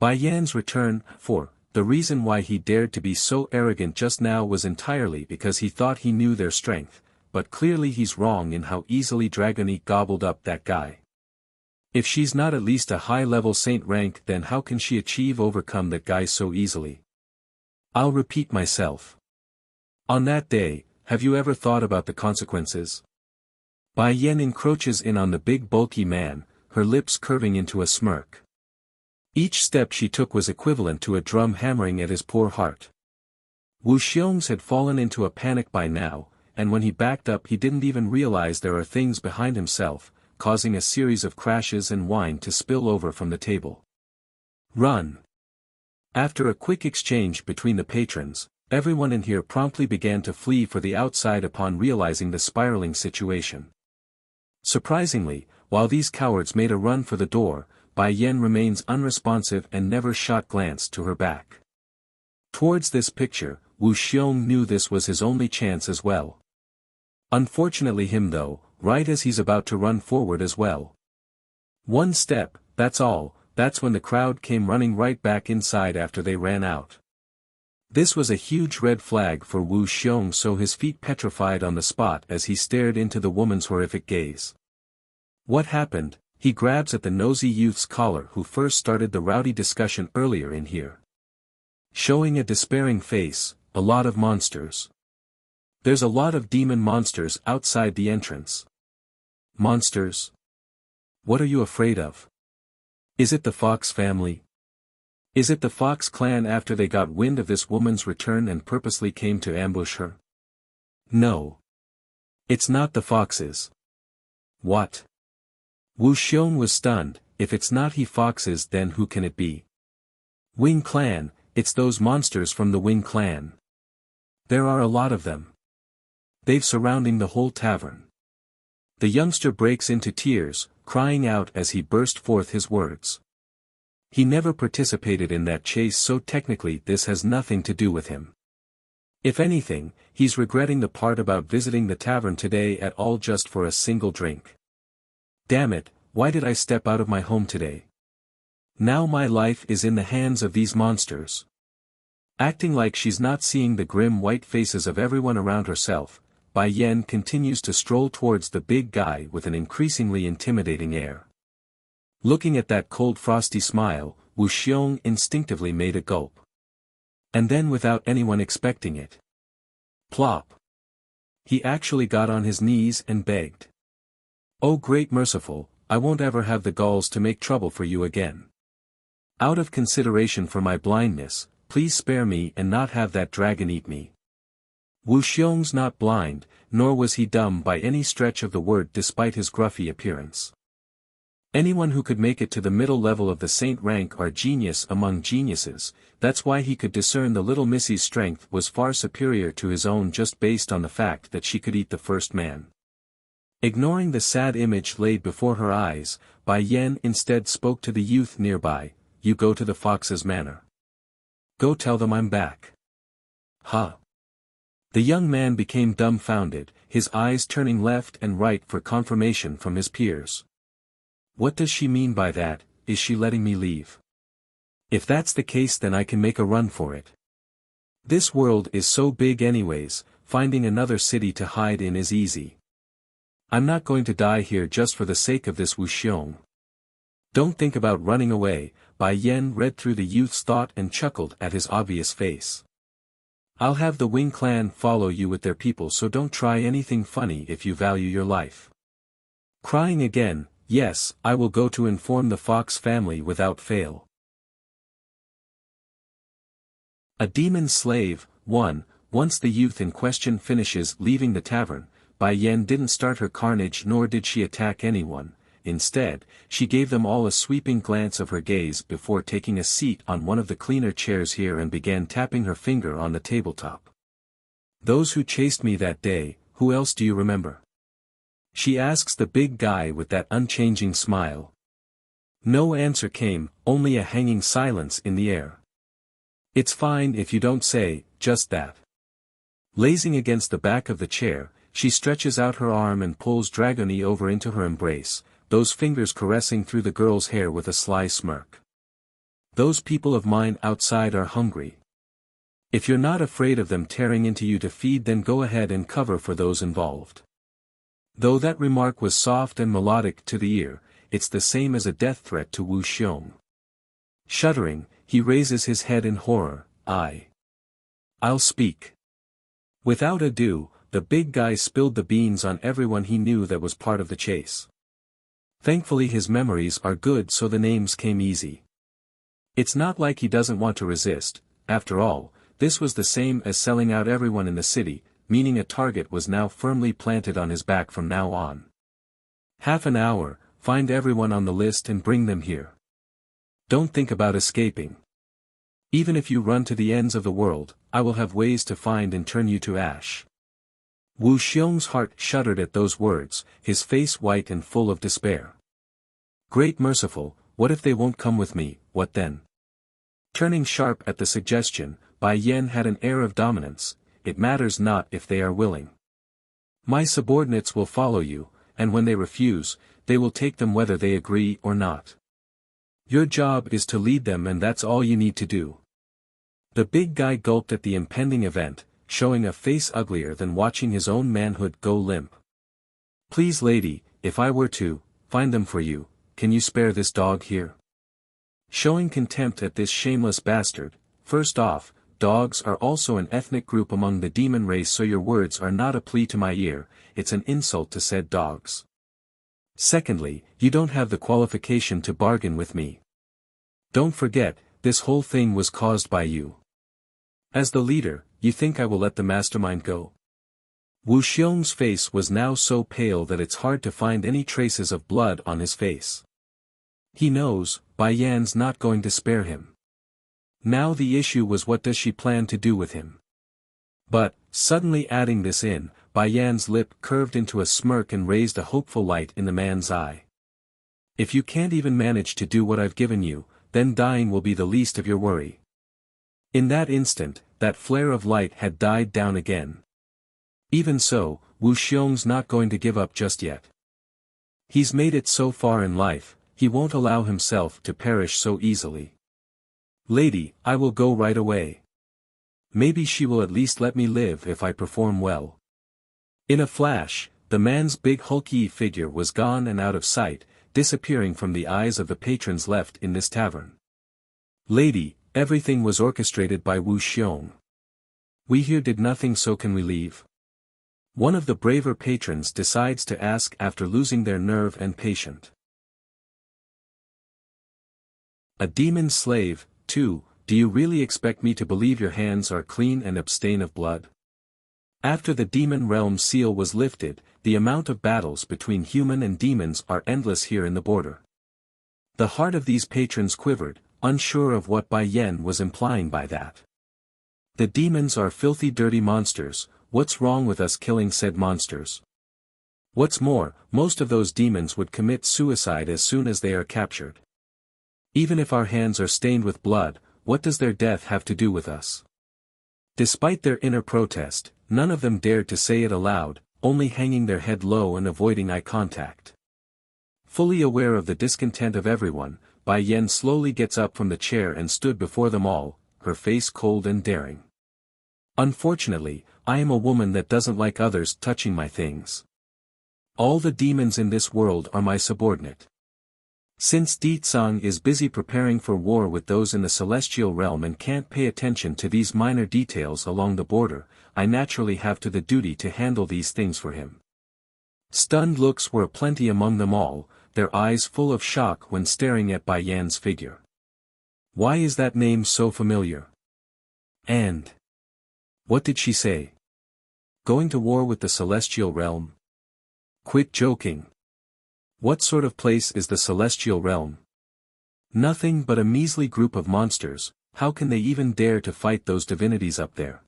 Bai Yan's return, for, the reason why he dared to be so arrogant just now was entirely because he thought he knew their strength, but clearly he's wrong in how easily Dragony gobbled up that guy. If she's not at least a high-level saint rank, then how can she overcome that guy so easily? I'll repeat myself. On that day, have you ever thought about the consequences? Bai Yan encroaches in on the big bulky man, her lips curving into a smirk. Each step she took was equivalent to a drum hammering at his poor heart. Wu Xiong's had fallen into a panic by now, and when he backed up he didn't even realize there are things behind himself, causing a series of crashes and wine to spill over from the table. Run! After a quick exchange between the patrons, everyone in here promptly began to flee for the outside upon realizing the spiraling situation. Surprisingly, while these cowards made a run for the door, Bai Yan remains unresponsive and never glanced to her back. Towards this picture, Wu Xiong knew this was his only chance as well. Unfortunately though, right as he's about to run forward as well. One step, that's all, that's when the crowd came running right back inside after they ran out. This was a huge red flag for Wu Xiong, so his feet petrified on the spot as he stared into the woman's horrific gaze. What happened? He grabs at the nosy youth's collar who first started the rowdy discussion earlier in here. Showing a despairing face, a lot of monsters. There's a lot of demon monsters outside the entrance. Monsters? What are you afraid of? Is it the Fox family? Is it the Fox clan after they got wind of this woman's return and purposely came to ambush her? No. It's not the Foxes. What? Wu Xiong was stunned. If it's not he Foxes, then who can it be? Wing clan, it's those monsters from the Wing clan. There are a lot of them. They've surrounding the whole tavern. The youngster breaks into tears, crying out as he burst forth his words. He never participated in that chase, so technically this has nothing to do with him. If anything, he's regretting the part about visiting the tavern today at all just for a single drink. Damn it, why did I step out of my home today? Now my life is in the hands of these monsters. Acting like she's not seeing the grim white faces of everyone around herself, Bai Yan continues to stroll towards the big guy with an increasingly intimidating air. Looking at that cold frosty smile, Wu Xiong instinctively made a gulp. And then without anyone expecting it. Plop! He actually got on his knees and begged. Oh great merciful, I won't ever have the galls to make trouble for you again. Out of consideration for my blindness, please spare me and not have that dragon eat me. Wu Xiong's not blind, nor was he dumb by any stretch of the word despite his gruffy appearance. Anyone who could make it to the middle level of the saint rank are genius among geniuses, that's why he could discern the little missy's strength was far superior to his own just based on the fact that she could eat the first man. Ignoring the sad image laid before her eyes, Bai Yan instead spoke to the youth nearby, you go to the Fox's manor. Go tell them I'm back. Huh? The young man became dumbfounded, his eyes turning left and right for confirmation from his peers. What does she mean by that? Is she letting me leave? If that's the case, then I can make a run for it. This world is so big anyways, finding another city to hide in is easy. I'm not going to die here just for the sake of this Wu Xiong. Don't think about running away. Bai Yan read through the youth's thought and chuckled at his obvious face. I'll have the Wing clan follow you with their people, so don't try anything funny if you value your life. Crying again, yes, I will go to inform the Fox family without fail. A demon slave, 1. Once the youth in question finishes leaving the tavern, Bai Yan didn't start her carnage nor did she attack anyone. Instead, she gave them all a sweeping glance of her gaze before taking a seat on one of the cleaner chairs here and began tapping her finger on the tabletop. Those who chased me that day, who else do you remember? She asks the big guy with that unchanging smile. No answer came, only a hanging silence in the air. It's fine if you don't say, just that. Lazing against the back of the chair, she stretches out her arm and pulls Dragony over into her embrace, those fingers caressing through the girl's hair with a sly smirk. Those people of mine outside are hungry. If you're not afraid of them tearing into you to feed, then go ahead and cover for those involved. Though that remark was soft and melodic to the ear, it's the same as a death threat to Wuxia. Shuddering, he raises his head in horror. I'll speak. Without ado, the big guy spilled the beans on everyone he knew that was part of the chase. Thankfully his memories are good, so the names came easy. It's not like he doesn't want to resist. After all, this was the same as selling out everyone in the city, meaning a target was now firmly planted on his back from now on. Half an hour, find everyone on the list and bring them here. Don't think about escaping. Even if you run to the ends of the world, I will have ways to find and turn you to ash. Wu Xiong's heart shuddered at those words, his face white and full of despair. Great merciful, what if they won't come with me, what then? Turning sharp at the suggestion, Bai Yan had an air of dominance. It matters not if they are willing. My subordinates will follow you, and when they refuse, they will take them whether they agree or not. Your job is to lead them, and that's all you need to do. The big guy gulped at the impending event, showing a face uglier than watching his own manhood go limp. Please lady, if I were to find them for you, can you spare this dog here? Showing contempt at this shameless bastard. First off, dogs are also an ethnic group among the demon race, so your words are not a plea to my ear, it's an insult to said dogs. Secondly, you don't have the qualification to bargain with me. Don't forget, this whole thing was caused by you. As the leader, you think I will let the mastermind go? Wu Xiong's face was now so pale that it's hard to find any traces of blood on his face. He knows, Bai Yan's not going to spare him. Now the issue was, what does she plan to do with him? But, suddenly adding this in, Bai Yan's lip curved into a smirk and raised a hopeful light in the man's eye. If you can't even manage to do what I've given you, then dying will be the least of your worry. In that instant, that flare of light had died down again. Even so, Wu Xiong's not going to give up just yet. He's made it so far in life, he won't allow himself to perish so easily. Lady, I will go right away. Maybe she will at least let me live if I perform well. In a flash, the man's big hulky figure was gone and out of sight, disappearing from the eyes of the patrons left in this tavern. Lady, everything was orchestrated by Wu Xiong. We here did nothing, so can we leave? One of the braver patrons decides to ask after losing their nerve and patience. A demon slave, too, do you really expect me to believe your hands are clean and abstain of blood? After the demon realm seal was lifted, the amount of battles between human and demons are endless here in the border. The heart of these patrons quivered, unsure of what Bai Yan was implying by that. The demons are filthy dirty monsters. What's wrong with us killing said monsters? What's more, most of those demons would commit suicide as soon as they are captured. Even if our hands are stained with blood, what does their death have to do with us? Despite their inner protest, none of them dared to say it aloud, only hanging their head low and avoiding eye contact. Fully aware of the discontent of everyone, Bai Yan slowly gets up from the chair and stood before them all, her face cold and daring. Unfortunately, I am a woman that doesn't like others touching my things. All the demons in this world are my subordinate. Since Di Tsang is busy preparing for war with those in the celestial realm and can't pay attention to these minor details along the border, I naturally have to the duty to handle these things for him. Stunned looks were aplenty among them all, their eyes full of shock when staring at Bai Yan's figure. Why is that name so familiar? And what did she say? Going to war with the celestial realm? Quit joking. What sort of place is the celestial realm? Nothing but a measly group of monsters. How can they even dare to fight those divinities up there?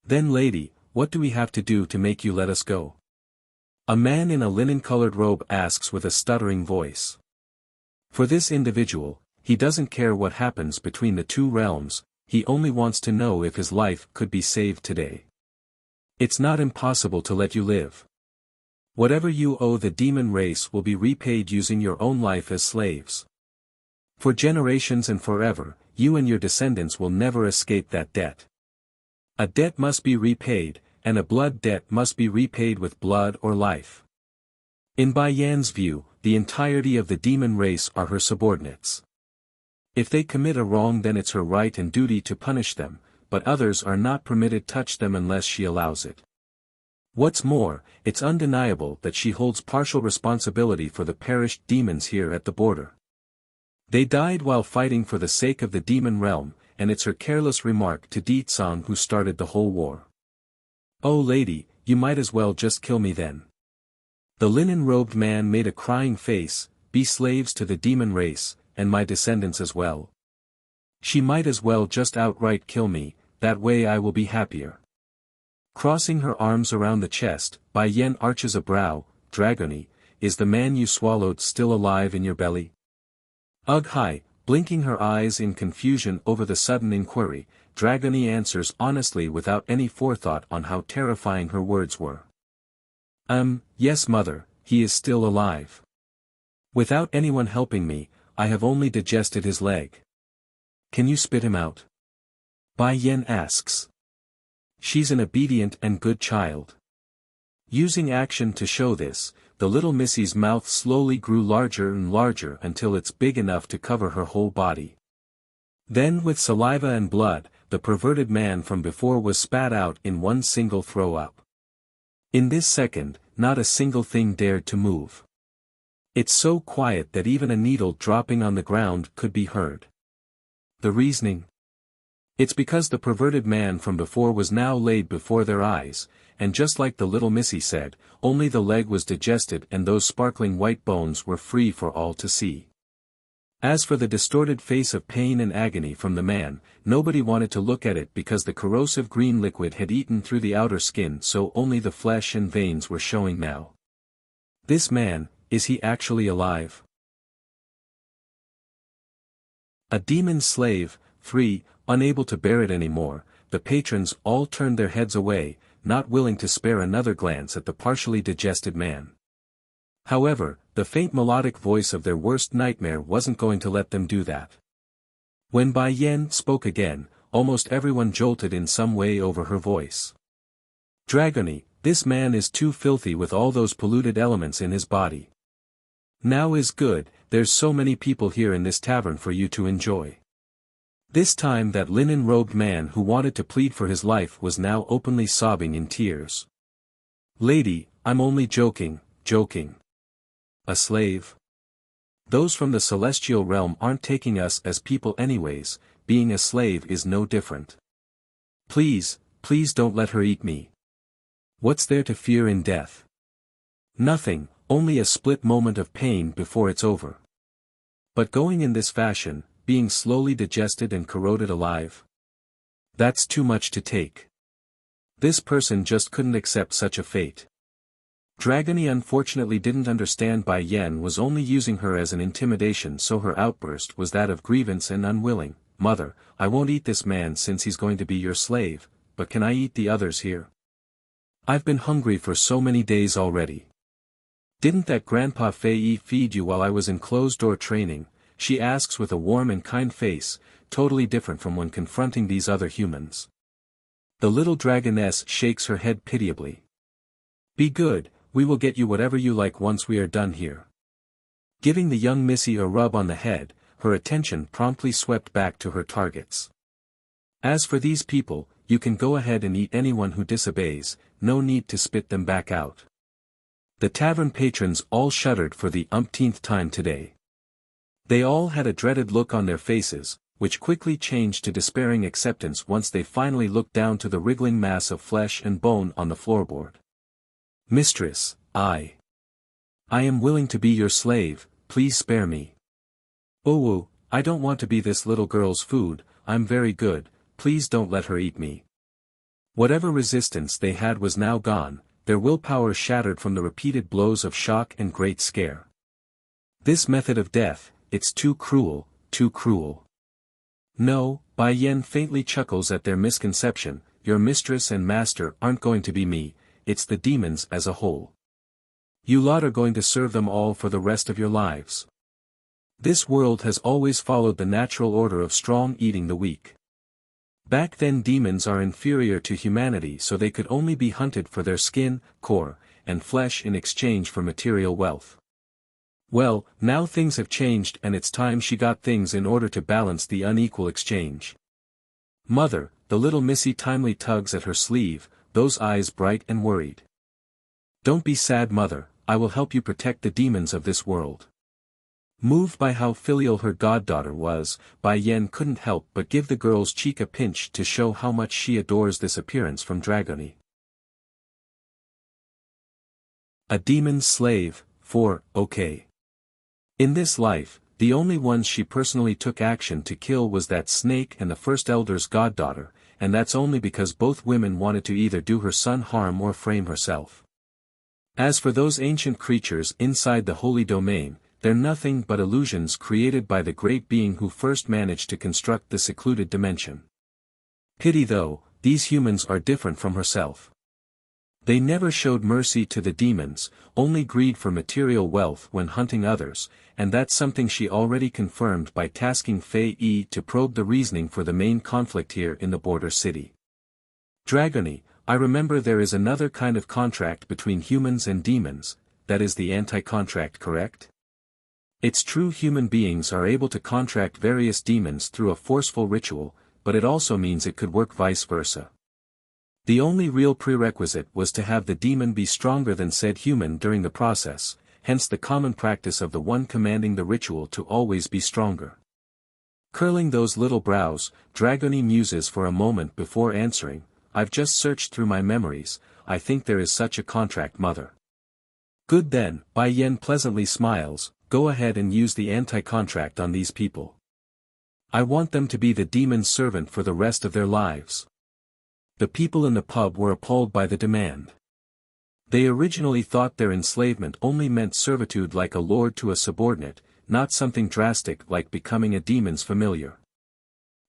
Then lady, what do we have to do to make you let us go? A man in a linen-colored robe asks with a stuttering voice. For this individual, he doesn't care what happens between the two realms, he only wants to know if his life could be saved today. It's not impossible to let you live. Whatever you owe the demon race will be repaid using your own life as slaves. For generations and forever, you and your descendants will never escape that debt. A debt must be repaid, and a blood debt must be repaid with blood or life. In Bai Yan's view, the entirety of the demon race are her subordinates. If they commit a wrong, then it's her right and duty to punish them, but others are not permitted to touch them unless she allows it. What's more, it's undeniable that she holds partial responsibility for the perished demons here at the border. They died while fighting for the sake of the demon realm, and it's her careless remark to Ditsang who started the whole war. Oh lady, you might as well just kill me then. The linen-robed man made a crying face, be slaves to the demon race, and my descendants as well. She might as well just outright kill me, that way I will be happier. Crossing her arms around the chest, Bai Yan arches a brow. Dragony, is the man you swallowed still alive in your belly? Ugh hi, blinking her eyes in confusion over the sudden inquiry, Dragony answers honestly without any forethought on how terrifying her words were. Yes mother, he is still alive. Without anyone helping me, I have only digested his leg. Can you spit him out? Bai Yan asks. She's an obedient and good child. Using action to show this, the little missy's mouth slowly grew larger and larger until it's big enough to cover her whole body. Then with saliva and blood, the perverted man from before was spat out in one single throw-up. In this second, not a single thing dared to move. It's so quiet that even a needle dropping on the ground could be heard. The reasoning? It's because the perverted man from before was now laid before their eyes, and just like the little missy said, only the leg was digested and those sparkling white bones were free for all to see. As for the distorted face of pain and agony from the man, nobody wanted to look at it because the corrosive green liquid had eaten through the outer skin, so only the flesh and veins were showing now. This man, is he actually alive? A demon slave, free, unable to bear it anymore, the patrons all turned their heads away, not willing to spare another glance at the partially digested man. However, the faint melodic voice of their worst nightmare wasn't going to let them do that. When Bai Yan spoke again, almost everyone jolted in some way over her voice. Dragony, this man is too filthy with all those polluted elements in his body. Now is good, there's so many people here in this tavern for you to enjoy. This time that linen-robed man who wanted to plead for his life was now openly sobbing in tears. Lady, I'm only joking. A slave? Those from the celestial realm aren't taking us as people anyways, being a slave is no different. Please don't let her eat me. What's there to fear in death? Nothing, only a split moment of pain before it's over. But going in this fashion, being slowly digested and corroded alive? That's too much to take. This person just couldn't accept such a fate. Dragony unfortunately didn't understand Bai Yan was only using her as an intimidation, so her outburst was that of grievance and unwilling. Mother, I won't eat this man since he's going to be your slave, but can I eat the others here? I've been hungry for so many days already. Didn't that Grandpa Fei feed you while I was in closed-door training? She asks with a warm and kind face, totally different from when confronting these other humans. The little dragoness shakes her head pitiably. Be good, we will get you whatever you like once we are done here. Giving the young missy a rub on the head, her attention promptly swept back to her targets. As for these people, you can go ahead and eat anyone who disobeys, no need to spit them back out. The tavern patrons all shuddered for the umpteenth time today. They all had a dreaded look on their faces, which quickly changed to despairing acceptance once they finally looked down to the wriggling mass of flesh and bone on the floorboard. Mistress, I am willing to be your slave, please spare me. Oh, I don't want to be this little girl's food, I'm very good, please don't let her eat me. Whatever resistance they had was now gone, their willpower shattered from the repeated blows of shock and great scare. This method of death, it's too cruel, too cruel. No, Bai Yan faintly chuckles at their misconception, your mistress and master aren't going to be me, it's the demons as a whole. You lot are going to serve them all for the rest of your lives. This world has always followed the natural order of strong eating the weak. Back then demons are inferior to humanity, so they could only be hunted for their skin, core, and flesh in exchange for material wealth. Well, now things have changed and it's time she got things in order to balance the unequal exchange. Mother, the little missy timely tugs at her sleeve, those eyes bright and worried. Don't be sad, mother, I will help you protect the demons of this world. Moved by how filial her goddaughter was, Bai Yen couldn't help but give the girl's cheek a pinch to show how much she adores this appearance from Dragoni. A demon's slave, 4, okay. In this life, the only ones she personally took action to kill was that snake and the first elder's goddaughter, and that's only because both women wanted to either do her son harm or frame herself. As for those ancient creatures inside the holy domain, they're nothing but illusions created by the great being who first managed to construct the secluded dimension. Pity though, these humans are different from herself. They never showed mercy to the demons, only greed for material wealth when hunting others, and that's something she already confirmed by tasking Fei Yi to probe the reasoning for the main conflict here in the border city. Dragoni, I remember there is another kind of contract between humans and demons, that is the anti-contract, correct? It's true human beings are able to contract various demons through a forceful ritual, but it also means it could work vice versa. The only real prerequisite was to have the demon be stronger than said human during the process, hence the common practice of the one commanding the ritual to always be stronger. Curling those little brows, Dragoni muses for a moment before answering, I've just searched through my memories, I think there is such a contract, mother. Good then, Bai Yen pleasantly smiles, go ahead and use the anti-contract on these people. I want them to be the demon's servant for the rest of their lives. The people in the pub were appalled by the demand. They originally thought their enslavement only meant servitude like a lord to a subordinate, not something drastic like becoming a demon's familiar.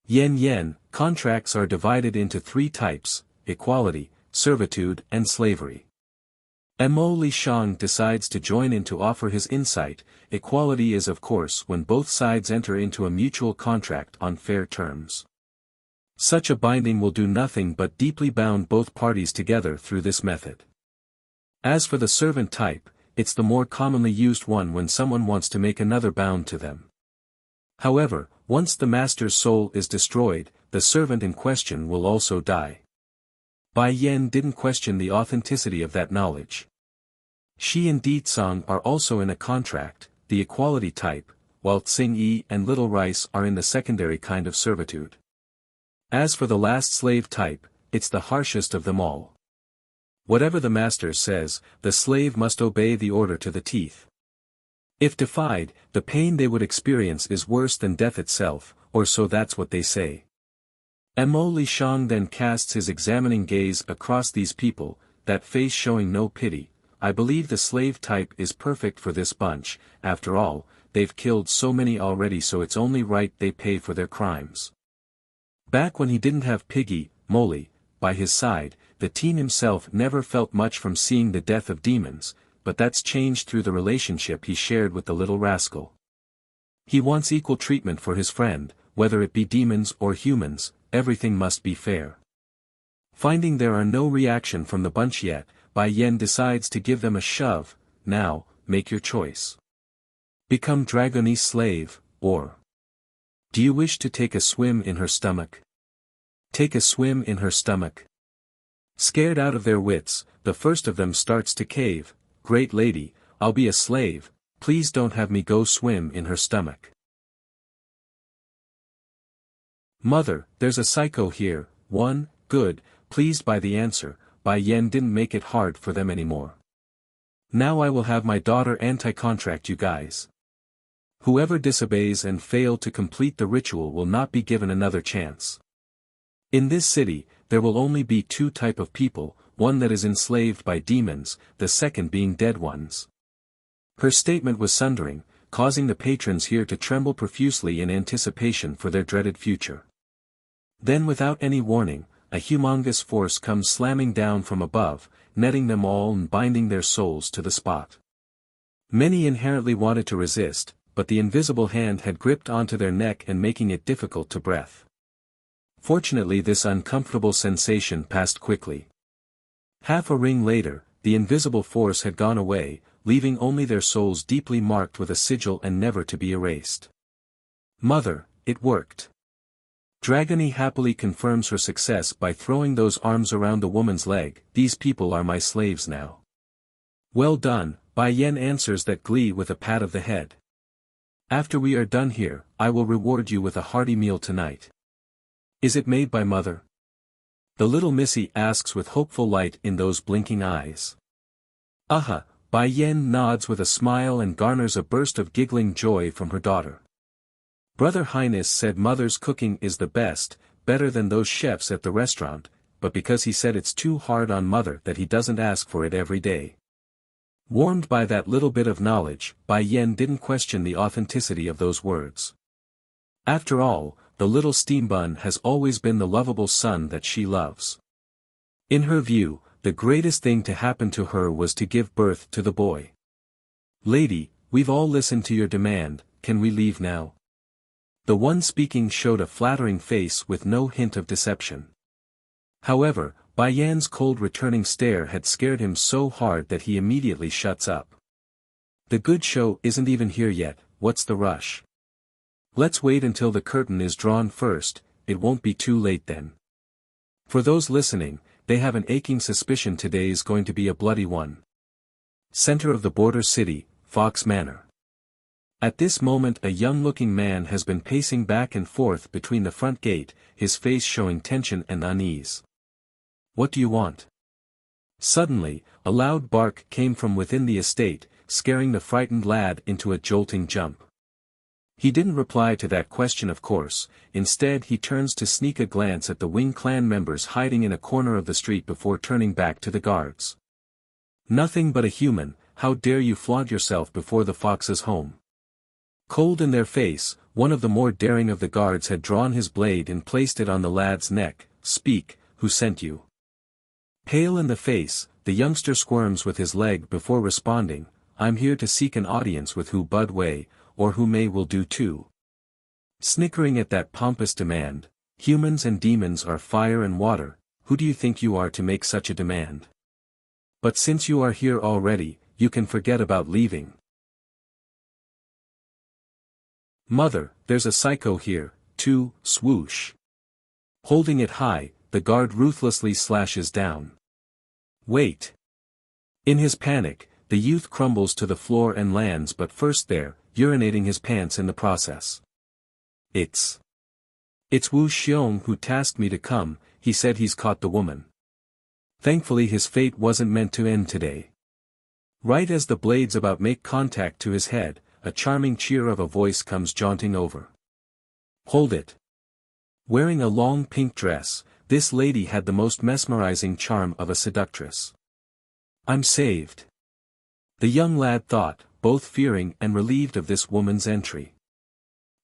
Yen, contracts are divided into 3 types, equality, servitude and slavery. Mo Li Shang decides to join in to offer his insight. Equality is of course when both sides enter into a mutual contract on fair terms. Such a binding will do nothing but deeply bound both parties together through this method. As for the servant type, it's the more commonly used one when someone wants to make another bound to them. However, once the master's soul is destroyed, the servant in question will also die. Bai Yen didn't question the authenticity of that knowledge. Shi and Ditsang are also in a contract, the equality type, while Tsing Yi and Little Rice are in the secondary kind of servitude. As for the last slave type, it's the harshest of them all. Whatever the master says, the slave must obey the order to the teeth. If defied, the pain they would experience is worse than death itself, or so that's what they say. Mo Li Shang then casts his examining gaze across these people, that face showing no pity. I believe the slave type is perfect for this bunch, after all, they've killed so many already, so it's only right they pay for their crimes. Back when he didn't have Piggy, Molly, by his side, the teen himself never felt much from seeing the death of demons, but that's changed through the relationship he shared with the little rascal. He wants equal treatment for his friend, whether it be demons or humans, everything must be fair. Finding there are no reaction from the bunch yet, Bai Yen decides to give them a shove. Now, make your choice. Become Dragoni's slave, or do you wish to take a swim in her stomach? Take a swim in her stomach. Scared out of their wits, the first of them starts to cave. Great lady, I'll be a slave, please don't have me go swim in her stomach. Mother, there's a psycho here. One, good, pleased by the answer, Bai Yen didn't make it hard for them anymore. Now I will have my daughter anti-contract you guys. Whoever disobeys and fail to complete the ritual will not be given another chance. In this city, there will only be 2 types of people, one that is enslaved by demons, the second being dead ones. Her statement was sundering, causing the patrons here to tremble profusely in anticipation for their dreaded future. Then without any warning, a humongous force comes slamming down from above, netting them all and binding their souls to the spot. Many inherently wanted to resist, but the invisible hand had gripped onto their neck and making it difficult to breathe. Fortunately, this uncomfortable sensation passed quickly. Half a ring later, the invisible force had gone away, leaving only their souls deeply marked with a sigil and never to be erased. Mother, it worked. Dragony happily confirms her success by throwing those arms around the woman's leg. These people are my slaves now. Well done, Bai Yen answers that glee with a pat of the head. After we are done here, I will reward you with a hearty meal tonight. Is it made by mother? The little missy asks with hopeful light in those blinking eyes. Aha, Bai Yen nods with a smile and garners a burst of giggling joy from her daughter. Brother Highness said mother's cooking is the best, better than those chefs at the restaurant, but because he said it's too hard on mother that he doesn't ask for it every day. Warmed by that little bit of knowledge, Bai Yen didn't question the authenticity of those words. After all, the little steam bun has always been the lovable son that she loves. In her view, the greatest thing to happen to her was to give birth to the boy. Lady, we've all listened to your demand, can we leave now? The one speaking showed a flattering face with no hint of deception. However, Bai Yan's cold returning stare had scared him so hard that he immediately shuts up. The good show isn't even here yet, what's the rush? Let's wait until the curtain is drawn first, it won't be too late then. For those listening, they have an aching suspicion today's going to be a bloody one. Center of the border city, Fox Manor. At this moment a young-looking man has been pacing back and forth between the front gate, his face showing tension and unease. What do you want? Suddenly, a loud bark came from within the estate, scaring the frightened lad into a jolting jump. He didn't reply to that question of course, instead he turns to sneak a glance at the Wing clan members hiding in a corner of the street before turning back to the guards. Nothing but a human, how dare you flaunt yourself before the fox's home? Cold in their face, one of the more daring of the guards had drawn his blade and placed it on the lad's neck. Speak, who sent you? Pale in the face, the youngster squirms with his leg before responding, I'm here to seek an audience with Hu Bud Wei, or Hu Mei will do too. Snickering at that pompous demand, humans and demons are fire and water, who do you think you are to make such a demand? But since you are here already, you can forget about leaving. Mother, there's a psycho here, too, swoosh. Holding it high, the guard ruthlessly slashes down. Wait. In his panic, the youth crumbles to the floor and lands but first there, urinating his pants in the process. It's Wu Xiong who tasked me to come, he said he's caught the woman. Thankfully his fate wasn't meant to end today. Right as the blade's about make contact to his head, a charming cheer of a voice comes jaunting over. Hold it. Wearing a long pink dress, this lady had the most mesmerizing charm of a seductress. I'm saved. The young lad thought, both fearing and relieved of this woman's entry.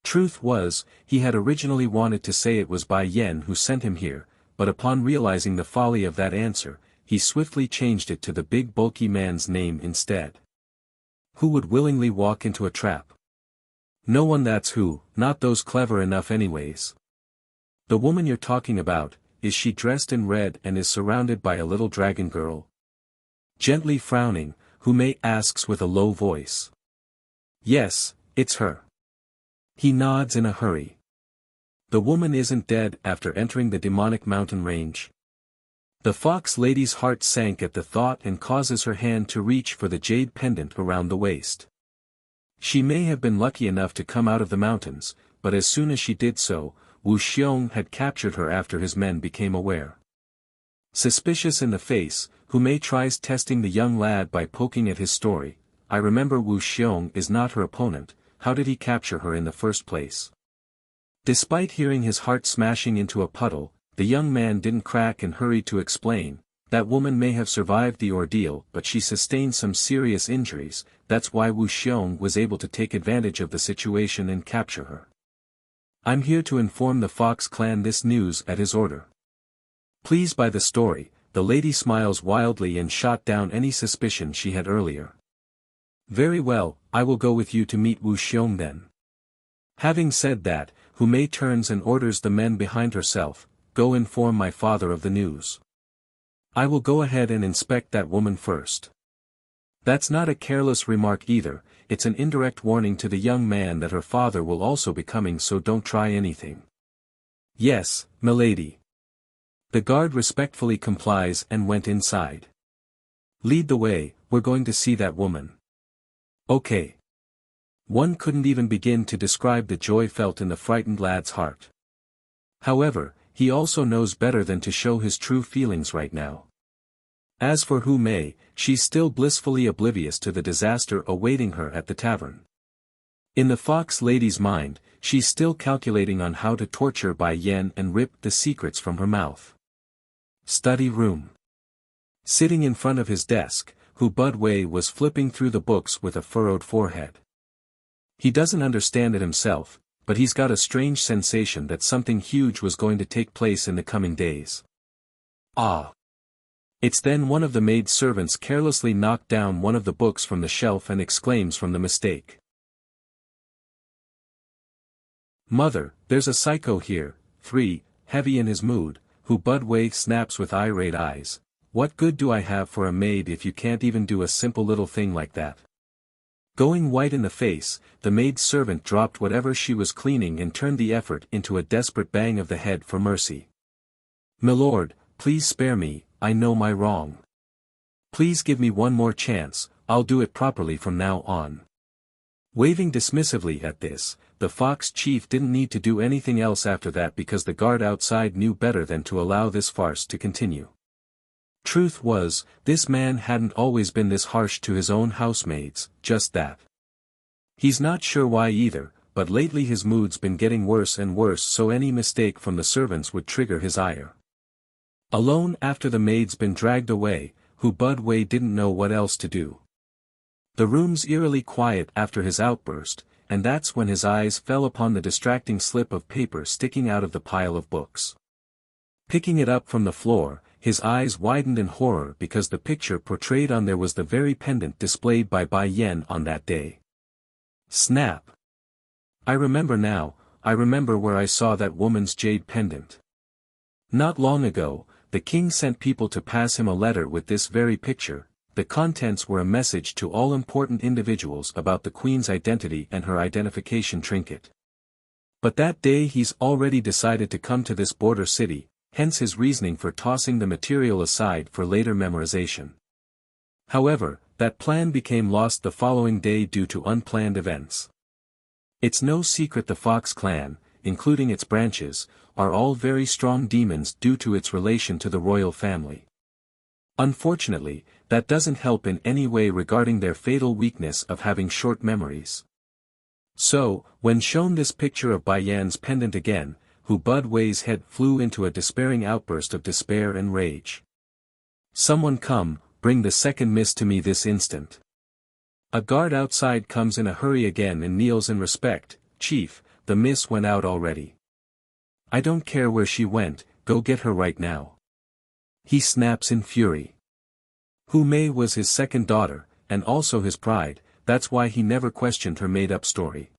Truth was, he had originally wanted to say it was Bai Yen who sent him here, but upon realizing the folly of that answer, he swiftly changed it to the big bulky man's name instead. Who would willingly walk into a trap? No one, that's who, not those clever enough anyways. The woman you're talking about, is she dressed in red and is surrounded by a little dragon girl? Gently frowning, Hu Mei asks with a low voice. Yes, it's her. He nods in a hurry. The woman isn't dead after entering the demonic mountain range. The fox lady's heart sank at the thought and causes her hand to reach for the jade pendant around the waist. She may have been lucky enough to come out of the mountains, but as soon as she did so, Wu Xiong had captured her after his men became aware. Suspicious in the face, Hu Mei tries testing the young lad by poking at his story. I remember Wu Xiong is not her opponent, how did he capture her in the first place? Despite hearing his heart smashing into a puddle, the young man didn't crack and hurried to explain, that woman may have survived the ordeal but she sustained some serious injuries, that's why Wu Xiong was able to take advantage of the situation and capture her. I'm here to inform the Fox clan this news at his order. Pleased by the story, the lady smiles wildly and shot down any suspicion she had earlier. Very well, I will go with you to meet Wuxiong then. Having said that, Hu Mei turns and orders the men behind herself, go inform my father of the news. I will go ahead and inspect that woman first. That's not a careless remark either, it's an indirect warning to the young man that her father will also be coming, so don't try anything. Yes, milady. The guard respectfully complies and went inside. Lead the way, we're going to see that woman. Okay. One couldn't even begin to describe the joy felt in the frightened lad's heart. However, he also knows better than to show his true feelings right now. As for Hu Mei, she's still blissfully oblivious to the disaster awaiting her at the tavern. In the fox lady's mind, she's still calculating on how to torture Bai Yan and rip the secrets from her mouth. Study room. Sitting in front of his desk, Hu Budwei was flipping through the books with a furrowed forehead. He doesn't understand it himself, but he's got a strange sensation that something huge was going to take place in the coming days. Ah! It's then one of the maid servants carelessly knocked down one of the books from the shelf and exclaims from the mistake. Mother, there's a psycho here. 3, heavy in his mood, Hu Budwei snaps with irate eyes. What good do I have for a maid if you can't even do a simple little thing like that? Going white in the face, the maid servant dropped whatever she was cleaning and turned the effort into a desperate bang of the head for mercy. Milord, please spare me, I know my wrong. Please give me one more chance, I'll do it properly from now on. Waving dismissively at this, the fox chief didn't need to do anything else after that because the guard outside knew better than to allow this farce to continue. Truth was, this man hadn't always been this harsh to his own housemaids, just that. He's not sure why either, but lately his mood's been getting worse and worse, so any mistake from the servants would trigger his ire. Alone after the maid's been dragged away, Hu Budwei didn't know what else to do. The room's eerily quiet after his outburst, and that's when his eyes fell upon the distracting slip of paper sticking out of the pile of books. Picking it up from the floor, his eyes widened in horror because the picture portrayed on there was the very pendant displayed by Bai Yan on that day. Snap! I remember now, I remember where I saw that woman's jade pendant. Not long ago, the king sent people to pass him a letter with this very picture. The contents were a message to all important individuals about the queen's identity and her identification trinket. But that day he's already decided to come to this border city, hence his reasoning for tossing the material aside for later memorization. However, that plan became lost the following day due to unplanned events. It's no secret the Fox clan, including its branches, are all very strong demons due to its relation to the royal family. Unfortunately, that doesn't help in any way regarding their fatal weakness of having short memories. So, when shown this picture of Bai Yan's pendant again, Hu Budwei's head flew into a despairing outburst of despair and rage. Someone come, bring the second miss to me this instant. A guard outside comes in a hurry again and kneels in respect. Chief, the miss went out already. I don't care where she went, go get her right now. He snaps in fury. Hu Mei was his second daughter, and also his pride, that's why he never questioned her made-up story.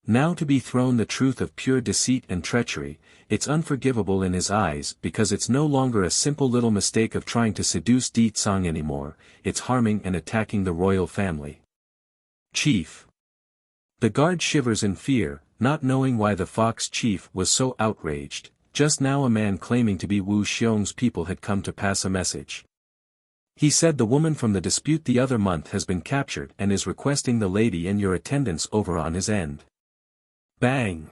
Now to be thrown the truth of pure deceit and treachery, it's unforgivable in his eyes because it's no longer a simple little mistake of trying to seduce Di Tsang anymore, it's harming and attacking the royal family. Chief. The guard shivers in fear, not knowing why the Fox chief was so outraged. Just now a man claiming to be Wu Xiong's people had come to pass a message. He said the woman from the dispute the other month has been captured and is requesting the lady and your attendance over on his end. Bang!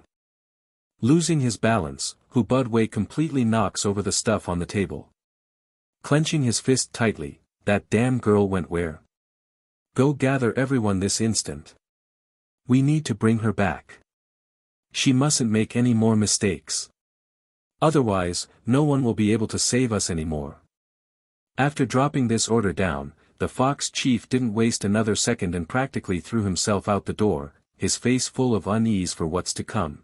Losing his balance, Hu Budwei completely knocks over the stuff on the table. Clenching his fist tightly, that damn girl went where? Go gather everyone this instant. We need to bring her back. She mustn't make any more mistakes. Otherwise, no one will be able to save us anymore. After dropping this order down, the Fox chief didn't waste another second and practically threw himself out the door, his face full of unease for what's to come.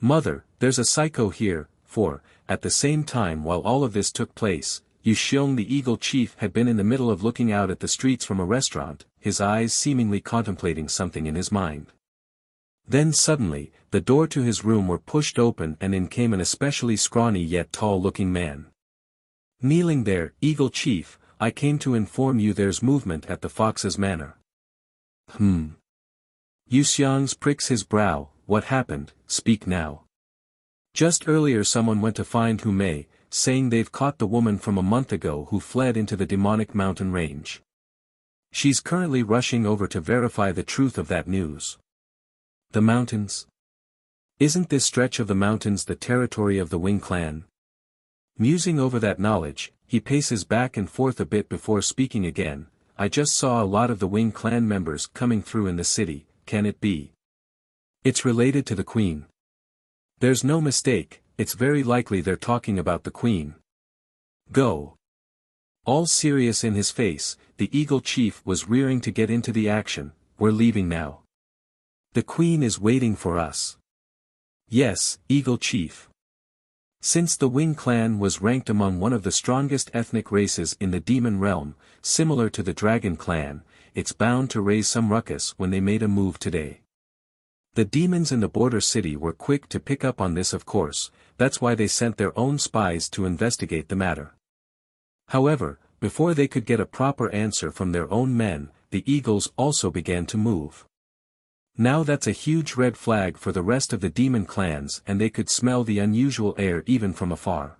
Mother, there's a psycho here, for, at the same time while all of this took place, Yu Xiong the Eagle Chief had been in the middle of looking out at the streets from a restaurant, his eyes seemingly contemplating something in his mind. Then suddenly, the door to his room were pushed open and in came an especially scrawny yet tall-looking man. Kneeling there, Eagle Chief, I came to inform you there's movement at the Fox's Manor. Yu Xiong pricks his brow, what happened, speak now. Just earlier someone went to find Hu Mei, saying they've caught the woman from a month ago who fled into the demonic mountain range. She's currently rushing over to verify the truth of that news. The mountains? Isn't this stretch of the mountains the territory of the Wing clan? Musing over that knowledge, he paces back and forth a bit before speaking again. I just saw a lot of the Wing clan members coming through in the city, can it be? It's related to the Queen. There's no mistake, it's very likely they're talking about the Queen. Go. All serious in his face, the Eagle Chief was rearing to get into the action. We're leaving now. The Queen is waiting for us. Yes, Eagle Chief. Since the Wing clan was ranked among one of the strongest ethnic races in the Demon Realm, similar to the Dragon clan, it's bound to raise some ruckus when they made a move today. The demons in the border city were quick to pick up on this, of course, that's why they sent their own spies to investigate the matter. However, before they could get a proper answer from their own men, the eagles also began to move. Now that's a huge red flag for the rest of the demon clans, and they could smell the unusual air even from afar.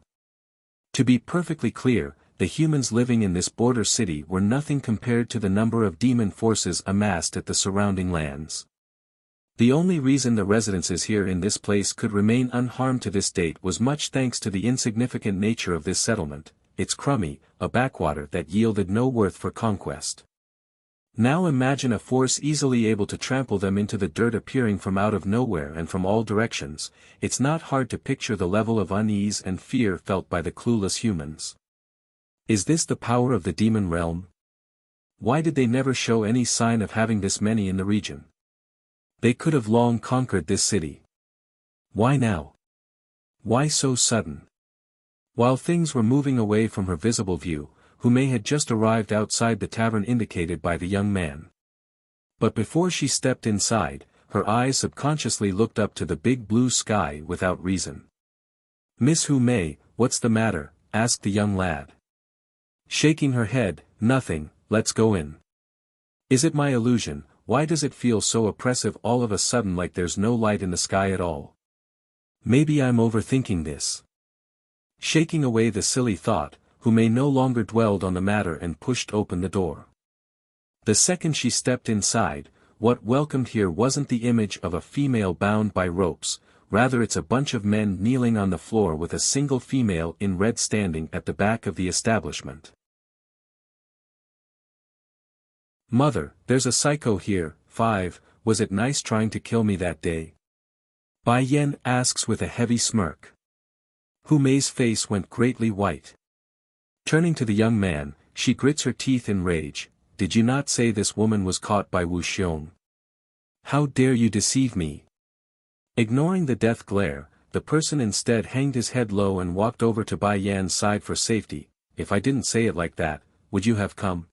To be perfectly clear, the humans living in this border city were nothing compared to the number of demon forces amassed at the surrounding lands. The only reason the residences here in this place could remain unharmed to this date was much thanks to the insignificant nature of this settlement. It's crummy, a backwater that yielded no worth for conquest. Now imagine a force easily able to trample them into the dirt appearing from out of nowhere and from all directions. It's not hard to picture the level of unease and fear felt by the clueless humans. Is this the power of the demon realm? Why did they never show any sign of having this many in the region? They could have long conquered this city. Why now? Why so sudden? While things were moving away from her visible view, Hu Mei had just arrived outside the tavern indicated by the young man. But before she stepped inside, her eyes subconsciously looked up to the big blue sky without reason. Miss Hu Mei, what's the matter? Asked the young lad. Shaking her head, nothing, let's go in. Is it my illusion? Why does it feel so oppressive all of a sudden, like there's no light in the sky at all? Maybe I'm overthinking this. Shaking away the silly thought, Hu Mei no longer dwelled on the matter and pushed open the door. The second she stepped inside, what welcomed here wasn't the image of a female bound by ropes, rather it's a bunch of men kneeling on the floor with a single female in red standing at the back of the establishment. Mother, there's a psycho here. 5, was it nice trying to kill me that day? Bai Yan asks with a heavy smirk. Hu Mei's face went greatly white. Turning to the young man, she grits her teeth in rage. Did you not say this woman was caught by Wu Xiong? How dare you deceive me? Ignoring the death glare, the person instead hanged his head low and walked over to Bai Yan's side for safety. If I didn't say it like that, would you have come?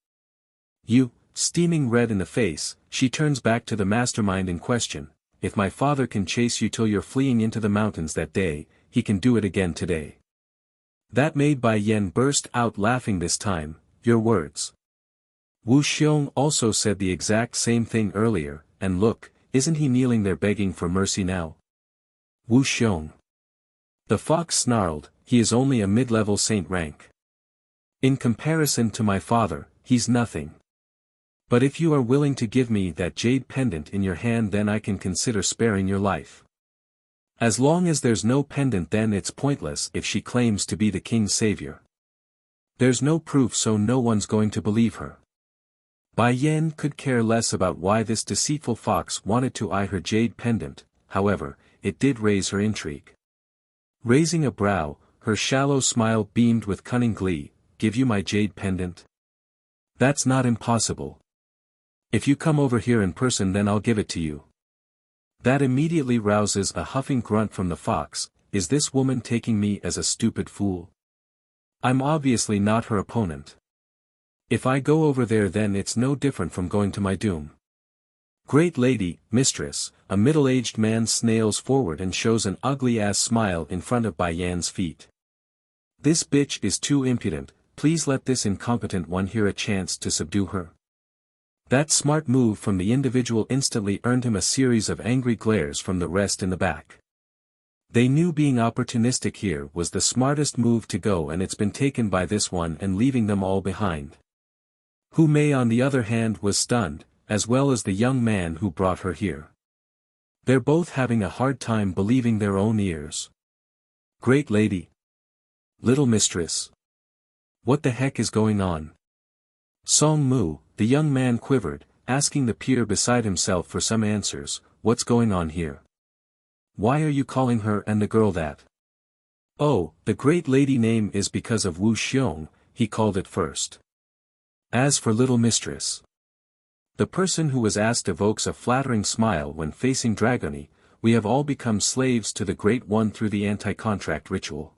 You, steaming red in the face, she turns back to the mastermind in question. If my father can chase you till you're fleeing into the mountains that day, he can do it again today. That made Bai Yan burst out laughing this time. Your words. Wu Xiong also said the exact same thing earlier, and look, isn't he kneeling there begging for mercy now? Wu Xiong. The fox snarled, he is only a mid-level saint rank. In comparison to my father, he's nothing. But if you are willing to give me that jade pendant in your hand, then I can consider sparing your life. As long as there's no pendant, then it's pointless if she claims to be the king's savior. There's no proof, so no one's going to believe her. Bai Yan could care less about why this deceitful fox wanted to eye her jade pendant, however, it did raise her intrigue. Raising a brow, her shallow smile beamed with cunning glee. Give you my jade pendant? That's not impossible. If you come over here in person, then I'll give it to you. That immediately rouses a huffing grunt from the fox. Is this woman taking me as a stupid fool? I'm obviously not her opponent. If I go over there then it's no different from going to my doom. Great lady, mistress, a middle-aged man snails forward and shows an ugly-ass smile in front of Bai Yan's feet. This bitch is too impudent, please let this incompetent one here a chance to subdue her. That smart move from the individual instantly earned him a series of angry glares from the rest in the back. They knew being opportunistic here was the smartest move to go, and it's been taken by this one and leaving them all behind. Hu Mei on the other hand was stunned, as well as the young man who brought her here. They're both having a hard time believing their own ears. Great lady. Little mistress. What the heck is going on? Song Mu, the young man quivered, asking the peer beside himself for some answers. What's going on here? Why are you calling her and the girl that? Oh, the great lady name is because of Wu Xiong, he called it first. As for little mistress. The person who was asked evokes a flattering smile when facing Dragony. We have all become slaves to the Great One through the anti-contract ritual.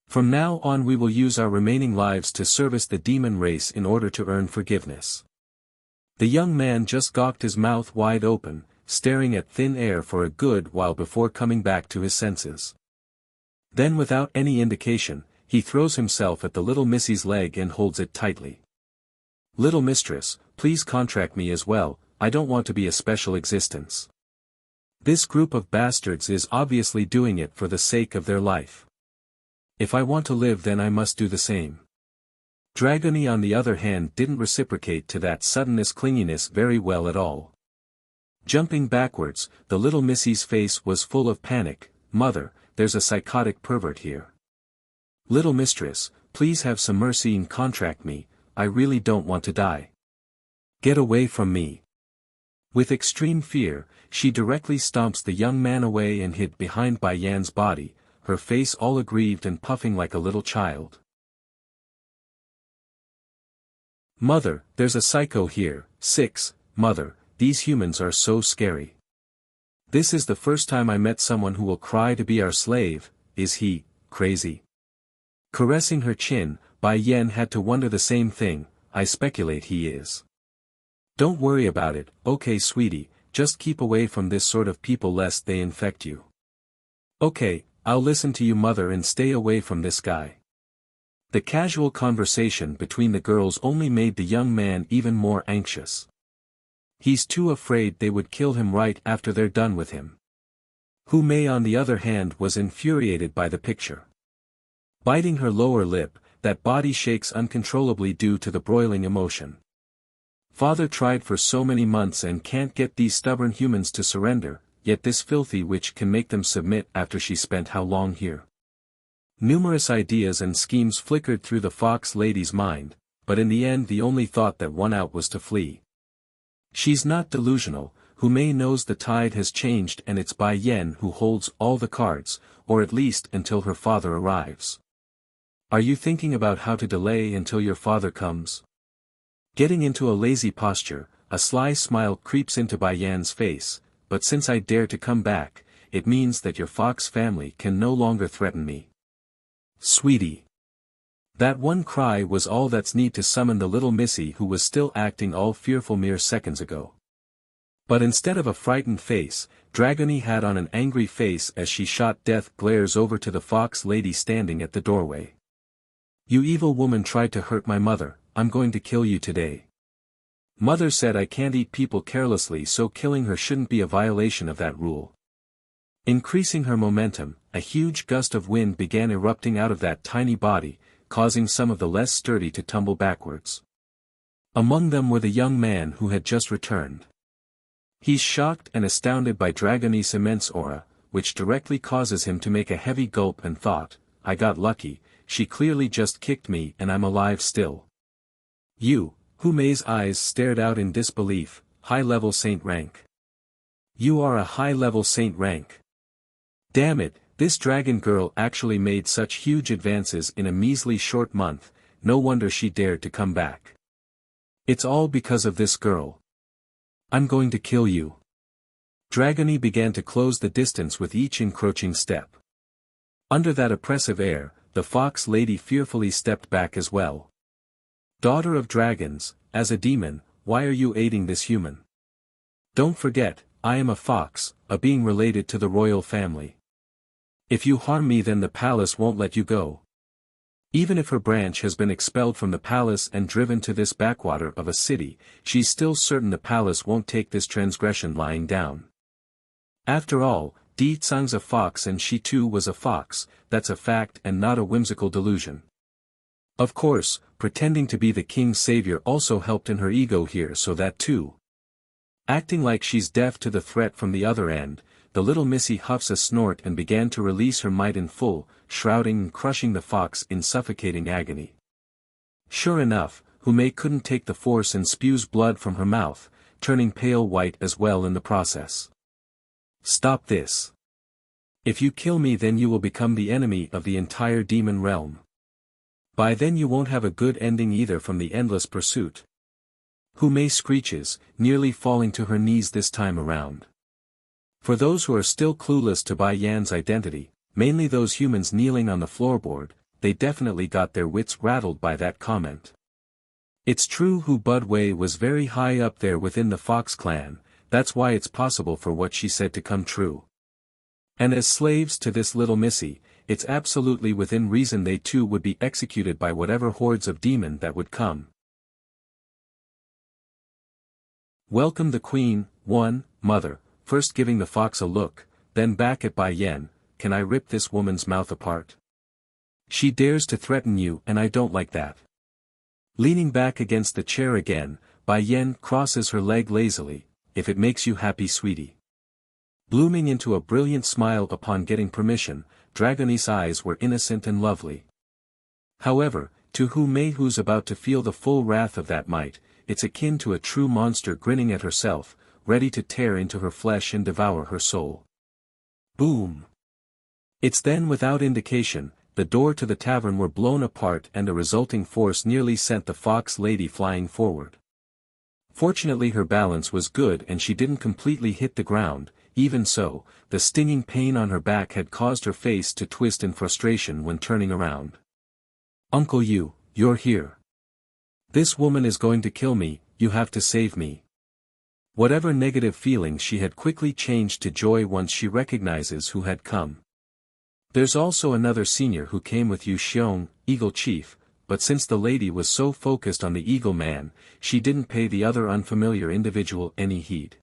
From now on we will use our remaining lives to service the demon race in order to earn forgiveness. The young man just gawked his mouth wide open, staring at thin air for a good while before coming back to his senses. Then without any indication, he throws himself at the little missy's leg and holds it tightly. Little mistress, please contract me as well, I don't want to be a special existence. This group of bastards is obviously doing it for the sake of their life. If I want to live then I must do the same. Dragony on the other hand didn't reciprocate to that suddenness clinginess very well at all. Jumping backwards, the little missy's face was full of panic. Mother, there's a psychotic pervert here. Little mistress, please have some mercy and contract me, I really don't want to die. Get away from me. With extreme fear, she directly stomps the young man away and hid behind Bai Yan's body, her face all aggrieved and puffing like a little child. Mother, there's a psycho here. 6. Mother, these humans are so scary. This is the first time I met someone who will cry to be our slave. Is he crazy? Caressing her chin, Bai Yan had to wonder the same thing. I speculate he is. Don't worry about it, okay sweetie, just keep away from this sort of people lest they infect you. Okay, I'll listen to you mother and stay away from this guy. The casual conversation between the girls only made the young man even more anxious. He's too afraid they would kill him right after they're done with him. Hu Mei on the other hand was infuriated by the picture. Biting her lower lip, that body shakes uncontrollably due to the broiling emotion. Father tried for so many months and can't get these stubborn humans to surrender, yet this filthy witch can make them submit after she spent how long here. Numerous ideas and schemes flickered through the fox lady's mind, but in the end the only thought that won out was to flee. She's not delusional. Hu Mei knows the tide has changed and it's Bai Yan who holds all the cards, or at least until her father arrives. Are you thinking about how to delay until your father comes? Getting into a lazy posture, a sly smile creeps into Bai Yan's face, but since I dare to come back, it means that your fox family can no longer threaten me. Sweetie. That one cry was all that's need to summon the little missy who was still acting all fearful mere seconds ago. But instead of a frightened face, Dragony had on an angry face as she shot death glares over to the fox lady standing at the doorway. You evil woman tried to hurt my mother, I'm going to kill you today. Mother said I can't eat people carelessly, so killing her shouldn't be a violation of that rule. Increasing her momentum, a huge gust of wind began erupting out of that tiny body, causing some of the less sturdy to tumble backwards. Among them were the young man who had just returned. He's shocked and astounded by Dragony's immense aura, which directly causes him to make a heavy gulp and thought, I got lucky, she clearly just kicked me and I'm alive still. You, Hu Mei's eyes stared out in disbelief, high-level saint rank. You are a high-level saint rank. Damn it, this dragon girl actually made such huge advances in a measly short month, no wonder she dared to come back. It's all because of this girl. I'm going to kill you. Dragony began to close the distance with each encroaching step. Under that oppressive air, the fox lady fearfully stepped back as well. Daughter of dragons, as a demon, why are you aiding this human? Don't forget, I am a fox, a being related to the royal family. If you harm me then the palace won't let you go. Even if her branch has been expelled from the palace and driven to this backwater of a city, she's still certain the palace won't take this transgression lying down. After all, Di Tsang's a fox and she too was a fox, that's a fact and not a whimsical delusion. Of course, pretending to be the king's savior also helped in her ego here so that too. Acting like she's deaf to the threat from the other end, the little missy huffs a snort and began to release her might in full, shrouding and crushing the fox in suffocating agony. Sure enough, Hume couldn't take the force and spews blood from her mouth, turning pale white as well in the process. Stop this. If you kill me then you will become the enemy of the entire demon realm. By then you won't have a good ending either from the endless pursuit. Hume screeches, nearly falling to her knees this time around. For those who are still clueless to Bai Yan's identity, mainly those humans kneeling on the floorboard, they definitely got their wits rattled by that comment. It's true Hu Budwei was very high up there within the Fox clan, that's why it's possible for what she said to come true. And as slaves to this little missy, it's absolutely within reason they too would be executed by whatever hordes of demon that would come. Welcome the queen, mother, first giving the fox a look, then back at Bai Yan, can I rip this woman's mouth apart? She dares to threaten you and I don't like that. Leaning back against the chair again, Bai Yan crosses her leg lazily, if it makes you happy sweetie. Blooming into a brilliant smile upon getting permission, Dragone's eyes were innocent and lovely. However, to Hume who's about to feel the full wrath of that might, it's akin to a true monster grinning at herself, ready to tear into her flesh and devour her soul. Boom! It's then without indication, the door to the tavern were blown apart and a resulting force nearly sent the fox lady flying forward. Fortunately her balance was good and she didn't completely hit the ground, even so, the stinging pain on her back had caused her face to twist in frustration when turning around. Uncle you're here. This woman is going to kill me, you have to save me. Whatever negative feelings she had quickly changed to joy once she recognizes who had come. There's also another senior who came with Yu Xiong, Eagle Chief, but since the lady was so focused on the Eagle Man, she didn't pay the other unfamiliar individual any heed.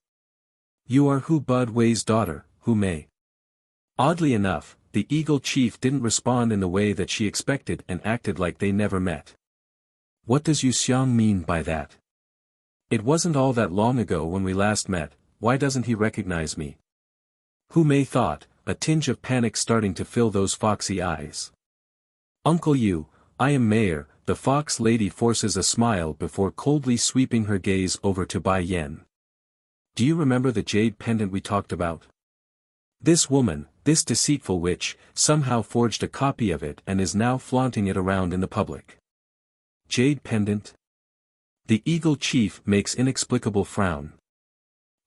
You are Hu Budwei's daughter, Hume. Oddly enough, the Eagle Chief didn't respond in the way that she expected and acted like they never met. What does Yu Xiong mean by that? It wasn't all that long ago when we last met, why doesn't he recognize me? Hume thought, a tinge of panic starting to fill those foxy eyes. Uncle Yu, I am Mayor, the fox lady forces a smile before coldly sweeping her gaze over to Bai Yan. Do you remember the jade pendant we talked about? This woman, this deceitful witch, somehow forged a copy of it and is now flaunting it around in the public. Jade pendant? The Eagle Chief makes inexplicable frown.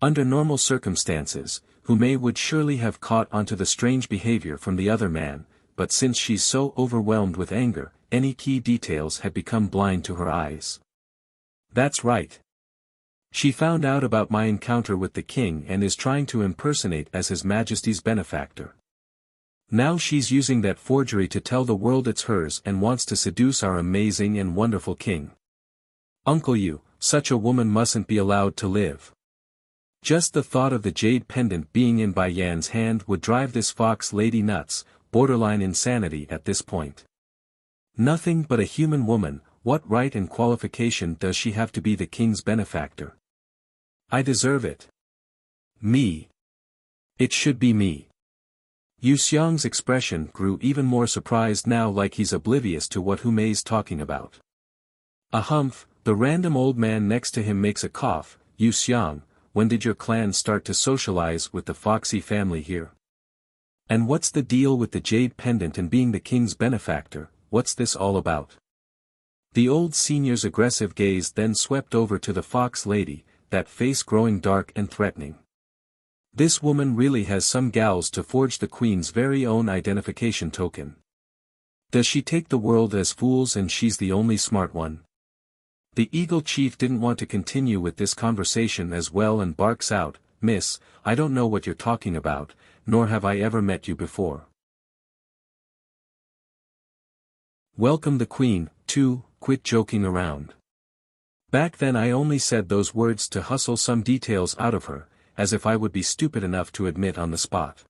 Under normal circumstances, Hume would surely have caught onto the strange behavior from the other man, but since she's so overwhelmed with anger, any key details had become blind to her eyes. That's right. She found out about my encounter with the king and is trying to impersonate as His Majesty's benefactor. Now she's using that forgery to tell the world it's hers and wants to seduce our amazing and wonderful king. Uncle Yu, such a woman mustn't be allowed to live. Just the thought of the jade pendant being in Bai Yan's hand would drive this fox lady nuts, borderline insanity at this point. Nothing but a human woman, what right and qualification does she have to be the king's benefactor? I deserve it. Me. It should be me. Yu Xiong's expression grew even more surprised now, like he's oblivious to what Hume's talking about. A humph, the random old man next to him makes a cough. Yu Xiong, when did your clan start to socialize with the Foxy family here? And what's the deal with the jade pendant and being the king's benefactor, what's this all about? The old senior's aggressive gaze then swept over to the fox lady, that face growing dark and threatening. This woman really has some gals to forge the queen's very own identification token. Does she take the world as fools and she's the only smart one? The Eagle Chief didn't want to continue with this conversation as well and barks out, "Miss, I don't know what you're talking about, nor have I ever met you before. Welcome the Queen, too, quit joking around." Back then I only said those words to hustle some details out of her, as if I would be stupid enough to admit on the spot.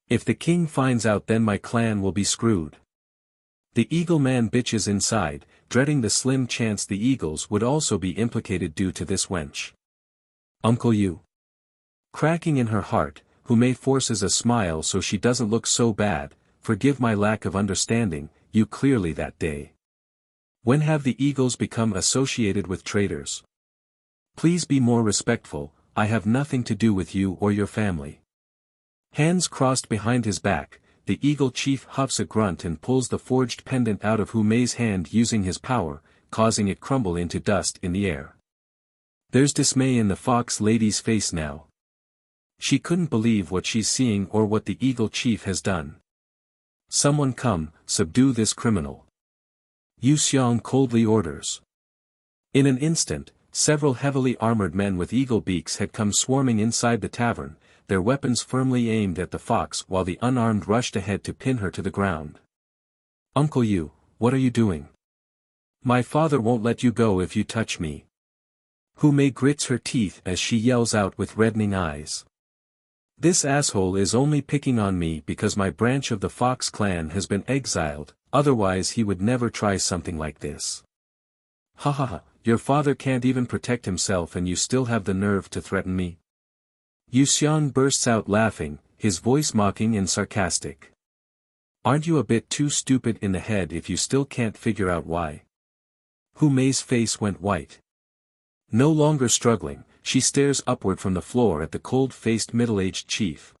If the king finds out then my clan will be screwed. The Eagle Man bitches inside, dreading the slim chance the Eagles would also be implicated due to this wench. "Uncle you." Cracking in her heart, who may forces a smile so she doesn't look so bad, "Forgive my lack of understanding, you clearly that day. When have the Eagles become associated with traitors? Please be more respectful, I have nothing to do with you or your family." Hands crossed behind his back, the Eagle Chief huffs a grunt and pulls the forged pendant out of Hu Mei's hand using his power, causing it crumble into dust in the air. There's dismay in the Fox Lady's face now. She couldn't believe what she's seeing or what the Eagle Chief has done. "Someone come, subdue this criminal." Yu Xiong coldly orders. In an instant, several heavily armored men with eagle beaks had come swarming inside the tavern, their weapons firmly aimed at the fox while the unarmed rushed ahead to pin her to the ground. "Uncle Yu, what are you doing? My father won't let you go if you touch me." Hu Mei grits her teeth as she yells out with reddening eyes. "This asshole is only picking on me because my branch of the Fox clan has been exiled, otherwise he would never try something like this. Ha ha ha, your father can't even protect himself and you still have the nerve to threaten me?" Yu Xiong bursts out laughing, his voice mocking and sarcastic. "Aren't you a bit too stupid in the head if you still can't figure out why?" Hu Mei's face went white. No longer struggling, she stares upward from the floor at the cold-faced middle-aged chief.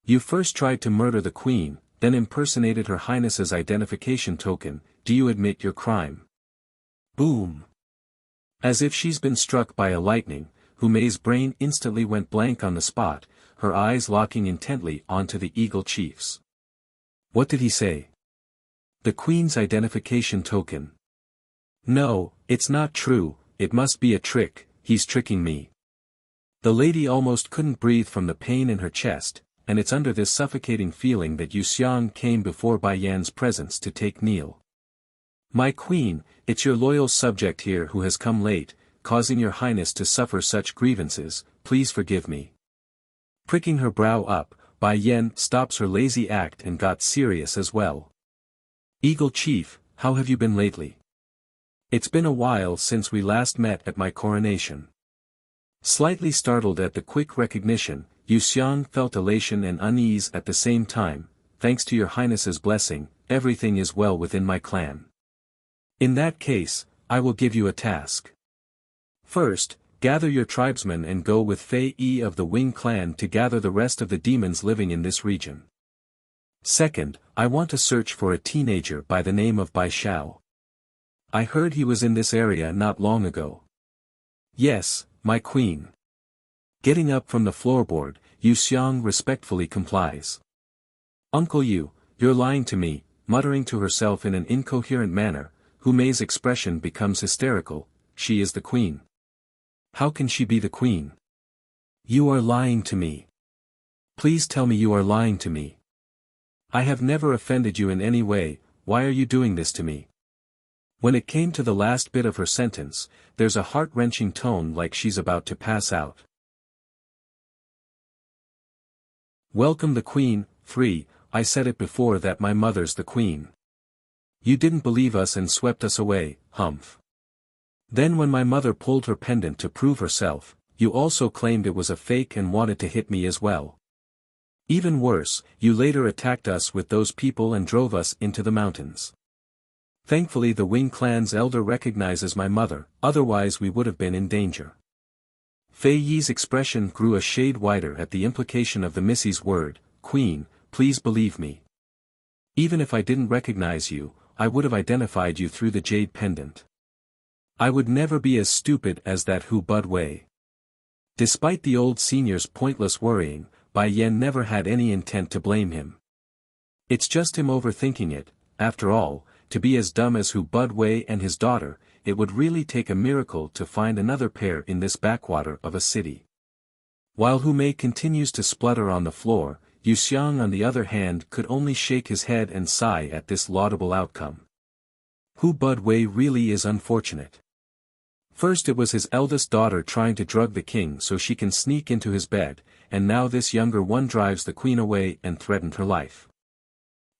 "You first tried to murder the queen, then impersonated her highness's identification token, do you admit your crime?" Boom! As if she's been struck by a lightning, Hu Mei's brain instantly went blank on the spot, her eyes locking intently onto the Eagle Chief's. What did he say? The queen's identification token. No, it's not true, it must be a trick, he's tricking me. The lady almost couldn't breathe from the pain in her chest, and it's under this suffocating feeling that Yu Xiong came before Bai Yan's presence to take kneel. "My queen, it's your loyal subject here who has come late, causing your highness to suffer such grievances, please forgive me." Pricking her brow up, Bai Yan stops her lazy act and got serious as well. "Eagle Chief, how have you been lately? It's been a while since we last met at my coronation." Slightly startled at the quick recognition, Yu Xiong felt elation and unease at the same time. "Thanks to your highness's blessing, everything is well within my clan. In that case, I will give you a task. First, gather your tribesmen and go with Fei Yi of the Wing clan to gather the rest of the demons living in this region. Second, I want to search for a teenager by the name of Bai Xiao. I heard he was in this area not long ago." "Yes, my queen." Getting up from the floorboard, Yu Xiong respectfully complies. "Uncle Yu, you're lying to me," muttering to herself in an incoherent manner, Hu Mei's expression becomes hysterical. "She is the queen. How can she be the queen? You are lying to me. Please tell me you are lying to me. I have never offended you in any way, why are you doing this to me?" When it came to the last bit of her sentence, there's a heart-wrenching tone like she's about to pass out. "Welcome the queen, free, I said it before that my mother's the queen. You didn't believe us and swept us away, humph. Then when my mother pulled her pendant to prove herself, you also claimed it was a fake and wanted to hit me as well. Even worse, you later attacked us with those people and drove us into the mountains. Thankfully the Wing clan's elder recognizes my mother, otherwise we would have been in danger." Fei Yi's expression grew a shade wider at the implication of the Missy's word. "Queen, please believe me. Even if I didn't recognize you, I would have identified you through the jade pendant. I would never be as stupid as that Hu Bud Wei." Despite the old senior's pointless worrying, Bai Yan never had any intent to blame him. It's just him overthinking it, after all, to be as dumb as Hu Budwei and his daughter, it would really take a miracle to find another pair in this backwater of a city. While Hu Mei continues to splutter on the floor, Yu Xiang on the other hand could only shake his head and sigh at this laudable outcome. Hu Budwei really is unfortunate. First it was his eldest daughter trying to drug the king so she can sneak into his bed, and now this younger one drives the queen away and threatened her life.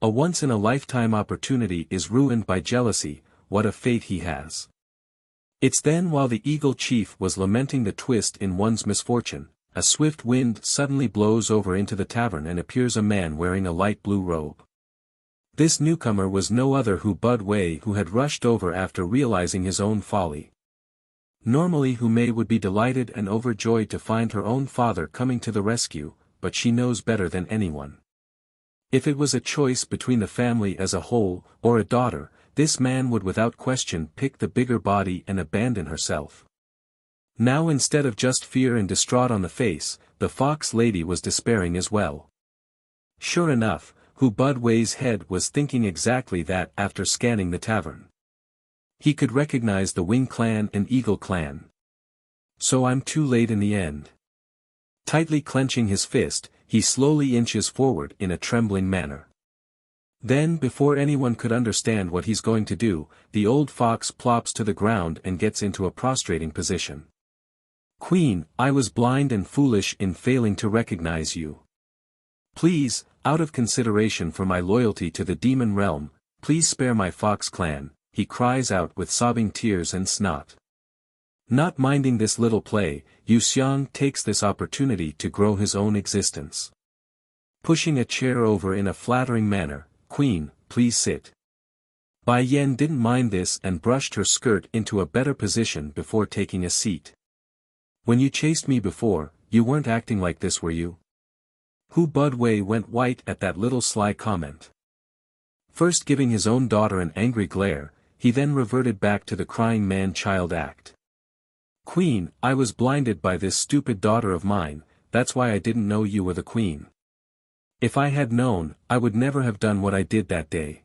A once-in-a-lifetime opportunity is ruined by jealousy. What a fate he has. It's then while the Eagle Chief was lamenting the twist in one's misfortune, a swift wind suddenly blows over into the tavern and appears a man wearing a light blue robe. This newcomer was no other Hu Budwei, who had rushed over after realizing his own folly. Normally Hu Mei would be delighted and overjoyed to find her own father coming to the rescue, but she knows better than anyone. If it was a choice between the family as a whole, or a daughter, this man would without question pick the bigger body and abandon herself. Now instead of just fear and distraught on the face, the fox lady was despairing as well. Sure enough, Hu Budwei's head was thinking exactly that after scanning the tavern. He could recognize the Wing clan and Eagle clan. So I'm too late in the end. Tightly clenching his fist, he slowly inches forward in a trembling manner. Then before anyone could understand what he's going to do, the old fox plops to the ground and gets into a prostrating position. Queen, I was blind and foolish in failing to recognize you. Please, out of consideration for my loyalty to the demon realm, please spare my fox clan, he cries out with sobbing tears and snot. Not minding this little play, Yu Xiang takes this opportunity to grow his own existence. Pushing a chair over in a flattering manner, Queen, please sit. Bai Yan didn't mind this and brushed her skirt into a better position before taking a seat. When you chased me before, you weren't acting like this, were you? Hu Budwei went white at that little sly comment. First giving his own daughter an angry glare, he then reverted back to the crying man-child act. Queen, I was blinded by this stupid daughter of mine, that's why I didn't know you were the queen. If I had known, I would never have done what I did that day.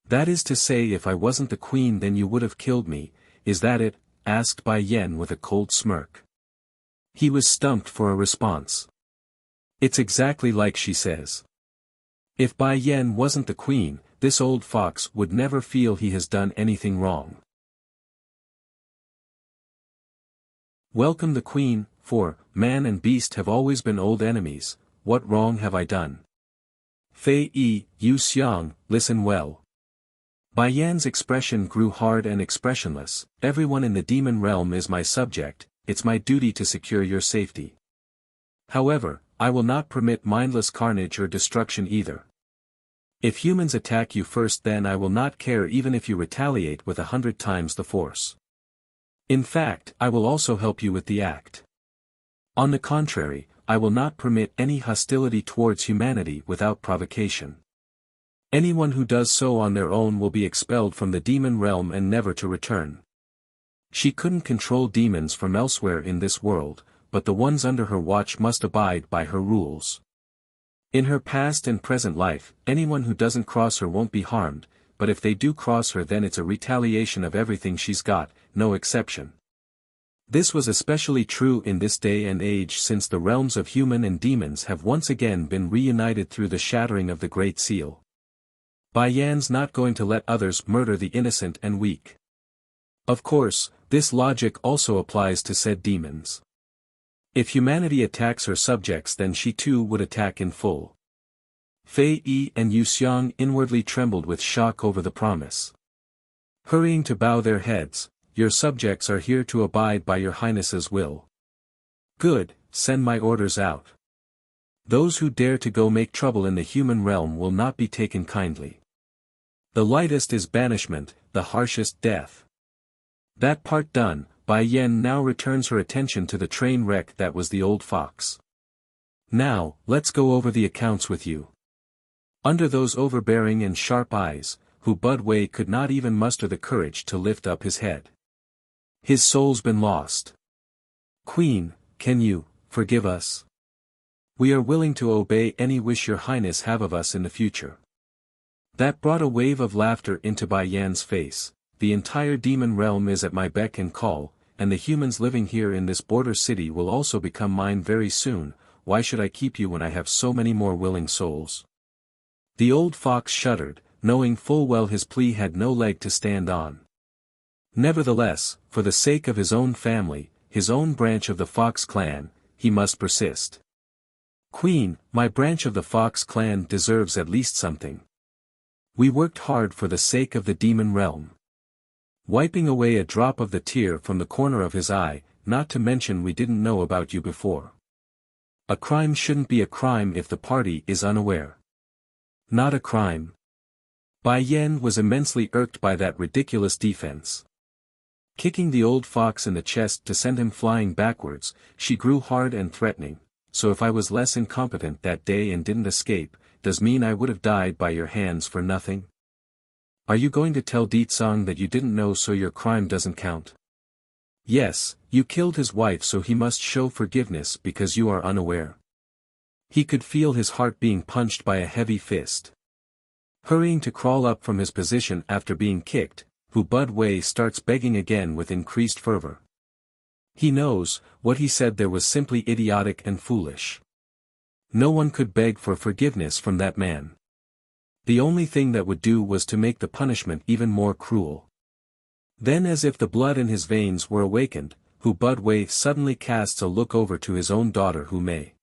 That is to say, if I wasn't the queen then you would have killed me, is that it? Asked Bai Yan with a cold smirk. He was stumped for a response. It's exactly like she says. If Bai Yan wasn't the queen, this old fox would never feel he has done anything wrong. Welcome the queen, for, man and beast have always been old enemies, what wrong have I done? Fei Yi, Yu Xiang, listen well. Bai Yan's expression grew hard and expressionless. Everyone in the demon realm is my subject, it's my duty to secure your safety. However, I will not permit mindless carnage or destruction either. If humans attack you first, then I will not care even if you retaliate with 100 times the force. In fact, I will also help you with the act. On the contrary, I will not permit any hostility towards humanity without provocation. Anyone who does so on their own will be expelled from the demon realm and never to return. She couldn't control demons from elsewhere in this world, but the ones under her watch must abide by her rules. In her past and present life, anyone who doesn't cross her won't be harmed, but if they do cross her then it's a retaliation of everything she's got, no exception. This was especially true in this day and age since the realms of human and demons have once again been reunited through the shattering of the Great Seal. Bai Yan's not going to let others murder the innocent and weak. Of course, this logic also applies to said demons. If humanity attacks her subjects then she too would attack in full. Fei Yi and Yu Xiang inwardly trembled with shock over the promise. Hurrying to bow their heads, your subjects are here to abide by your highness's will. Good, send my orders out. Those who dare to go make trouble in the human realm will not be taken kindly. The lightest is banishment, the harshest death. That part done, Bai Yan now returns her attention to the train wreck that was the old fox. Now, let's go over the accounts with you. Under those overbearing and sharp eyes, Hu Budwei could not even muster the courage to lift up his head. His soul's been lost. Queen, can you forgive us? We are willing to obey any wish your highness have of us in the future. That brought a wave of laughter into Bai Yan's face. The entire demon realm is at my beck and call, and the humans living here in this border city will also become mine very soon. Why should I keep you when I have so many more willing souls? The old fox shuddered, knowing full well his plea had no leg to stand on. Nevertheless, for the sake of his own family, his own branch of the Fox clan, he must persist. Queen, my branch of the Fox clan deserves at least something. We worked hard for the sake of the demon realm. Wiping away a drop of the tear from the corner of his eye, not to mention we didn't know about you before. A crime shouldn't be a crime if the party is unaware. Not a crime. Bai Yan was immensely irked by that ridiculous defense. Kicking the old fox in the chest to send him flying backwards, she grew hard and threatening. So if I was less incompetent that day and didn't escape, does mean I would have died by your hands for nothing? Are you going to tell Ditsang that you didn't know so your crime doesn't count? Yes, you killed his wife so he must show forgiveness because you are unaware. He could feel his heart being punched by a heavy fist. Hurrying to crawl up from his position after being kicked, Hu Budwei starts begging again with increased fervor. He knows, what he said there was simply idiotic and foolish. No one could beg for forgiveness from that man. The only thing that would do was to make the punishment even more cruel. Then as if the blood in his veins were awakened, Hu Budwei suddenly casts a look over to his own daughter Hu Mei.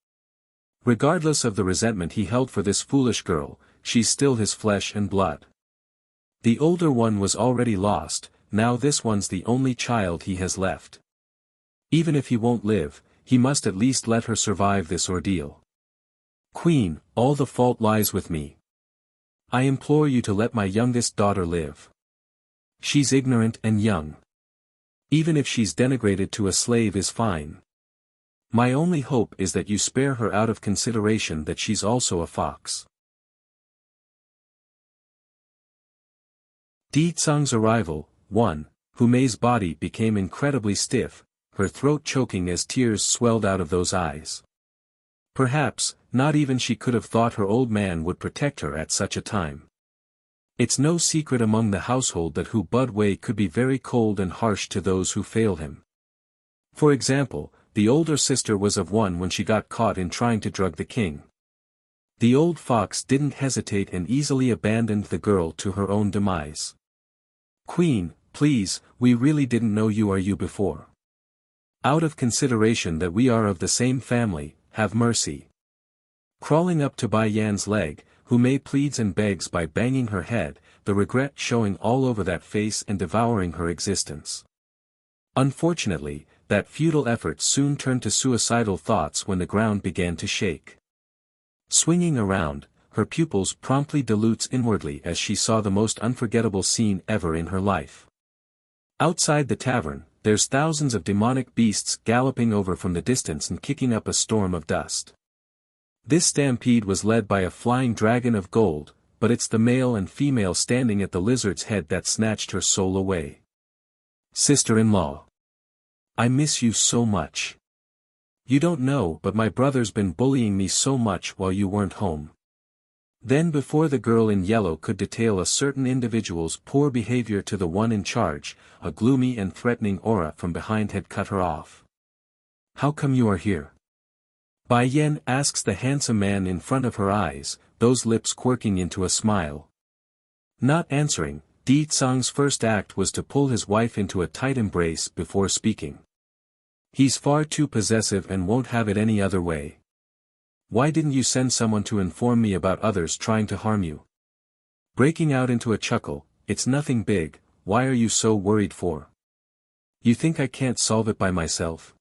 Regardless of the resentment he held for this foolish girl, she's still his flesh and blood. The older one was already lost, now this one's the only child he has left. Even if he won't live, he must at least let her survive this ordeal. Queen, all the fault lies with me. I implore you to let my youngest daughter live. She's ignorant and young. Even if she's denigrated to a slave is fine. My only hope is that you spare her out of consideration that she's also a fox. Ditsang's arrival, 1. Hu Mei's body became incredibly stiff, her throat choking as tears swelled out of those eyes. Perhaps, not even she could have thought her old man would protect her at such a time. It's no secret among the household that Hu Budwei could be very cold and harsh to those who fail him. For example, the older sister was of one when she got caught in trying to drug the king. The old fox didn't hesitate and easily abandoned the girl to her own demise. Queen, please, we really didn't know you before. Out of consideration that we are of the same family, have mercy. Crawling up to Bai Yan's leg, Hu Mei pleads and begs by banging her head, the regret showing all over that face and devouring her existence. Unfortunately, that futile effort soon turned to suicidal thoughts when the ground began to shake. Swinging around, her pupils promptly dilutes inwardly as she saw the most unforgettable scene ever in her life. Outside the tavern, there's thousands of demonic beasts galloping over from the distance and kicking up a storm of dust. This stampede was led by a flying dragon of gold, but it's the male and female standing at the lizard's head that snatched her soul away. Sister-in-law. I miss you so much. You don't know, but my brother's been bullying me so much while you weren't home. Then before the girl in yellow could detail a certain individual's poor behavior to the one in charge, a gloomy and threatening aura from behind had cut her off. How come you are here? Bai Yan asks the handsome man in front of her eyes, those lips quirking into a smile. Not answering, Di Tsang's first act was to pull his wife into a tight embrace before speaking. He's far too possessive and won't have it any other way. Why didn't you send someone to inform me about others trying to harm you? Breaking out into a chuckle, it's nothing big, why are you so worried for? You think I can't solve it by myself?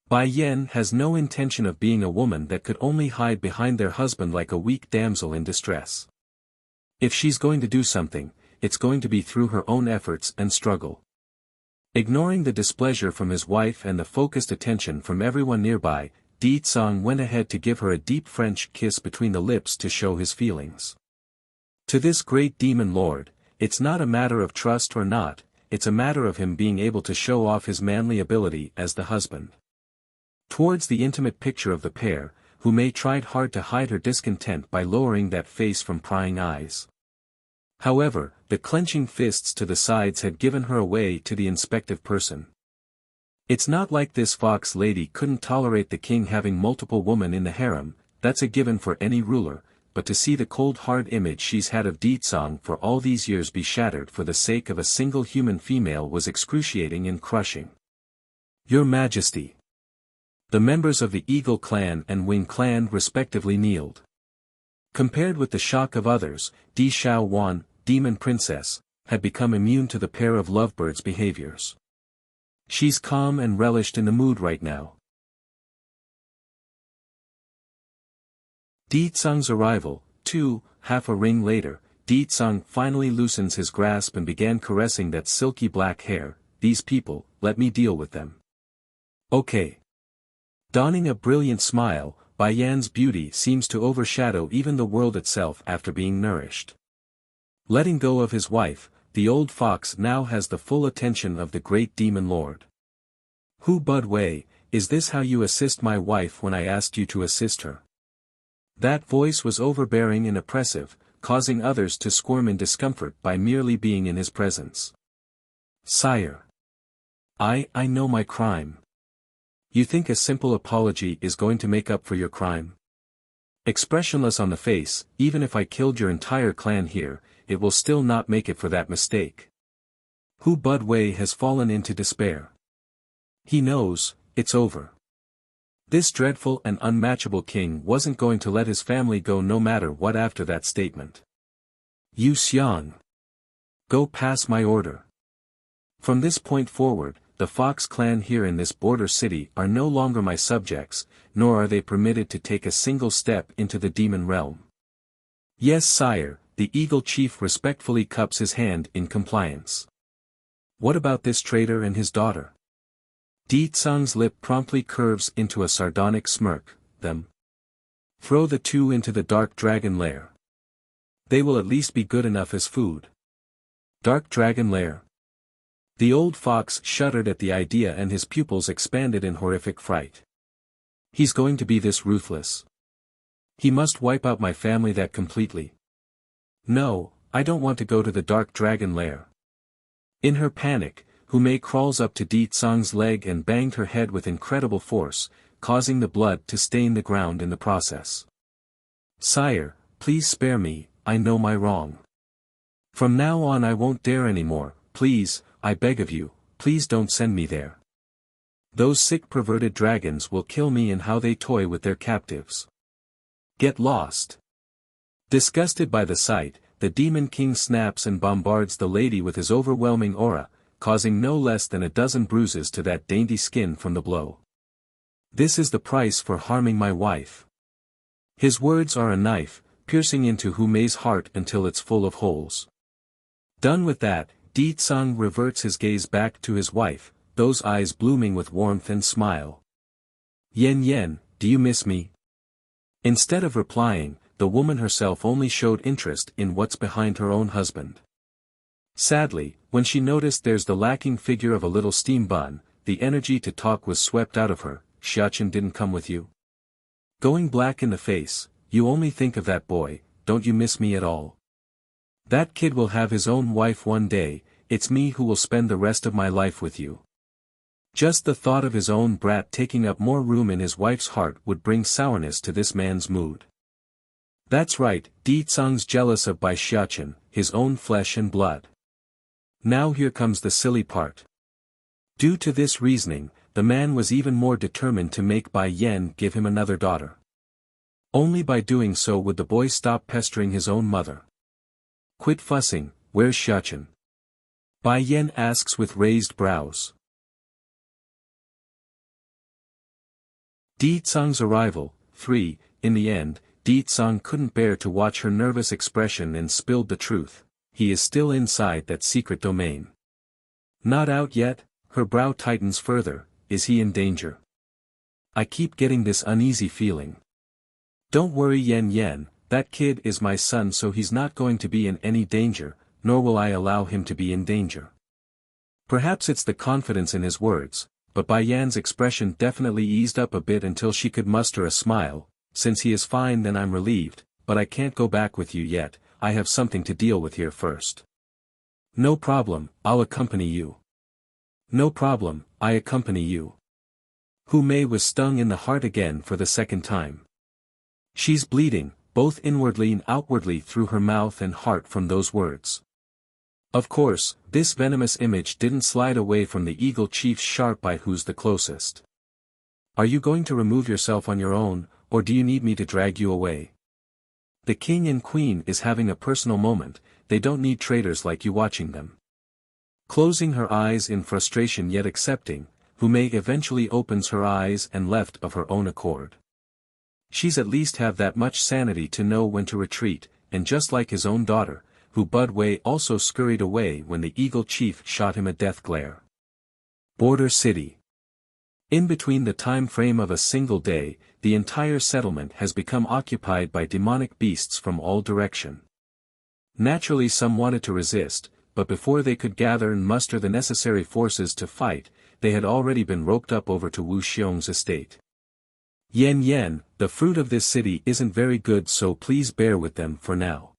Bai Yan has no intention of being a woman that could only hide behind their husband like a weak damsel in distress. If she's going to do something, it's going to be through her own efforts and struggle. Ignoring the displeasure from his wife and the focused attention from everyone nearby, Di Tsang went ahead to give her a deep French kiss between the lips to show his feelings. To this great demon lord, it's not a matter of trust or not, it's a matter of him being able to show off his manly ability as the husband. Towards the intimate picture of the pair, Hu Mei tried hard to hide her discontent by lowering that face from prying eyes. However, the clenching fists to the sides had given her away to the inspective person. It's not like this fox lady couldn't tolerate the king having multiple women in the harem, that's a given for any ruler, but to see the cold hard image she's had of Ditsang for all these years be shattered for the sake of a single human female was excruciating and crushing. Your Majesty. The members of the Eagle clan and Wing clan respectively kneeled. Compared with the shock of others, Di Xiao Wan, Demon Princess, had become immune to the pair of lovebirds' behaviors. She's calm and relished in the mood right now. Ditsang's arrival, too, half a ring later, Ditsang finally loosens his grasp and began caressing that silky black hair. These people, let me deal with them. Okay. Donning a brilliant smile, Bai Yan's beauty seems to overshadow even the world itself after being nourished. Letting go of his wife, the old fox now has the full attention of the great demon lord. Hu Bud Wei, is this how you assist my wife when I asked you to assist her? That voice was overbearing and oppressive, causing others to squirm in discomfort by merely being in his presence. Sire. I know my crime. You think a simple apology is going to make up for your crime? Expressionless on the face, even if I killed your entire clan here, it will still not make it for that mistake. Hu Bud Wei has fallen into despair. He knows, it's over. This dreadful and unmatchable king wasn't going to let his family go no matter what after that statement. Yu Xiang. Go pass my order. From this point forward, the Fox clan here in this border city are no longer my subjects, nor are they permitted to take a single step into the demon realm. Yes, sire, the Eagle Chief respectfully cups his hand in compliance. What about this traitor and his daughter? Ditsang's lip promptly curves into a sardonic smirk. Them. Throw the two into the dark dragon lair. They will at least be good enough as food. Dark dragon lair. The old fox shuddered at the idea and his pupils expanded in horrific fright. He's going to be this ruthless. He must wipe out my family that completely. No, I don't want to go to the dark dragon lair. In her panic, Hu Mei crawls up to Ditsang's leg and banged her head with incredible force, causing the blood to stain the ground in the process. Sire, please spare me, I know my wrong. From now on I won't dare anymore, please, I beg of you, please don't send me there. Those sick perverted dragons will kill me in how they toy with their captives. Get lost. Disgusted by the sight, the Demon King snaps and bombards the lady with his overwhelming aura, causing no less than a dozen bruises to that dainty skin from the blow. This is the price for harming my wife. His words are a knife, piercing into Hu Mei's heart until it's full of holes. Done with that, Ditsang reverts his gaze back to his wife, those eyes blooming with warmth and smile. Yen, do you miss me? Instead of replying, the woman herself only showed interest in what's behind her own husband. Sadly, when she noticed there's the lacking figure of a little steam bun, the energy to talk was swept out of her. Xiachen didn't come with you? Going black in the face, you only think of that boy, don't you miss me at all? That kid will have his own wife one day, it's me who will spend the rest of my life with you. Just the thought of his own brat taking up more room in his wife's heart would bring sourness to this man's mood. That's right, Ditsang's jealous of Bai Xiachen, his own flesh and blood. Now here comes the silly part. Due to this reasoning, the man was even more determined to make Bai Yan give him another daughter. Only by doing so would the boy stop pestering his own mother. Quit fussing, where's Xiachen? Bai Yan asks with raised brows. Ditsang's arrival, 3, in the end, Ditsang couldn't bear to watch her nervous expression and spilled the truth. He is still inside that secret domain. Not out yet, her brow tightens further, is he in danger? I keep getting this uneasy feeling. Don't worry Yen, that kid is my son so he's not going to be in any danger, nor will I allow him to be in danger. Perhaps it's the confidence in his words, but Bai Yan's expression definitely eased up a bit until she could muster a smile. Since he is fine then I'm relieved, but I can't go back with you yet, I have something to deal with here first. No problem, I'll accompany you. No problem, I accompany you. Hu Mei was stung in the heart again for the second time. She's bleeding, both inwardly and outwardly through her mouth and heart from those words. Of course, this venomous image didn't slide away from the Eagle Chief's sharp eye. Who's the closest? Are you going to remove yourself on your own, or do you need me to drag you away? The king and queen is having a personal moment, they don't need traitors like you watching them. Closing her eyes in frustration yet accepting, Hu Mei eventually opens her eyes and left of her own accord. She's at least have that much sanity to know when to retreat, and just like his own daughter, Hu Budwei also scurried away when the Eagle Chief shot him a death glare. Border City. In between the time frame of a single day, the entire settlement has become occupied by demonic beasts from all direction. Naturally some wanted to resist, but before they could gather and muster the necessary forces to fight, they had already been roped up over to Wu Xiong's estate. Yen, the fruit of this city isn't very good, so please bear with them for now.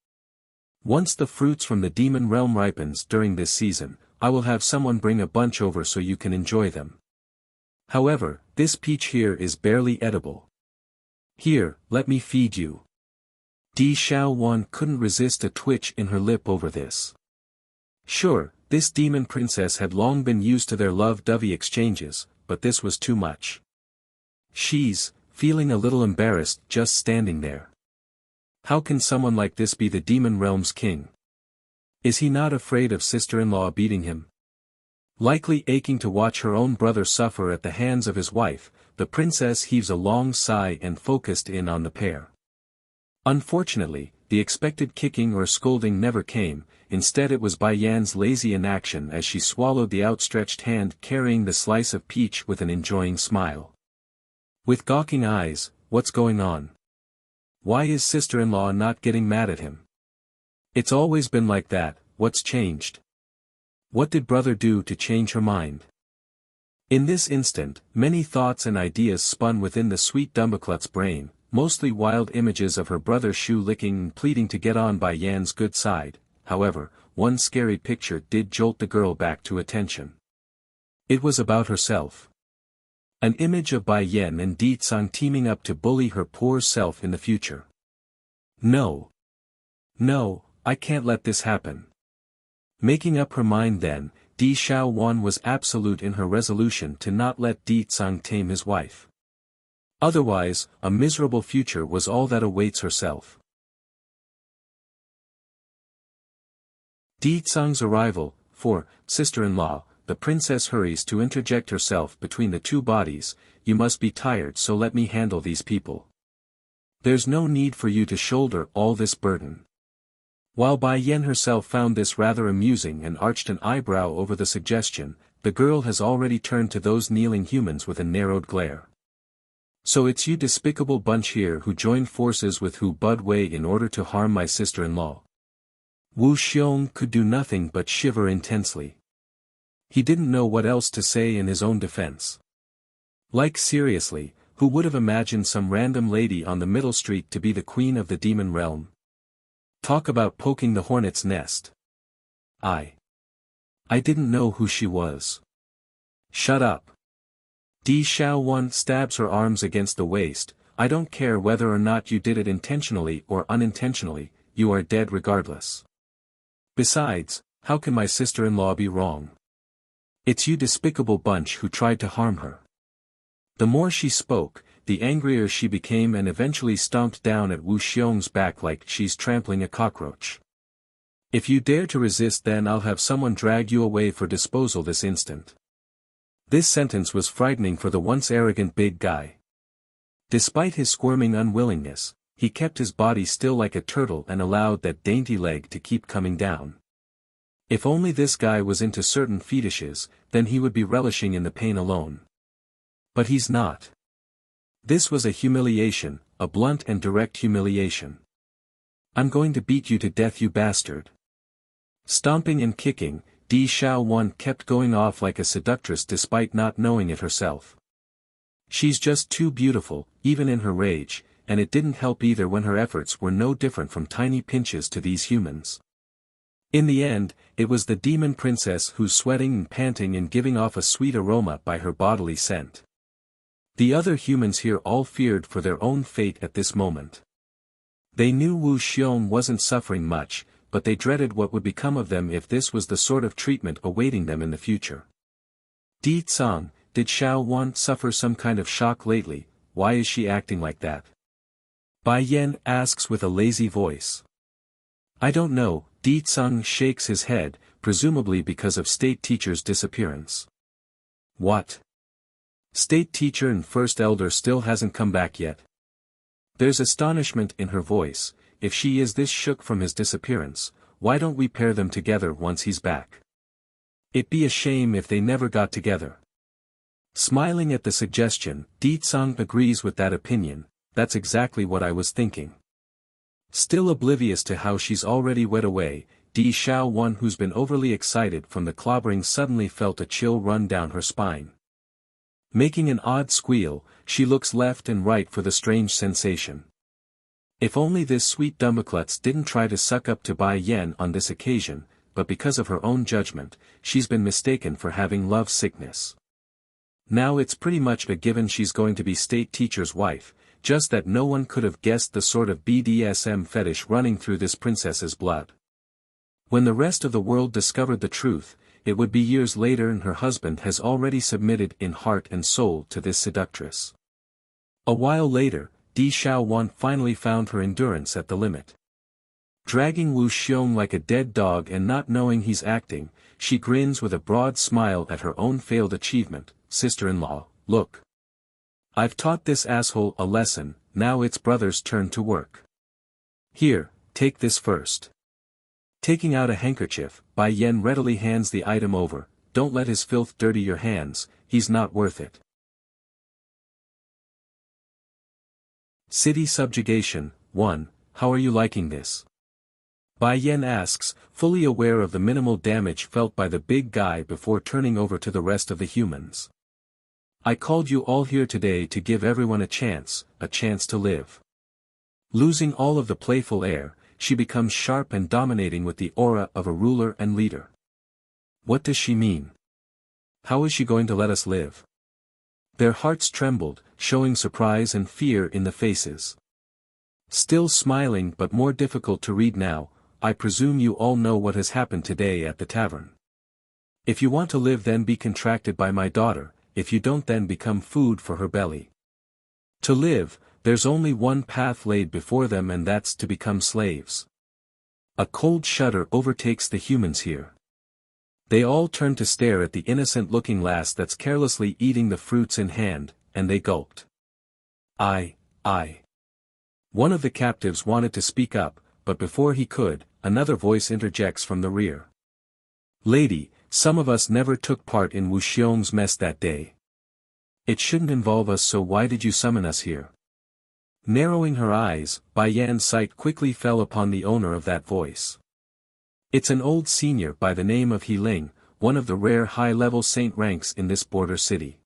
Once the fruits from the demon realm ripens during this season, I will have someone bring a bunch over so you can enjoy them. However, this peach here is barely edible. Here, let me feed you. Di Xiaowan couldn't resist a twitch in her lip over this. Sure, this demon princess had long been used to their love-dovey exchanges, but this was too much. She's feeling a little embarrassed just standing there. How can someone like this be the demon realm's king? Is he not afraid of sister-in-law beating him? Likely aching to watch her own brother suffer at the hands of his wife, the princess heaves a long sigh and focused in on the pair. Unfortunately, the expected kicking or scolding never came, instead it was Bai Yan's lazy inaction as she swallowed the outstretched hand carrying the slice of peach with an enjoying smile. With gawking eyes, what's going on? Why is sister-in-law not getting mad at him? It's always been like that, what's changed? What did brother do to change her mind? In this instant, many thoughts and ideas spun within the sweet Dumbaklut's brain, mostly wild images of her brother shoe licking and pleading to get on Bai Yan's good side. However, one scary picture did jolt the girl back to attention. It was about herself. An image of Bai Yan and Di Tsang teaming up to bully her poor self in the future. No. No, I can't let this happen. Making up her mind then, Di Xiaowan was absolute in her resolution to not let Di Tsang tame his wife. Otherwise, a miserable future was all that awaits herself. Di Tsang's arrival, for, sister-in-law, the princess hurries to interject herself between the two bodies. You must be tired, so let me handle these people. There's no need for you to shoulder all this burden. While Bai Yan herself found this rather amusing and arched an eyebrow over the suggestion, the girl has already turned to those kneeling humans with a narrowed glare. So it's you despicable bunch here who joined forces with Hu Budwei in order to harm my sister-in-law. Wu Xiong could do nothing but shiver intensely. He didn't know what else to say in his own defense. Like seriously, who would have imagined some random lady on the middle street to be the queen of the demon realm? Talk about poking the hornet's nest. I didn't know who she was. Shut up. Di Xiaowan stabs her arms against the waist. I don't care whether or not you did it intentionally or unintentionally, you are dead regardless. Besides, how can my sister-in-law be wrong? It's you despicable bunch who tried to harm her. The more she spoke, the angrier she became and eventually stomped down at Wu Xiong's back like she's trampling a cockroach. If you dare to resist, then I'll have someone drag you away for disposal this instant. This sentence was frightening for the once arrogant big guy. Despite his squirming unwillingness, he kept his body still like a turtle and allowed that dainty leg to keep coming down. If only this guy was into certain fetishes, then he would be relishing in the pain alone. But he's not. This was a humiliation, a blunt and direct humiliation. I'm going to beat you to death, you bastard. Stomping and kicking, Di Xiaowan kept going off like a seductress despite not knowing it herself. She's just too beautiful, even in her rage, and it didn't help either when her efforts were no different from tiny pinches to these humans. In the end, it was the demon princess who's sweating and panting and giving off a sweet aroma by her bodily scent. The other humans here all feared for their own fate at this moment. They knew Wu Xiong wasn't suffering much, but they dreaded what would become of them if this was the sort of treatment awaiting them in the future. Di Tsang, did Xiao Wan suffer some kind of shock lately? Why is she acting like that? Bai Yan asks with a lazy voice. I don't know. Di Tsang shakes his head, presumably because of state teacher's disappearance. What? State teacher and first elder still hasn't come back yet? There's astonishment in her voice. If she is this shook from his disappearance, why don't we pair them together once he's back? It'd be a shame if they never got together. Smiling at the suggestion, Di Tsang agrees with that opinion. That's exactly what I was thinking. Still oblivious to how she's already wet away, Di Xiaowan, who's been overly excited from the clobbering, suddenly felt a chill run down her spine. Making an odd squeal, she looks left and right for the strange sensation. If only this sweet Dumbaklutz didn't try to suck up to Bai Yan on this occasion, but because of her own judgment, she's been mistaken for having love sickness. Now it's pretty much a given she's going to be state teacher's wife, just that no one could have guessed the sort of BDSM fetish running through this princess's blood. When the rest of the world discovered the truth, it would be years later, and her husband has already submitted in heart and soul to this seductress. A while later, Di Xiaowan finally found her endurance at the limit. Dragging Wu Xiong like a dead dog and not knowing he's acting, she grins with a broad smile at her own failed achievement. Sister-in-law, look. I've taught this asshole a lesson, now it's brother's turn to work. Here, take this first. Taking out a handkerchief, Bai Yan readily hands the item over. Don't let his filth dirty your hands, he's not worth it. City Subjugation 1. How are you liking this? Bai Yan asks, fully aware of the minimal damage felt by the big guy before turning over to the rest of the humans. I called you all here today to give everyone a chance to live. Losing all of the playful air, she becomes sharp and dominating with the aura of a ruler and leader. What does she mean? How is she going to let us live? Their hearts trembled, showing surprise and fear in the faces. Still smiling but more difficult to read now, I presume you all know what has happened today at the tavern. If you want to live, then be contracted by my daughter, if you don't, then become food for her belly. To live, there's only one path laid before them, and that's to become slaves. A cold shudder overtakes the humans here. They all turn to stare at the innocent-looking lass that's carelessly eating the fruits in hand, and they gulped. I. One of the captives wanted to speak up, but before he could, another voice interjects from the rear. Lady, some of us never took part in Wu Xiong's mess that day. It shouldn't involve us, so why did you summon us here? Narrowing her eyes, Bai Yan's sight quickly fell upon the owner of that voice. It's an old senior by the name of He Ling, one of the rare high-level saint ranks in this border city.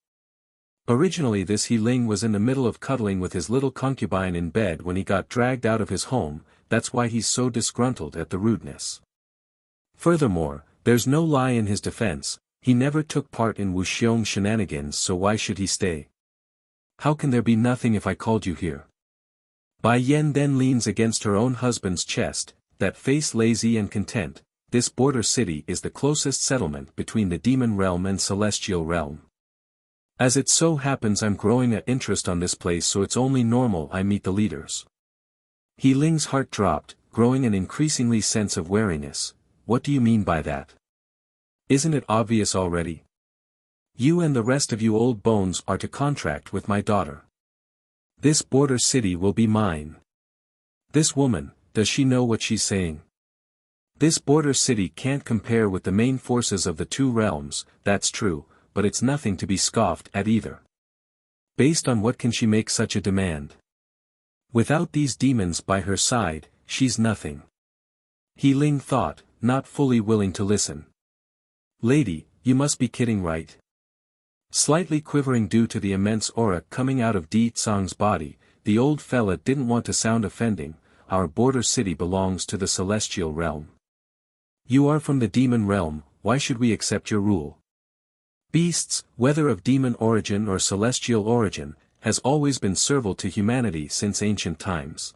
Originally this He Ling was in the middle of cuddling with his little concubine in bed when he got dragged out of his home, that's why he's so disgruntled at the rudeness. Furthermore, there's no lie in his defense, he never took part in Wu Xiong's shenanigans, so why should he stay? How can there be nothing if I called you here? Bai Yan then leans against her own husband's chest, that face lazy and content. This border city is the closest settlement between the demon realm and celestial realm. As it so happens, I'm growing an interest on this place, so it's only normal I meet the leaders. He Ling's heart dropped, growing an increasingly sense of wariness. What do you mean by that? Isn't it obvious already? You and the rest of you old bones are to contract with my daughter. This border city will be mine. This woman, does she know what she's saying? This border city can't compare with the main forces of the two realms, that's true, but it's nothing to be scoffed at either. Based on what can she make such a demand? Without these demons by her side, she's nothing. He Ling thought, not fully willing to listen. Lady, you must be kidding, right? Slightly quivering due to the immense aura coming out of Di Tsang's body, the old fella didn't want to sound offending. Our border city belongs to the celestial realm. You are from the demon realm, why should we accept your rule? Beasts, whether of demon origin or celestial origin, has always been servile to humanity since ancient times.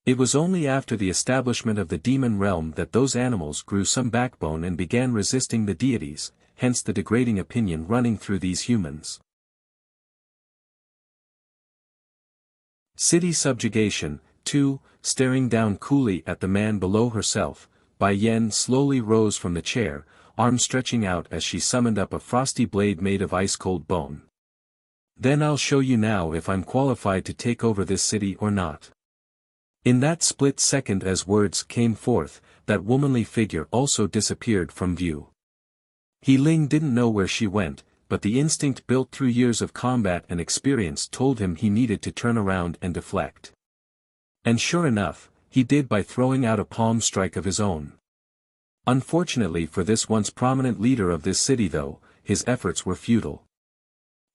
It was only after the establishment of the demon realm that those animals grew some backbone and began resisting the deities, hence the degrading opinion running through these humans. City Subjugation. 2. Staring down coolly at the man below herself, Bai Yen slowly rose from the chair, arm stretching out as she summoned up a frosty blade made of ice-cold bone. Then I'll show you now if I'm qualified to take over this city or not. In that split second as words came forth, that womanly figure also disappeared from view. He Ling didn't know where she went, but the instinct built through years of combat and experience told him he needed to turn around and deflect. And sure enough, he did by throwing out a palm strike of his own. Unfortunately for this once prominent leader of this city though, his efforts were futile.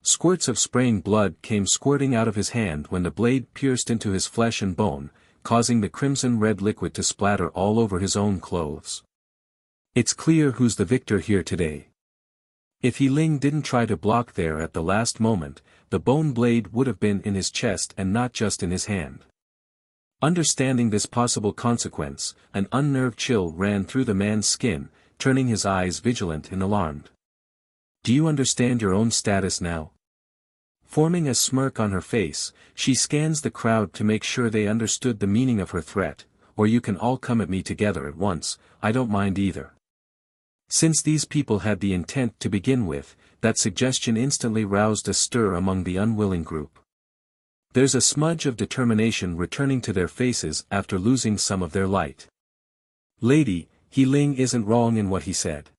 Squirts of spraying blood came squirting out of his hand when the blade pierced into his flesh and bone, causing the crimson-red liquid to splatter all over his own clothes. It's clear who's the victor here today. If He Ling didn't try to block there at the last moment, the bone blade would have been in his chest and not just in his hand. Understanding this possible consequence, an unnerved chill ran through the man's skin, turning his eyes vigilant and alarmed. Do you understand your own status now? Forming a smirk on her face, she scans the crowd to make sure they understood the meaning of her threat, or you can all come at me together at once, I don't mind either. Since these people had the intent to begin with, that suggestion instantly roused a stir among the unwilling group. There's a smudge of determination returning to their faces after losing some of their light. Lady, He Ling isn't wrong in what he said.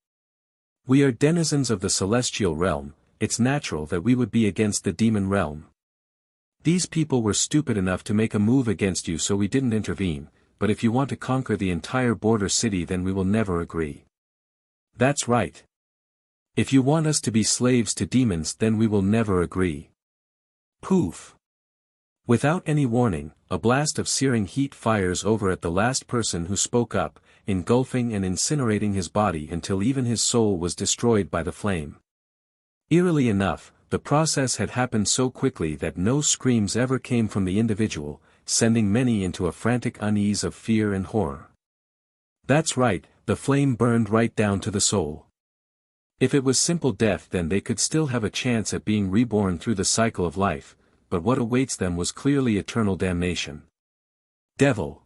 We are denizens of the celestial realm, it's natural that we would be against the demon realm. These people were stupid enough to make a move against you so we didn't intervene, but if you want to conquer the entire border city then we will never agree. That's right. If you want us to be slaves to demons then we will never agree. Poof. Without any warning, a blast of searing heat fires over at the last person who spoke up, engulfing and incinerating his body until even his soul was destroyed by the flame. Eerily enough, the process had happened so quickly that no screams ever came from the individual, sending many into a frantic unease of fear and horror. That's right, the flame burned right down to the soul. If it was simple death then they could still have a chance at being reborn through the cycle of life, but what awaits them was clearly eternal damnation. Devil.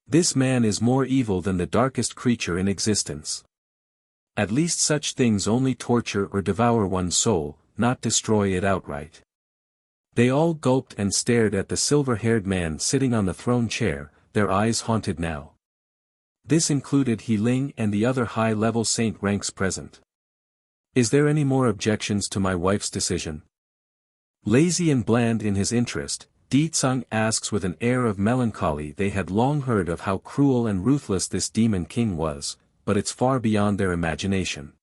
This man is more evil than the darkest creature in existence. At least such things only torture or devour one's soul, not destroy it outright. They all gulped and stared at the silver-haired man sitting on the throne chair, their eyes haunted now. This included He Ling and the other high-level saint ranks present. Is there any more objections to my wife's decision? Lazy and bland in his interest, Di Tsung asks with an air of melancholy. They had long heard of how cruel and ruthless this demon king was, but it's far beyond their imagination.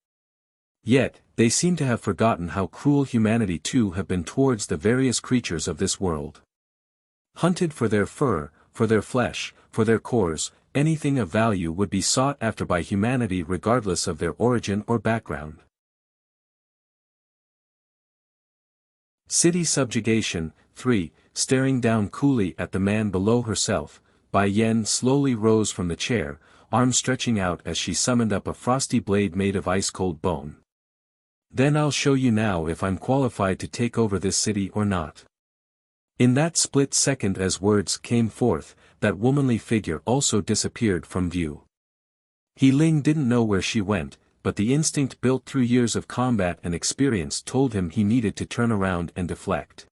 Yet, they seem to have forgotten how cruel humanity too have been towards the various creatures of this world. Hunted for their fur, for their flesh, for their cores, anything of value would be sought after by humanity regardless of their origin or background. City Subjugation. 3. Staring down coolly at the man below herself, Bai Yen slowly rose from the chair, arm stretching out as she summoned up a frosty blade made of ice-cold bone. Then I'll show you now if I'm qualified to take over this city or not. In that split second as words came forth, that womanly figure also disappeared from view. He Ling didn't know where she went, but the instinct built through years of combat and experience told him he needed to turn around and deflect.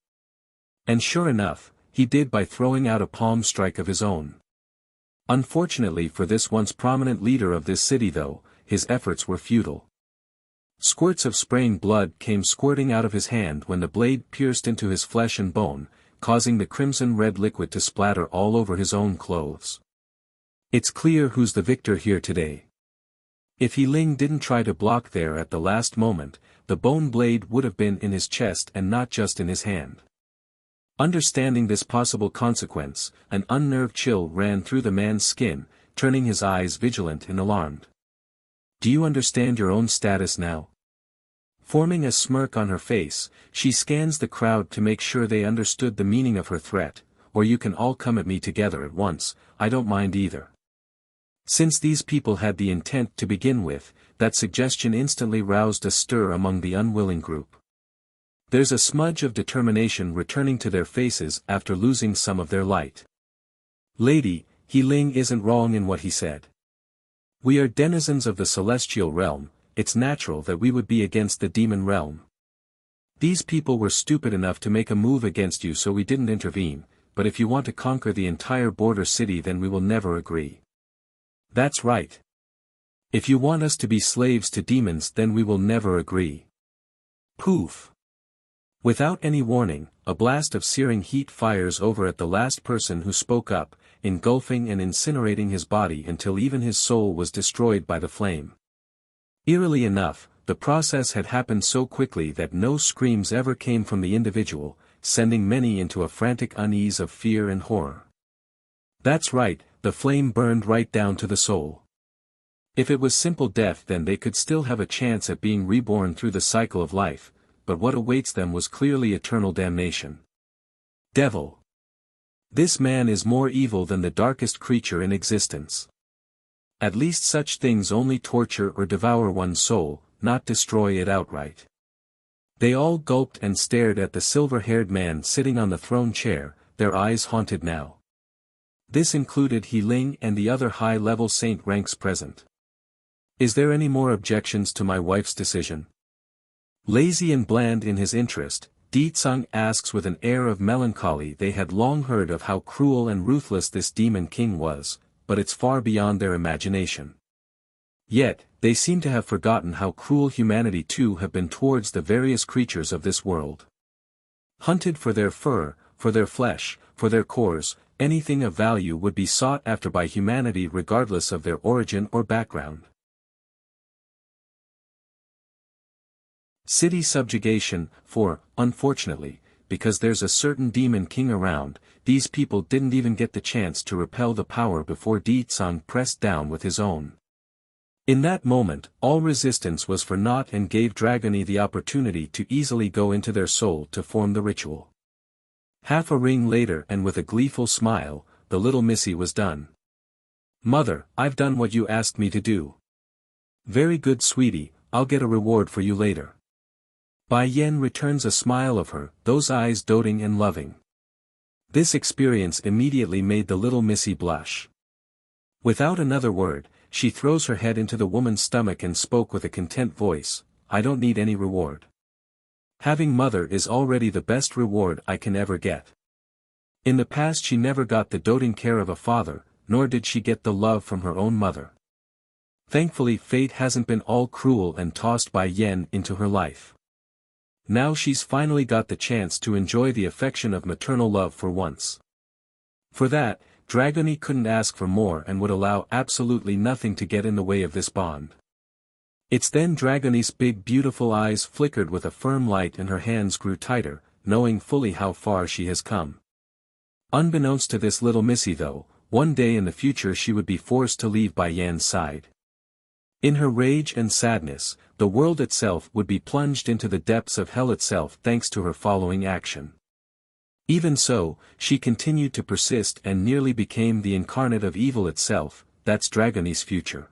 And sure enough, he did by throwing out a palm strike of his own. Unfortunately for this once prominent leader of this city though, his efforts were futile. Squirts of spraying blood came squirting out of his hand when the blade pierced into his flesh and bone, causing the crimson-red liquid to splatter all over his own clothes. It's clear who's the victor here today. If He Ling didn't try to block there at the last moment, the bone blade would have been in his chest and not just in his hand. Understanding this possible consequence, an unnerved chill ran through the man's skin, turning his eyes vigilant and alarmed. Do you understand your own status now? Forming a smirk on her face, she scans the crowd to make sure they understood the meaning of her threat, or you can all come at me together at once, I don't mind either. Since these people had the intent to begin with, that suggestion instantly roused a stir among the unwilling group. There's a smudge of determination returning to their faces after losing some of their light. Lady, He Ling isn't wrong in what he said. We are denizens of the celestial realm, it's natural that we would be against the demon realm. These people were stupid enough to make a move against you, so we didn't intervene, but if you want to conquer the entire border city, then we will never agree. That's right. If you want us to be slaves to demons, then we will never agree. Poof. Without any warning, a blast of searing heat fires over at the last person who spoke up, engulfing and incinerating his body until even his soul was destroyed by the flame. Eerily enough, the process had happened so quickly that no screams ever came from the individual, sending many into a frantic unease of fear and horror. That's right, the flame burned right down to the soul. If it was simple death, then they could still have a chance at being reborn through the cycle of life, but what awaits them was clearly eternal damnation. Devil. This man is more evil than the darkest creature in existence. At least such things only torture or devour one's soul, not destroy it outright. They all gulped and stared at the silver-haired man sitting on the throne chair, their eyes haunted now. This included He Ling and the other high-level saint ranks present. Is there any more objections to my wife's decision? Lazy and bland in his interest, Di Tsung asks with an air of melancholy. They had long heard of how cruel and ruthless this demon king was, but it's far beyond their imagination. Yet, they seem to have forgotten how cruel humanity too have been towards the various creatures of this world. Hunted for their fur, for their flesh, for their cores, anything of value would be sought after by humanity regardless of their origin or background. City subjugation, for, unfortunately, because there's a certain demon king around, these people didn't even get the chance to repel the power before Di Tsung pressed down with his own. In that moment, all resistance was for naught and gave Dragony the opportunity to easily go into their soul to form the ritual. Half a ring later, and with a gleeful smile, the little missy was done. Mother, I've done what you asked me to do. Very good, sweetie, I'll get a reward for you later. Bai Yen returns a smile of her, those eyes doting and loving. This experience immediately made the little missy blush. Without another word, she throws her head into the woman's stomach and spoke with a content voice, I don't need any reward. Having mother is already the best reward I can ever get. In the past she never got the doting care of a father, nor did she get the love from her own mother. Thankfully fate hasn't been all cruel and tossed Bai Yen into her life. Now she's finally got the chance to enjoy the affection of maternal love for once. For that, Dragony couldn't ask for more and would allow absolutely nothing to get in the way of this bond. It's then Dragony's big beautiful eyes flickered with a firm light and her hands grew tighter, knowing fully how far she has come. Unbeknownst to this little missy though, one day in the future she would be forced to leave Bai Yan's side. In her rage and sadness, the world itself would be plunged into the depths of hell itself thanks to her following action. Even so, she continued to persist and nearly became the incarnate of evil itself. That's Dragony's future.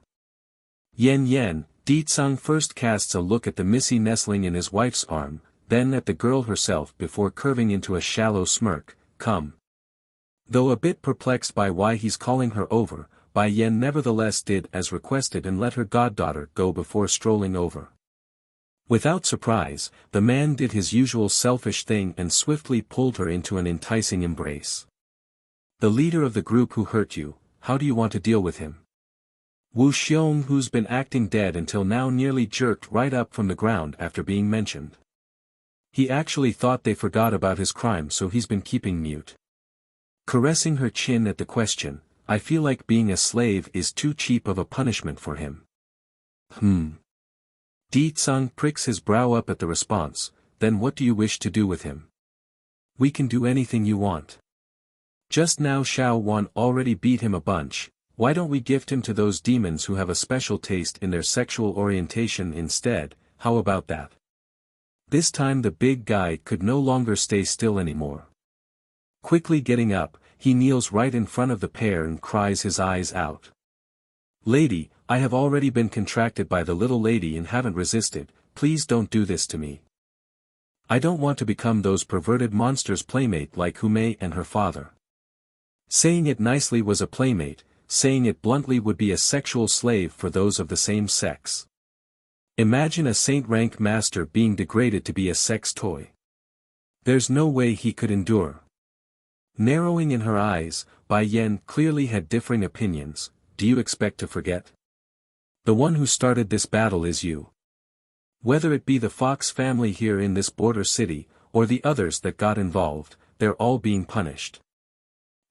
Yen, Di Tsung first casts a look at the missy nestling in his wife's arm, then at the girl herself before curving into a shallow smirk, come. Though a bit perplexed by why he's calling her over, Bai Yen nevertheless did as requested and let her goddaughter go before strolling over. Without surprise, the man did his usual selfish thing and swiftly pulled her into an enticing embrace. The leader of the group who hurt you, how do you want to deal with him? Wu Xiong, who's been acting dead until now, nearly jerked right up from the ground after being mentioned. He actually thought they forgot about his crime, so he's been keeping mute. Caressing her chin at the question, I feel like being a slave is too cheap of a punishment for him. Di Tsung pricks his brow up at the response, then what do you wish to do with him? We can do anything you want. Just now Xiao Wan already beat him a bunch, why don't we gift him to those demons who have a special taste in their sexual orientation instead, how about that? This time the big guy could no longer stay still anymore. Quickly getting up, he kneels right in front of the pair and cries his eyes out. Lady, I have already been contracted by the little lady and haven't resisted, please don't do this to me. I don't want to become those perverted monsters' playmate like Humei and her father. Saying it nicely was a playmate, saying it bluntly would be a sexual slave for those of the same sex. Imagine a saint-rank master being degraded to be a sex toy. There's no way he could endure. Narrowing in her eyes, Bai Yan clearly had differing opinions. Do you expect to forget? The one who started this battle is you. Whether it be the Fox family here in this border city, or the others that got involved, they're all being punished.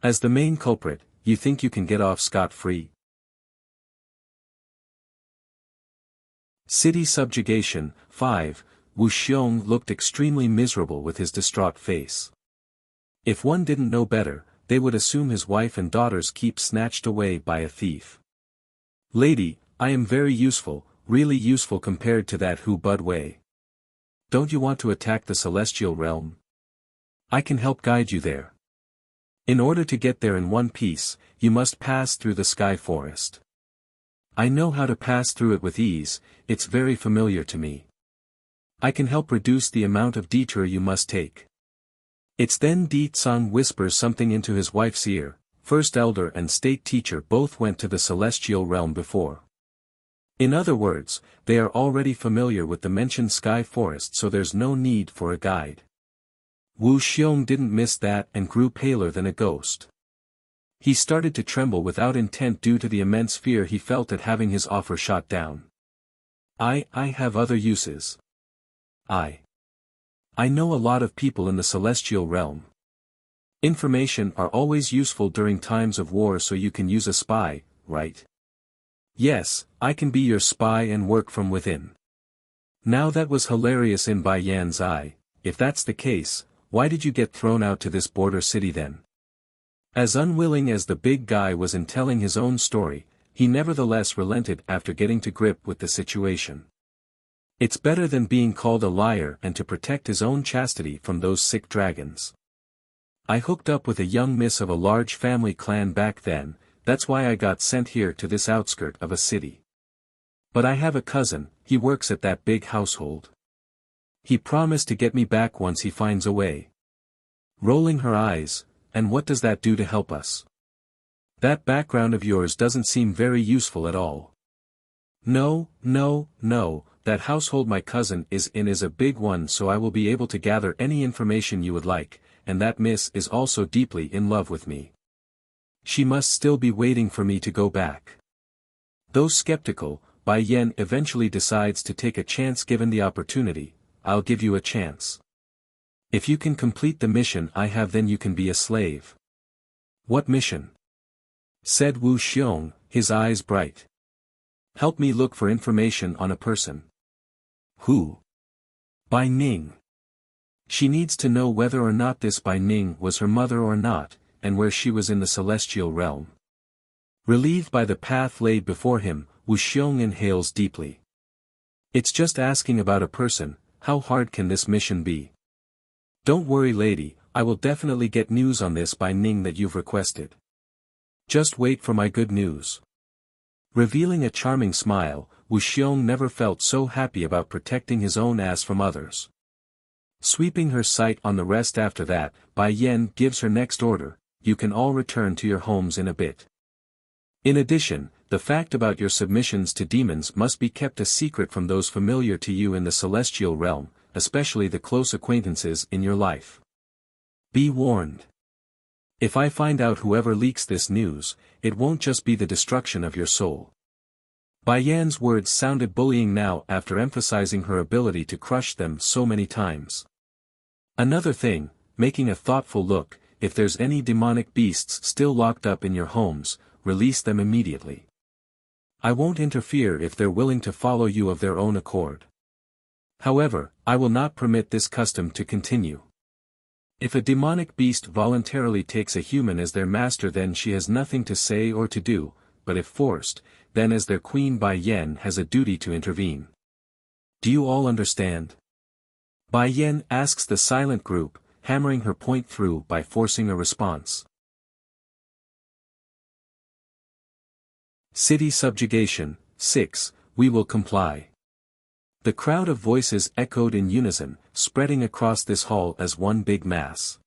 As the main culprit, you think you can get off scot-free? City Subjugation 5. Wu Xiong looked extremely miserable with his distraught face. If one didn't know better, they would assume his wife and daughters keep snatched away by a thief. Lady, I am very useful, really useful compared to that Hu Bud Wei. Don't you want to attack the celestial realm? I can help guide you there. In order to get there in one piece, you must pass through the sky forest. I know how to pass through it with ease, it's very familiar to me. I can help reduce the amount of detour you must take. It's then Di Tsang whispers something into his wife's ear. First elder and state teacher both went to the celestial realm before. In other words, they are already familiar with the mentioned sky forest, so there's no need for a guide. Wu Xiong didn't miss that and grew paler than a ghost. He started to tremble without intent due to the immense fear he felt at having his offer shot down. I have other uses. I know a lot of people in the celestial realm. Information are always useful during times of war, so you can use a spy, right? Yes, I can be your spy and work from within. Now that was hilarious in Bai Yan's eye. If that's the case, why did you get thrown out to this border city then? As unwilling as the big guy was in telling his own story, he nevertheless relented after getting to grip with the situation. It's better than being called a liar and to protect his own chastity from those sick dragons. I hooked up with a young miss of a large family clan back then, that's why I got sent here to this outskirt of a city. But I have a cousin, he works at that big household. He promised to get me back once he finds a way. Rolling her eyes, and what does that do to help us? That background of yours doesn't seem very useful at all. No, that household my cousin is in is a big one, so I will be able to gather any information you would like, and that miss is also deeply in love with me. She must still be waiting for me to go back. Though skeptical, Bai Yan eventually decides to take a chance given the opportunity. I'll give you a chance. If you can complete the mission I have, then you can be a slave. What mission? Said Wu Xiong, his eyes bright. Help me look for information on a person. Who? Bai Ning. She needs to know whether or not this Bai Ning was her mother or not, and where she was in the celestial realm. Relieved by the path laid before him, Wu Xiong inhales deeply. It's just asking about a person, how hard can this mission be? Don't worry lady, I will definitely get news on this Bai Ning that you've requested. Just wait for my good news. Revealing a charming smile, Wu Xiong never felt so happy about protecting his own ass from others. Sweeping her sight on the rest after that, Bai Yan gives her next order, you can all return to your homes in a bit. In addition, the fact about your submissions to demons must be kept a secret from those familiar to you in the celestial realm, especially the close acquaintances in your life. Be warned. If I find out whoever leaks this news, it won't just be the destruction of your soul. Bai Yan's words sounded bullying now after emphasizing her ability to crush them so many times. Another thing, making a thoughtful look, if there's any demonic beasts still locked up in your homes, release them immediately. I won't interfere if they're willing to follow you of their own accord. However, I will not permit this custom to continue. If a demonic beast voluntarily takes a human as their master, then she has nothing to say or to do, but if forced, then as their queen Bai Yen has a duty to intervene. Do you all understand? Bai Yen asks the silent group, hammering her point through by forcing a response. City subjugation. 6. We will comply. The crowd of voices echoed in unison, spreading across this hall as one big mass.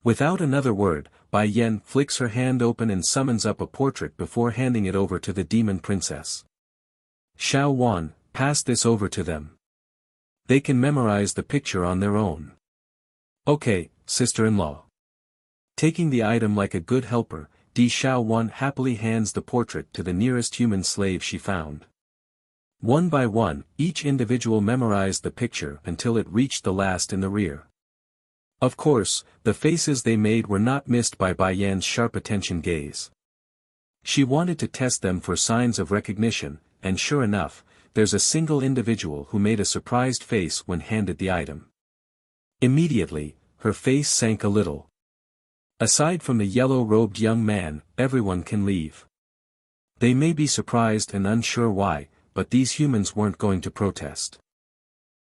Without another word, Bai Yen flicks her hand open and summons up a portrait before handing it over to the demon princess. Xiao Wan, pass this over to them. They can memorize the picture on their own. Okay, sister-in-law. Taking the item like a good helper, Di Xiao Wan happily hands the portrait to the nearest human slave she found. One by one, each individual memorized the picture until it reached the last in the rear. Of course, the faces they made were not missed by Bai Yan's sharp attention gaze. She wanted to test them for signs of recognition, and sure enough, there's a single individual who made a surprised face when handed the item. Immediately, her face sank a little. Aside from the yellow-robed young man, everyone can leave. They may be surprised and unsure why, but these humans weren't going to protest.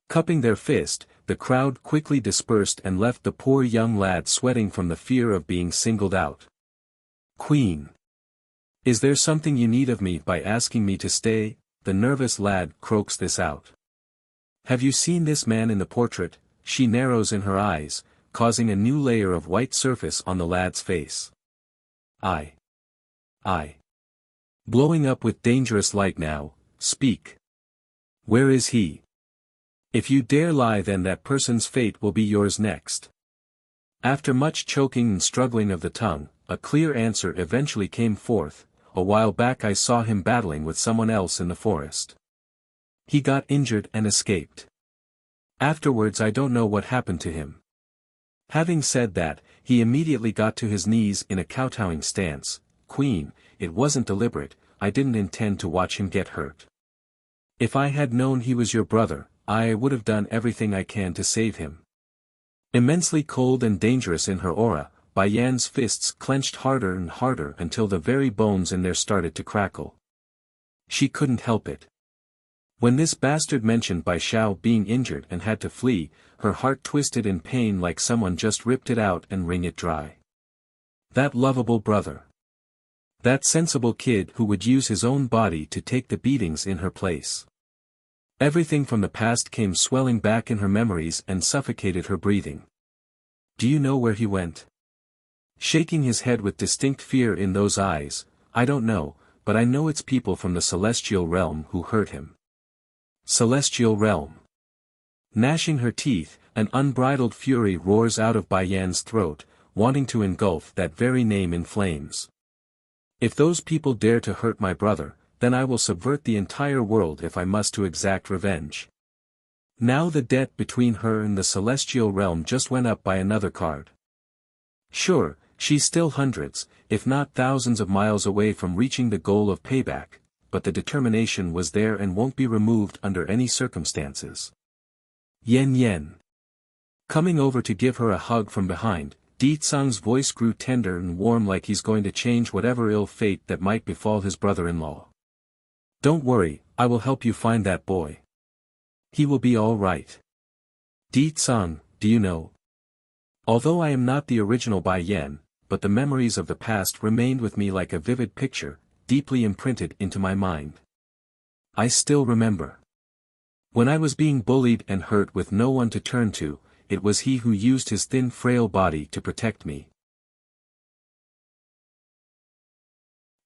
Cupping their fist, the crowd quickly dispersed and left the poor young lad sweating from the fear of being singled out. Queen. Is there something you need of me by asking me to stay? The nervous lad croaks this out. Have you seen this man in the portrait? She narrows in her eyes, causing a new layer of white surface on the lad's face. I. Blowing up with dangerous light now, speak. Where is he? If you dare lie, then that person's fate will be yours next. After much choking and struggling of the tongue, a clear answer eventually came forth. A while back I saw him battling with someone else in the forest. He got injured and escaped. Afterwards I don't know what happened to him. Having said that, he immediately got to his knees in a kowtowing stance. Queen, it wasn't deliberate, I didn't intend to watch him get hurt. If I had known he was your brother, I would have done everything I can to save him. Immensely cold and dangerous in her aura, Bai Yan's fists clenched harder and harder until the very bones in there started to crackle. She couldn't help it. When this bastard mentioned Bai Xiao being injured and had to flee, her heart twisted in pain like someone just ripped it out and wring it dry. That lovable brother. That sensible kid who would use his own body to take the beatings in her place. Everything from the past came swelling back in her memories and suffocated her breathing. Do you know where he went? Shaking his head with distinct fear in those eyes, I don't know, but I know it's people from the celestial realm who hurt him. Celestial realm. Gnashing her teeth, an unbridled fury roars out of Bai Yan's throat, wanting to engulf that very name in flames. If those people dare to hurt my brother, then I will subvert the entire world if I must to exact revenge. Now the debt between her and the celestial realm just went up by another card. Sure, she's still hundreds, if not thousands of miles away from reaching the goal of payback, but the determination was there and won't be removed under any circumstances. Yen. Coming over to give her a hug from behind, Di Tsang's voice grew tender and warm like he's going to change whatever ill fate that might befall his brother-in-law. Don't worry, I will help you find that boy. He will be all right. Di Tsang, do you know? Although I am not the original Bai Yan, but the memories of the past remained with me like a vivid picture, deeply imprinted into my mind. I still remember. When I was being bullied and hurt with no one to turn to, it was he who used his thin frail body to protect me.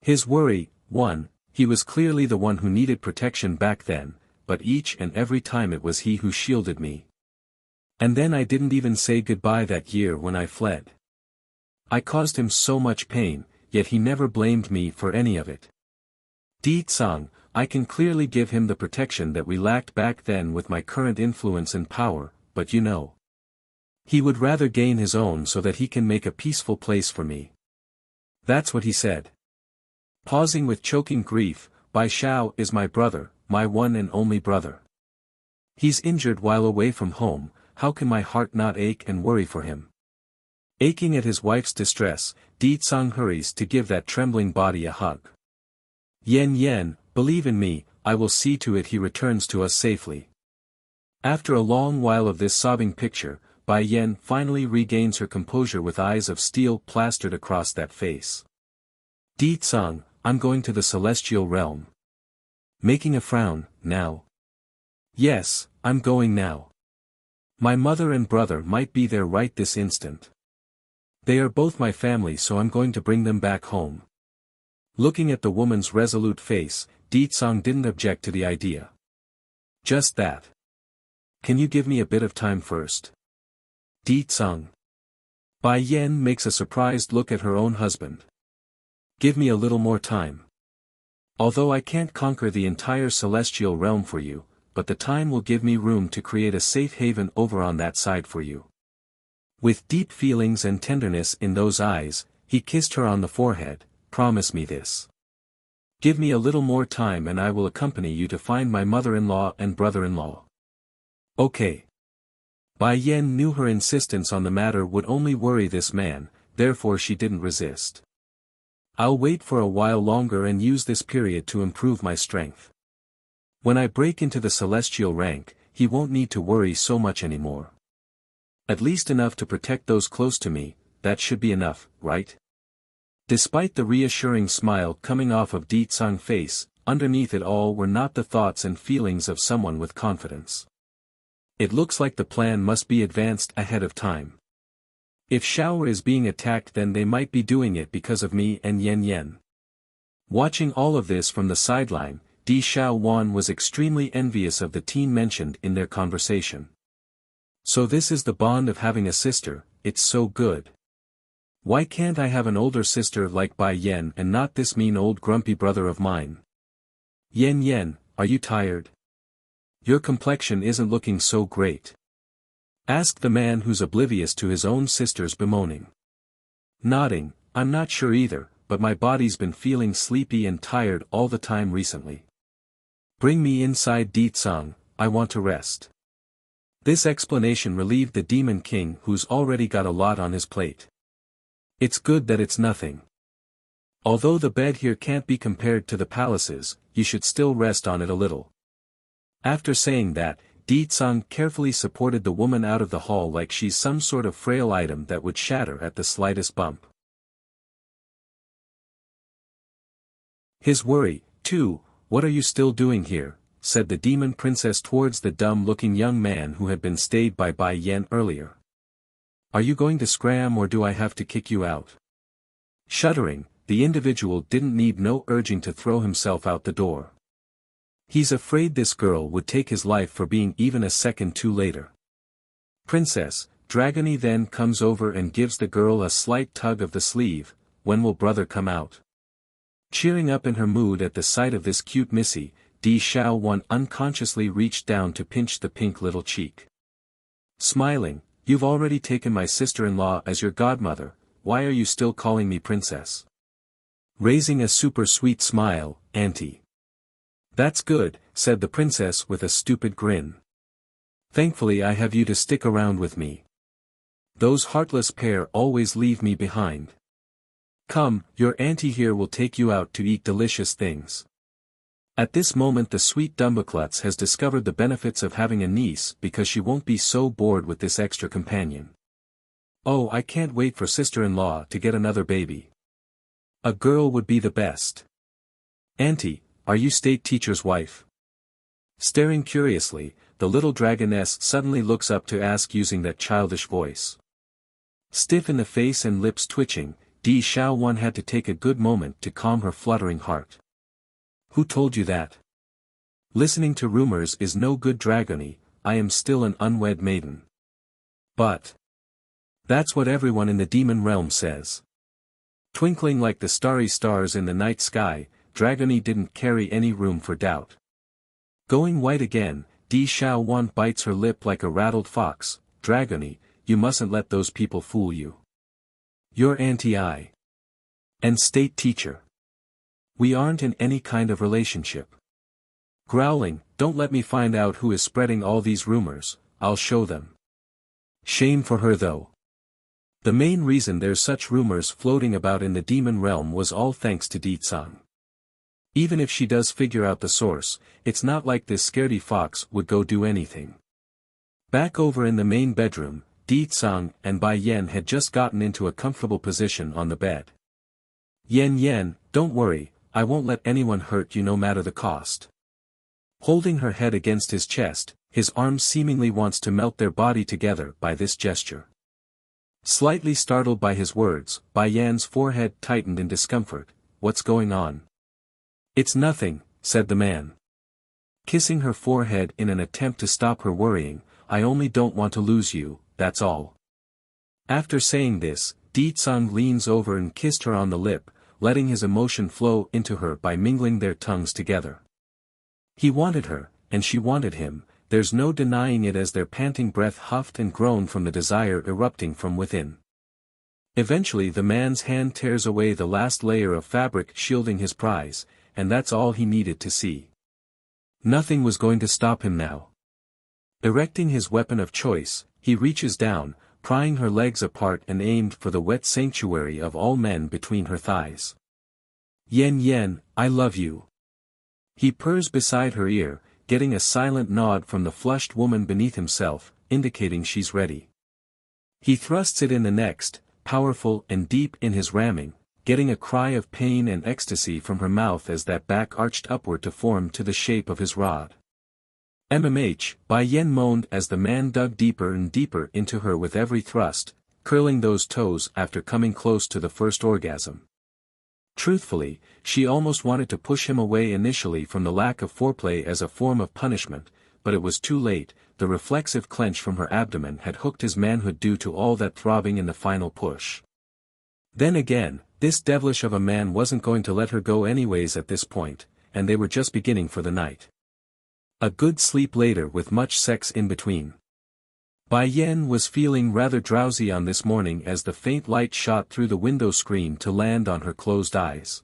His worry, he was clearly the one who needed protection back then, but each and every time it was he who shielded me. And then I didn't even say goodbye that year when I fled. I caused him so much pain, yet he never blamed me for any of it. Di Tsang, I can clearly give him the protection that we lacked back then with my current influence and power, but you know. He would rather gain his own so that he can make a peaceful place for me. That's what he said. Pausing with choking grief, Bai Xiao is my brother, my one and only brother. He's injured while away from home, how can my heart not ache and worry for him? Aching at his wife's distress, Di Tsang hurries to give that trembling body a hug. Yen Yen, believe in me, I will see to it he returns to us safely. After a long while of this sobbing picture, Bai Yen finally regains her composure with eyes of steel plastered across that face. Di Tsang, I'm going to the celestial realm. Making a frown, now. Yes, I'm going now. My mother and brother might be there right this instant. They are both my family, so I'm going to bring them back home. Looking at the woman's resolute face, Di Tsang didn't object to the idea. Just that. Can you give me a bit of time first? Di Tsang. Bai Yen makes a surprised look at her own husband. Give me a little more time. Although I can't conquer the entire celestial realm for you, but the time will give me room to create a safe haven over on that side for you. With deep feelings and tenderness in those eyes, he kissed her on the forehead. Promise me this. Give me a little more time and I will accompany you to find my mother-in-law and brother-in-law. Okay. Bai Yen knew her insistence on the matter would only worry this man, therefore she didn't resist. I'll wait for a while longer and use this period to improve my strength. When I break into the celestial rank, he won't need to worry so much anymore. At least enough to protect those close to me, that should be enough, right? Despite the reassuring smile coming off of Di Tsang's face, underneath it all were not the thoughts and feelings of someone with confidence. It looks like the plan must be advanced ahead of time. If Xiao is being attacked, then they might be doing it because of me and Yen Yen. Watching all of this from the sideline, Di Xiaowan was extremely envious of the teen mentioned in their conversation. So this is the bond of having a sister, it's so good. Why can't I have an older sister like Bai Yen and not this mean old grumpy brother of mine? Yen Yen, are you tired? Your complexion isn't looking so great. Asked the man who's oblivious to his own sister's bemoaning. Nodding, I'm not sure either, but my body's been feeling sleepy and tired all the time recently. Bring me inside Di Tsang, I want to rest. This explanation relieved the Demon King who's already got a lot on his plate. It's good that it's nothing. Although the bed here can't be compared to the palaces, you should still rest on it a little. After saying that, Di Tsang carefully supported the woman out of the hall like she's some sort of frail item that would shatter at the slightest bump. His worry, too, what are you still doing here, said the demon princess towards the dumb-looking young man who had been stayed by Bai Yen earlier. Are you going to scram or do I have to kick you out? Shuddering, the individual didn't need no urging to throw himself out the door. He's afraid this girl would take his life for being even a second too later. Princess, Dragony then comes over and gives the girl a slight tug of the sleeve. When will brother come out? Cheering up in her mood at the sight of this cute missy, Di Xiaowan unconsciously reached down to pinch the pink little cheek. Smiling, you've already taken my sister-in-law as your godmother, why are you still calling me princess? Raising a super sweet smile, Auntie. That's good, said the princess with a stupid grin. Thankfully I have you to stick around with me. Those heartless pair always leave me behind. Come, your auntie here will take you out to eat delicious things. At this moment the sweet Dumbaklutz has discovered the benefits of having a niece because she won't be so bored with this extra companion. Oh, I can't wait for sister-in-law to get another baby. A girl would be the best. Auntie, are you state teacher's wife? Staring curiously, the little dragoness suddenly looks up to ask using that childish voice. Stiff in the face and lips twitching, Di Xiaowan had to take a good moment to calm her fluttering heart. Who told you that? Listening to rumors is no good, Dragony, I am still an unwed maiden. But that's what everyone in the demon realm says. Twinkling like the starry stars in the night sky, Dragony didn't carry any room for doubt. Going white again, Di Xiaowan bites her lip like a rattled fox. Dragony, you mustn't let those people fool you. Your auntie I. And state teacher. We aren't in any kind of relationship. Growling, don't let me find out who is spreading all these rumors, I'll show them. Shame for her though. The main reason there's such rumors floating about in the demon realm was all thanks to Di Tsang. Even if she does figure out the source, it's not like this scaredy fox would go do anything. Back over in the main bedroom, Di Tsang and Bai Yan had just gotten into a comfortable position on the bed. Yan, don't worry, I won't let anyone hurt you no matter the cost. Holding her head against his chest, his arms seemingly wants to melt their body together by this gesture. Slightly startled by his words, Bai Yan's forehead tightened in discomfort. What's going on? It's nothing, said the man. Kissing her forehead in an attempt to stop her worrying, I only don't want to lose you, that's all. After saying this, Di Tsang leans over and kissed her on the lip, letting his emotion flow into her by mingling their tongues together. He wanted her, and she wanted him, there's no denying it as their panting breath huffed and groaned from the desire erupting from within. Eventually the man's hand tears away the last layer of fabric shielding his prize, and that's all he needed to see. Nothing was going to stop him now. Erecting his weapon of choice, he reaches down, prying her legs apart and aimed for the wet sanctuary of all men between her thighs. Yan, I love you. He purrs beside her ear, getting a silent nod from the flushed woman beneath himself, indicating she's ready. He thrusts it in the next, powerful and deep in his ramming, getting a cry of pain and ecstasy from her mouth as that back arched upward to form to the shape of his rod. Bai Yan moaned as the man dug deeper and deeper into her with every thrust, curling those toes after coming close to the first orgasm. Truthfully, she almost wanted to push him away initially from the lack of foreplay as a form of punishment, but it was too late, the reflexive clench from her abdomen had hooked his manhood due to all that throbbing in the final push. Then again, this devilish of a man wasn't going to let her go anyways at this point, and they were just beginning for the night. A good sleep later with much sex in between. Bai Yan was feeling rather drowsy on this morning as the faint light shot through the window screen to land on her closed eyes.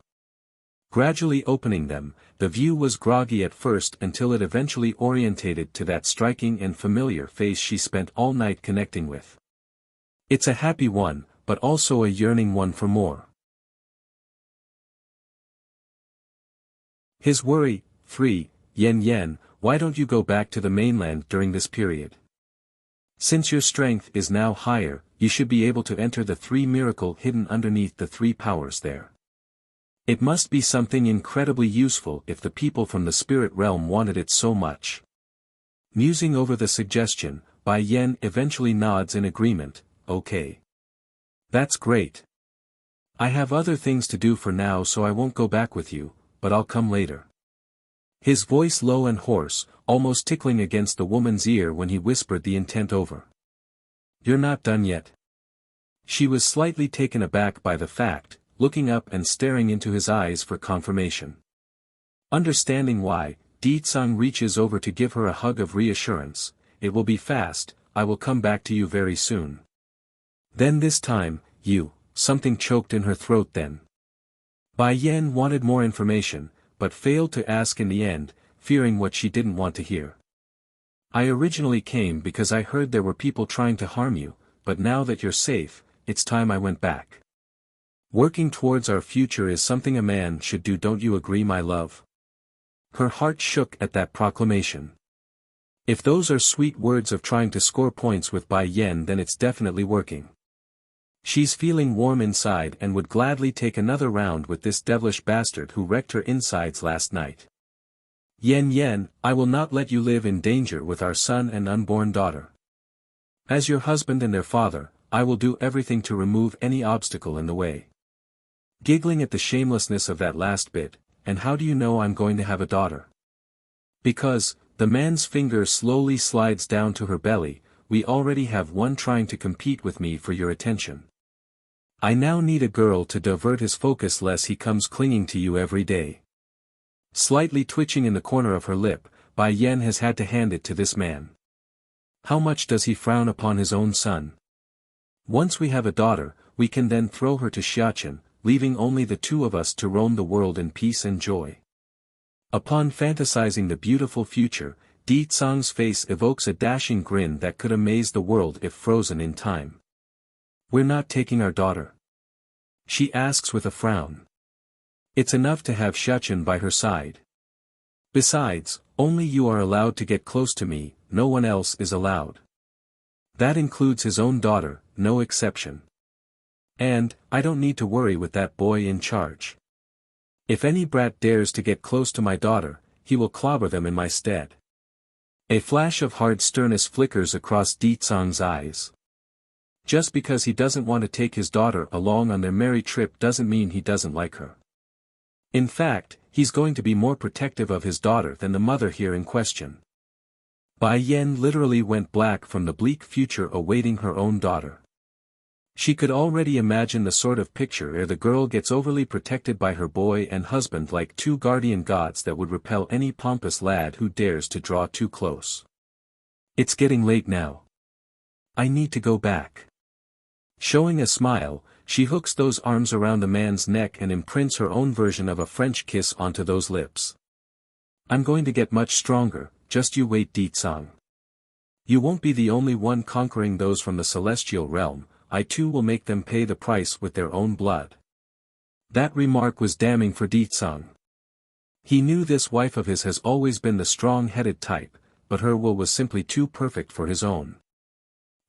Gradually opening them, the view was groggy at first until it eventually orientated to that striking and familiar face she spent all night connecting with. It's a happy one, but also a yearning one for more. His worry, 3, Yan, why don't you go back to the mainland during this period? Since your strength is now higher, you should be able to enter the 3 miracle hidden underneath the 3 powers there. It must be something incredibly useful if the people from the spirit realm wanted it so much. Musing over the suggestion, Bai Yan eventually nods in agreement, okay. That's great. I have other things to do for now so I won't go back with you, but I'll come later. His voice low and hoarse, almost tickling against the woman's ear when he whispered the intent over. You're not done yet. She was slightly taken aback by the fact, looking up and staring into his eyes for confirmation. Understanding why, Di Tsang reaches over to give her a hug of reassurance. It will be fast, I will come back to you very soon. Then this time, something choked in her throat then. Bai Yan wanted more information, but failed to ask in the end, fearing what she didn't want to hear. I originally came because I heard there were people trying to harm you, but now that you're safe, it's time I went back. Working towards our future is something a man should do, don't you agree, my love? Her heart shook at that proclamation. If those are sweet words of trying to score points with Bai Yan, then it's definitely working. She's feeling warm inside and would gladly take another round with this devilish bastard who wrecked her insides last night. Yan, I will not let you live in danger with our son and unborn daughter. As your husband and their father, I will do everything to remove any obstacle in the way. Giggling at the shamelessness of that last bit, and how do you know I'm going to have a daughter? Because, the man's finger slowly slides down to her belly, we already have one trying to compete with me for your attention. I now need a girl to divert his focus lest he comes clinging to you every day. Slightly twitching in the corner of her lip, Bai Yan has had to hand it to this man. How much does he frown upon his own son? Once we have a daughter, we can then throw her to Xiachen, leaving only the 2 of us to roam the world in peace and joy. Upon fantasizing the beautiful future, Di Tsang's face evokes a dashing grin that could amaze the world if frozen in time. We're not taking our daughter? She asks with a frown. It's enough to have Xiachen by her side. Besides, only you are allowed to get close to me, no one else is allowed. That includes his own daughter, no exception. And, I don't need to worry with that boy in charge. If any brat dares to get close to my daughter, he will clobber them in my stead. A flash of hard sternness flickers across Di Tsang's eyes. Just because he doesn't want to take his daughter along on their merry trip doesn't mean he doesn't like her. In fact, he's going to be more protective of his daughter than the mother here in question. Bai Yan literally went black from the bleak future awaiting her own daughter. She could already imagine the sort of picture where the girl gets overly protected by her boy and husband like two guardian gods that would repel any pompous lad who dares to draw too close. It's getting late now. I need to go back. Showing a smile, she hooks those arms around the man's neck and imprints her own version of a French kiss onto those lips. I'm going to get much stronger, just you wait, Di Tsang. You won't be the only one conquering those from the celestial realm, I too will make them pay the price with their own blood. That remark was damning for Di Tsang. He knew this wife of his has always been the strong-headed type, but her will was simply too perfect for his own.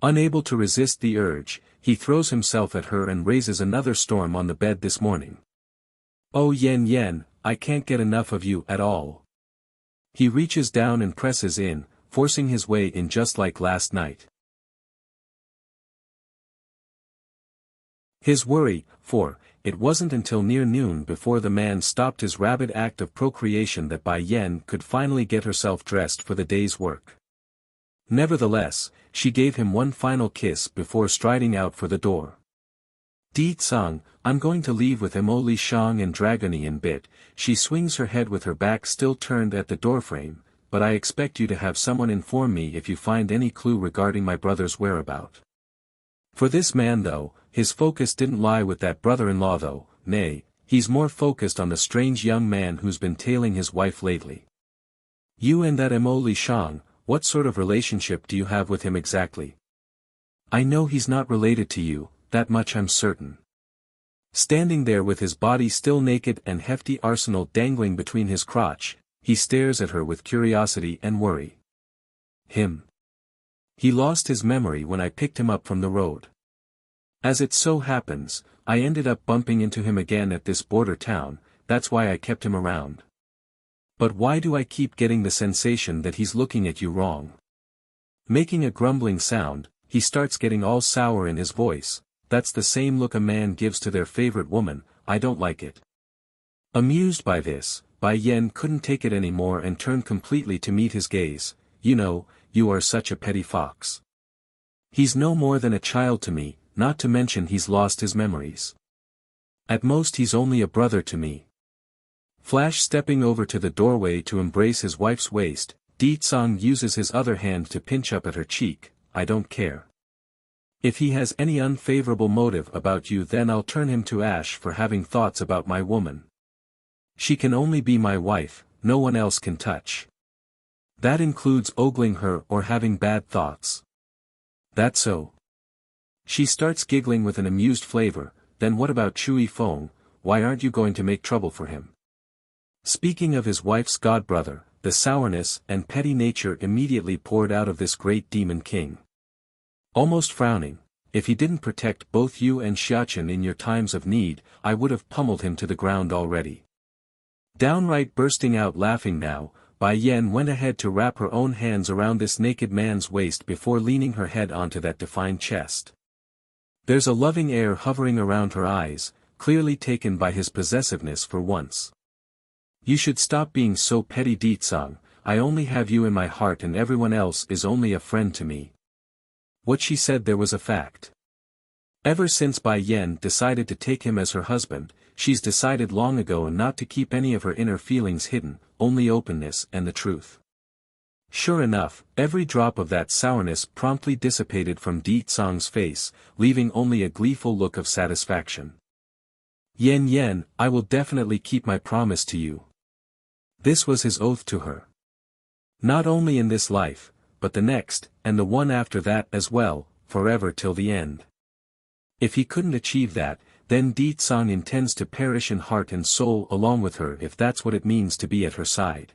Unable to resist the urge, he throws himself at her and raises another storm on the bed this morning. Oh Yen Yen, I can't get enough of you at all. He reaches down and presses in, forcing his way in just like last night. His worry, for, it wasn't until near noon before the man stopped his rabid act of procreation that Bai Yan could finally get herself dressed for the day's work. Nevertheless, she gave him one final kiss before striding out for the door. Di Tsang, I'm going to leave with Emo Li Shang and Dragony in bit. She swings her head with her back still turned at the doorframe, but I expect you to have someone inform me if you find any clue regarding my brother's whereabout. For this man though, his focus didn't lie with that brother-in-law though, nay, he's more focused on the strange young man who's been tailing his wife lately. You and that Emo Li Shang, what sort of relationship do you have with him exactly? I know he's not related to you, that much I'm certain. Standing there with his body still naked and hefty arsenal dangling between his crotch, he stares at her with curiosity and worry. Him. He lost his memory when I picked him up from the road. As it so happens, I ended up bumping into him again at this border town, that's why I kept him around. But why do I keep getting the sensation that he's looking at you wrong? Making a grumbling sound, he starts getting all sour in his voice. That's the same look a man gives to their favorite woman, I don't like it. Amused by this, Bai Yan couldn't take it anymore and turned completely to meet his gaze. You know, you are such a petty fox. He's no more than a child to me, not to mention he's lost his memories. At most he's only a brother to me. Flash stepping over to the doorway to embrace his wife's waist, Di Tsang uses his other hand to pinch up at her cheek. I don't care. If he has any unfavorable motive about you then I'll turn him to ash for having thoughts about my woman. She can only be my wife, no one else can touch. That includes ogling her or having bad thoughts. That so? She starts giggling with an amused flavor. Then what about Chui Feng, why aren't you going to make trouble for him? Speaking of his wife's godbrother, the sourness and petty nature immediately poured out of this great demon king. Almost frowning, if he didn't protect both you and Xiachen in your times of need, I would have pummeled him to the ground already. Downright bursting out laughing now, Bai Yan went ahead to wrap her own hands around this naked man's waist before leaning her head onto that defined chest. There's a loving air hovering around her eyes, clearly taken by his possessiveness for once. You should stop being so petty, Di Tsang. I only have you in my heart and everyone else is only a friend to me. What she said there was a fact. Ever since Bai Yan decided to take him as her husband, she's decided long ago not to keep any of her inner feelings hidden, only openness and the truth. Sure enough, every drop of that sourness promptly dissipated from Di Tsang's face, leaving only a gleeful look of satisfaction. Yen Yen, I will definitely keep my promise to you. This was his oath to her. Not only in this life, but the next, and the one after that as well, forever till the end. If he couldn't achieve that, then Di Tsang intends to perish in heart and soul along with her if that's what it means to be at her side.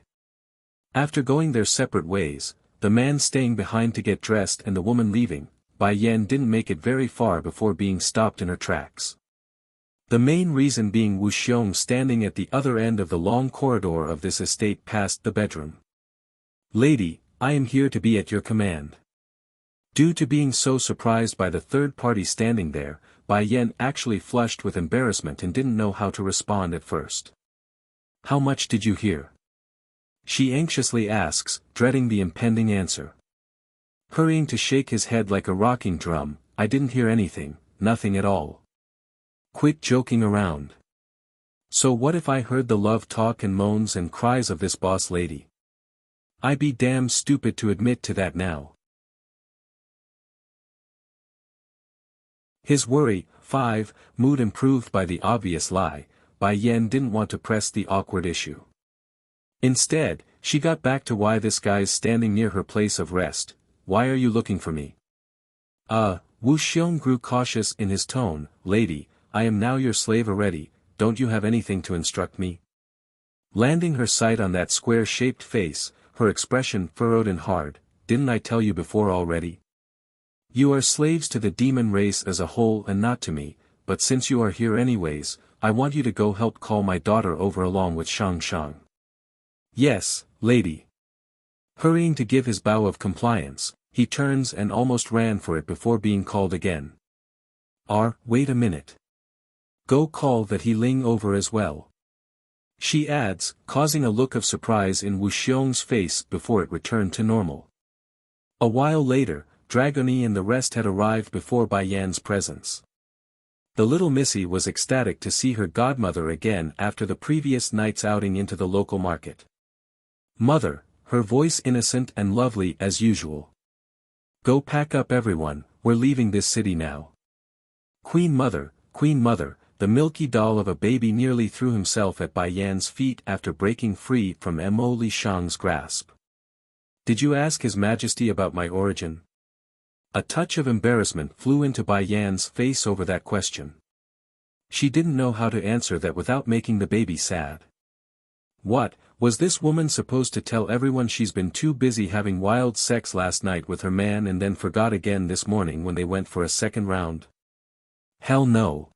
After going their separate ways, the man staying behind to get dressed and the woman leaving, Bai Yan didn't make it very far before being stopped in her tracks. The main reason being Wu Xiong standing at the other end of the long corridor of this estate past the bedroom. "Lady, I am here to be at your command." Due to being so surprised by the third party standing there, Bai Yan actually flushed with embarrassment and didn't know how to respond at first. "How much did you hear?" she anxiously asks, dreading the impending answer. Hurrying to shake his head like a rocking drum, "I didn't hear anything, nothing at all. Quit joking around. So what if I heard the love talk and moans and cries of this boss lady? I be damn stupid to admit to that now." His worry, 5, mood improved by the obvious lie, Bai Yan didn't want to press the awkward issue. Instead, she got back to why this guy's standing near her place of rest. "Why are you looking for me?" Wu Xiong grew cautious in his tone. "Lady, I am now your slave already, don't you have anything to instruct me?" Landing her sight on that square-shaped face, her expression furrowed and hard. "Didn't I tell you before already? You are slaves to the demon race as a whole and not to me, but since you are here anyways, I want you to go help call my daughter over along with Shang Shang." "Yes, lady." Hurrying to give his bow of compliance, he turns and almost ran for it before being called again. Wait a minute. Go call that he Ling over as well," she adds, causing a look of surprise in Wu Xiong's face before it returned to normal. A while later, Dragoni and the rest had arrived before Bai Yan's presence. The little missy was ecstatic to see her godmother again after the previous night's outing into the local market. "Mother," her voice innocent and lovely as usual. "Go pack up everyone, we're leaving this city now." Queen Mother," the milky doll of a baby nearly threw himself at Bai Yan's feet after breaking free from Mo Li Shang's grasp. "Did you ask His Majesty about my origin?" A touch of embarrassment flew into Bai Yan's face over that question. She didn't know how to answer that without making the baby sad. What, was this woman supposed to tell everyone she's been too busy having wild sex last night with her man and then forgot again this morning when they went for a second round? Hell no.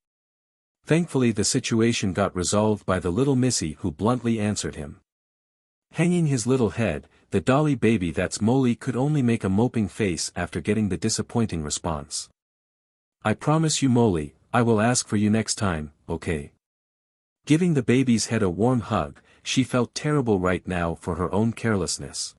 Thankfully the situation got resolved by the little missy who bluntly answered him. Hanging his little head, the dolly baby that's Molly could only make a moping face after getting the disappointing response. "I promise you Molly, I will ask for you next time, okay?" Giving the baby's head a warm hug, she felt terrible right now for her own carelessness.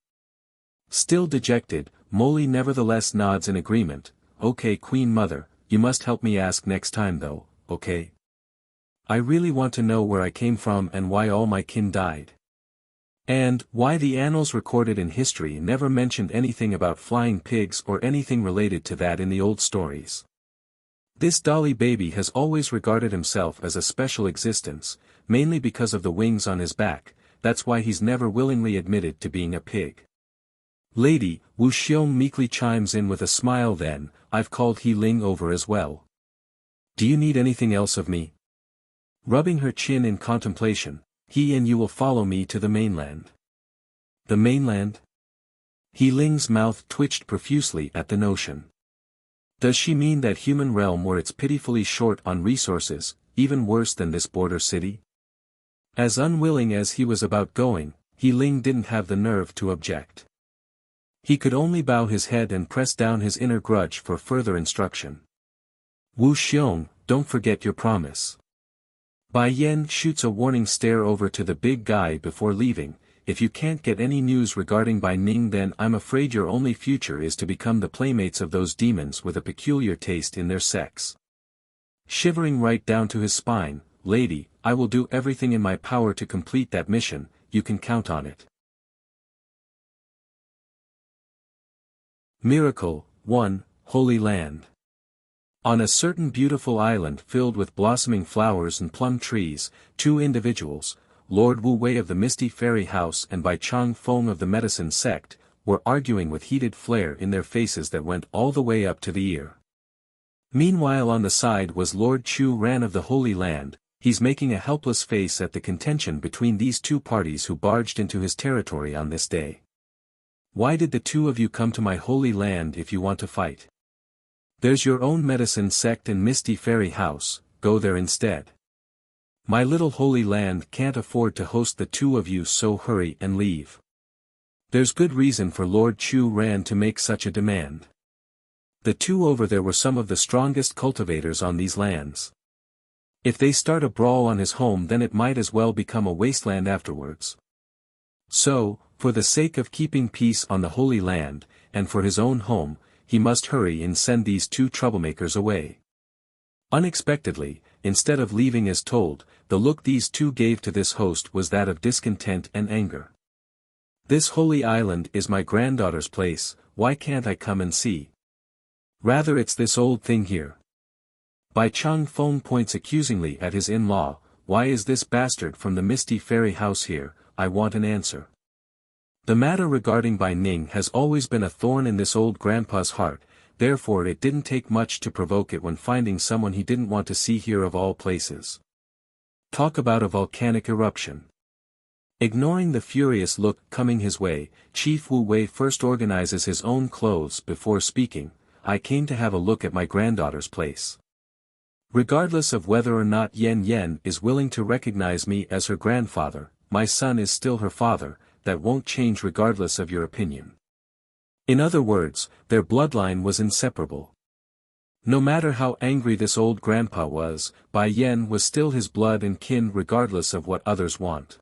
Still dejected, Molly nevertheless nods in agreement. "Okay Queen Mother, you must help me ask next time though, okay? I really want to know where I came from and why all my kin died. And why the annals recorded in history never mentioned anything about flying pigs or anything related to that in the old stories. This dolly baby has always regarded himself as a special existence, mainly because of the wings on his back, that's why he's never willingly admitted to being a pig." "Lady," Wu Xiong meekly chimes in with a smile. "Then, I've called He Ling over as well. Do you need anything else of me?" Rubbing her chin in contemplation, "He and you will follow me to the mainland." "The mainland?" He Ling's mouth twitched profusely at the notion. Does she mean that human realm where it's pitifully short on resources, even worse than this border city? As unwilling as he was about going, He Ling didn't have the nerve to object. He could only bow his head and press down his inner grudge for further instruction. "Wu Xiong, don't forget your promise." Bai Yan shoots a warning stare over to the big guy before leaving. "If you can't get any news regarding Bai Ning, then I'm afraid your only future is to become the playmates of those demons with a peculiar taste in their sex." Shivering right down to his spine, "Lady, I will do everything in my power to complete that mission, you can count on it." Miracle 1, Holy Land. On a certain beautiful island filled with blossoming flowers and plum trees, two individuals, Lord Wu Wei of the Misty Fairy House and Bai Chang Feng of the Medicine Sect, were arguing with heated flare in their faces that went all the way up to the ear. Meanwhile on the side was Lord Chu Ran of the Holy Land. He's making a helpless face at the contention between these two parties who barged into his territory on this day. Why did the two of you come to my holy land if you want to fight? There's your own medicine sect in Misty Fairy House, go there instead. My little holy land can't afford to host the two of you, so hurry and leave. There's good reason for Lord Chu Ran to make such a demand. The two over there were some of the strongest cultivators on these lands. If they start a brawl on his home, then it might as well become a wasteland afterwards. So, for the sake of keeping peace on the Holy Land, and for his own home, he must hurry and send these two troublemakers away. Unexpectedly, instead of leaving as told, the look these two gave to this host was that of discontent and anger. This holy island is my granddaughter's place, why can't I come and see? Rather it's this old thing here. Bai Chang Feng points accusingly at his in-law, why is this bastard from the Misty Fairy House here? I want an answer. The matter regarding Bai Ning has always been a thorn in this old grandpa's heart, therefore it didn't take much to provoke it when finding someone he didn't want to see here of all places. Talk about a volcanic eruption. Ignoring the furious look coming his way, Chief Wu Wei first organizes his own clothes before speaking. I came to have a look at my granddaughter's place. Regardless of whether or not Yen Yen is willing to recognize me as her grandfather, my son is still her father, that won't change regardless of your opinion. In other words, their bloodline was inseparable. No matter how angry this old grandpa was, Bai Yen was still his blood and kin regardless of what others want.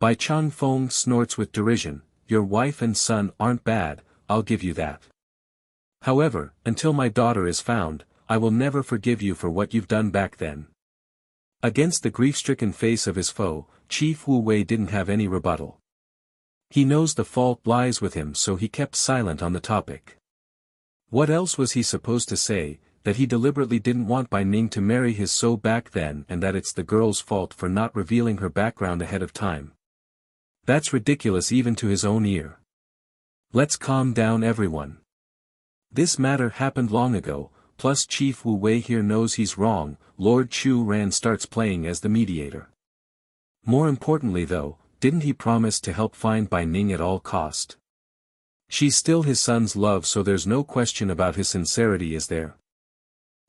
Bai Chang Feng snorts with derision, your wife and son aren't bad, I'll give you that. However, until my daughter is found, I will never forgive you for what you've done back then. Against the grief-stricken face of his foe, Chief Wu Wei didn't have any rebuttal. He knows the fault lies with him, so he kept silent on the topic. What else was he supposed to say, that he deliberately didn't want Bai Ning to marry his so back then and that it's the girl's fault for not revealing her background ahead of time? That's ridiculous even to his own ear. Let's calm down everyone. This matter happened long ago, plus Chief Wu Wei here knows he's wrong. Lord Chu Ran starts playing as the mediator. More importantly though, didn't he promise to help find Bai Ning at all cost? She's still his son's love, so there's no question about his sincerity, is there?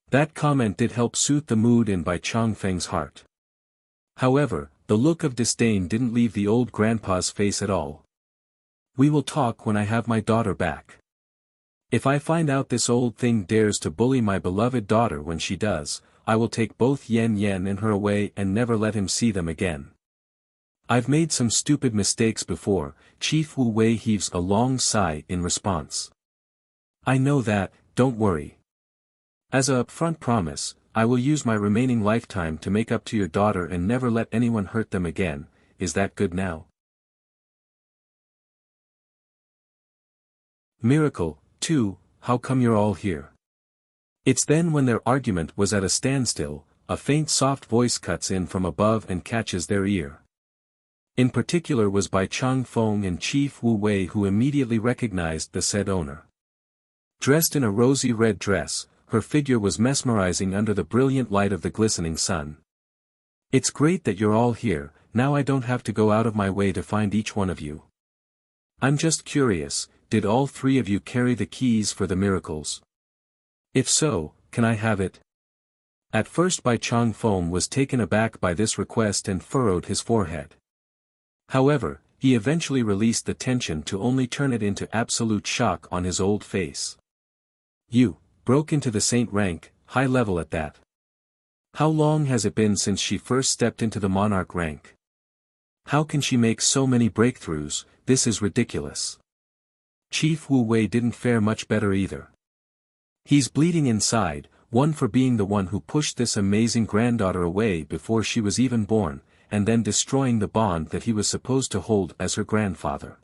That comment did help soothe the mood in Bai Chang Feng's heart. However, the look of disdain didn't leave the old grandpa's face at all. We will talk when I have my daughter back. If I find out this old thing dares to bully my beloved daughter when she does, I will take both Yen Yen and her away and never let him see them again. I've made some stupid mistakes before. Chief Wu Wei heaves a long sigh in response. I know that, don't worry. As a upfront promise, I will use my remaining lifetime to make up to your daughter and never let anyone hurt them again. Is that good now? Miracle, 2, how come you're all here? It's then when their argument was at a standstill, a faint soft voice cuts in from above and catches their ear. In particular was Bai Chang Feng and Chief Wu Wei, who immediately recognized the said owner. Dressed in a rosy red dress, her figure was mesmerizing under the brilliant light of the glistening sun. It's great that you're all here, now I don't have to go out of my way to find each one of you. I'm just curious, did all three of you carry the keys for the miracles? If so, can I have it? At first Bai Chang Feng was taken aback by this request and furrowed his forehead. However, he eventually released the tension to only turn it into absolute shock on his old face. You broke into the saint rank, high level at that. How long has it been since she first stepped into the monarch rank? How can she make so many breakthroughs? This is ridiculous. Chief Wu Wei didn't fare much better either. He's bleeding inside, one for being the one who pushed this amazing granddaughter away before she was even born, and then destroying the bond that he was supposed to hold as her grandfather.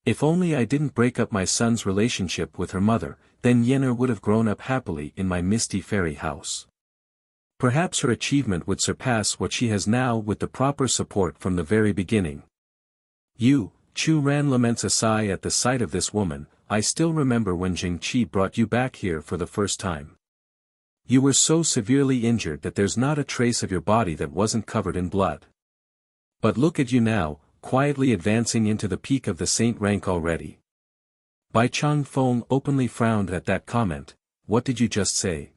If only I didn't break up my son's relationship with her mother, then Yenner would have grown up happily in my Misty Fairy house. Perhaps her achievement would surpass what she has now with the proper support from the very beginning. You, Chu Ran laments a sigh at the sight of this woman. I still remember when Jing Qi brought you back here for the first time. You were so severely injured that there's not a trace of your body that wasn't covered in blood. But look at you now, quietly advancing into the peak of the saint rank already. Bai Changfeng openly frowned at that comment. What did you just say?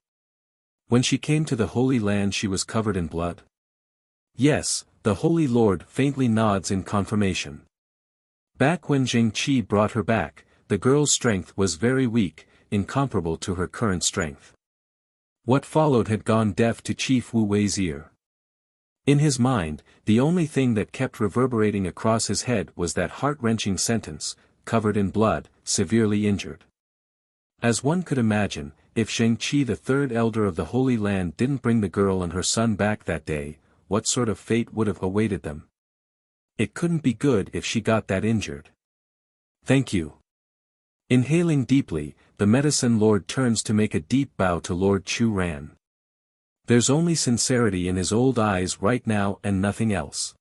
When she came to the Holy Land she was covered in blood? Yes, the Holy Lord faintly nods in confirmation. Back when Zheng Qi brought her back, the girl's strength was very weak, incomparable to her current strength. What followed had gone deaf to Chief Wu Wei's ear. In his mind, the only thing that kept reverberating across his head was that heart-wrenching sentence, covered in blood, severely injured. As one could imagine, if Zheng Qi, the third elder of the Holy Land, didn't bring the girl and her son back that day, what sort of fate would have awaited them? It couldn't be good if she got that injured. Thank you. Inhaling deeply, the medicine lord turns to make a deep bow to Lord Chu Ran. There's only sincerity in his old eyes right now and nothing else.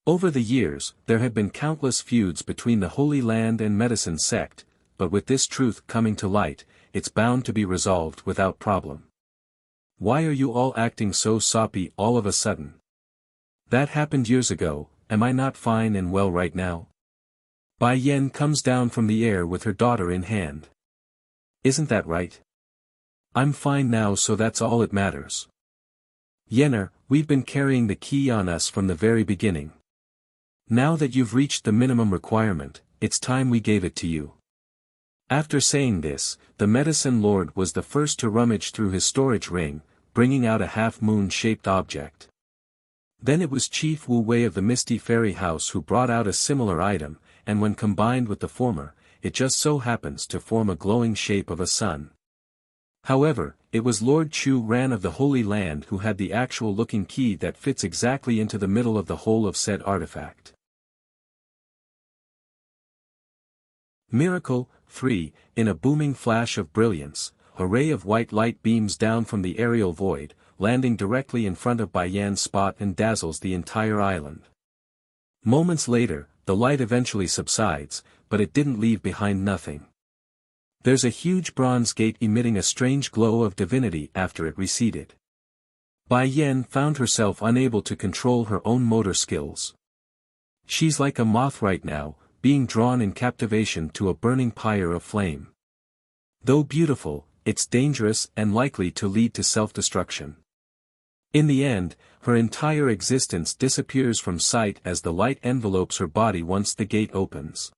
Over the years, there have been countless feuds between the Holy Land and Medicine sect, but with this truth coming to light, it's bound to be resolved without problem. Why are you all acting so soppy all of a sudden? That happened years ago, am I not fine and well right now? Bai Yan comes down from the air with her daughter in hand. Isn't that right? I'm fine now, so that's all that matters. Yenner, we've been carrying the key on us from the very beginning. Now that you've reached the minimum requirement, it's time we gave it to you. After saying this, the medicine lord was the first to rummage through his storage ring, bringing out a half-moon-shaped object. Then it was Chief Wu Wei of the Misty Fairy House who brought out a similar item, and when combined with the former, it just so happens to form a glowing shape of a sun. However, it was Lord Chu Ran of the Holy Land who had the actual looking key that fits exactly into the middle of the hole of said artifact. Miracle 3. In a booming flash of brilliance, a ray of white light beams down from the aerial void, landing directly in front of Bai Yan's spot and dazzles the entire island. Moments later, the light eventually subsides, but it didn't leave behind nothing. There's a huge bronze gate emitting a strange glow of divinity after it receded. Bai Yan found herself unable to control her own motor skills. She's like a moth right now, being drawn in captivation to a burning pyre of flame. Though beautiful, it's dangerous and likely to lead to self-destruction. In the end, her entire existence disappears from sight as the light envelopes her body once the gate opens.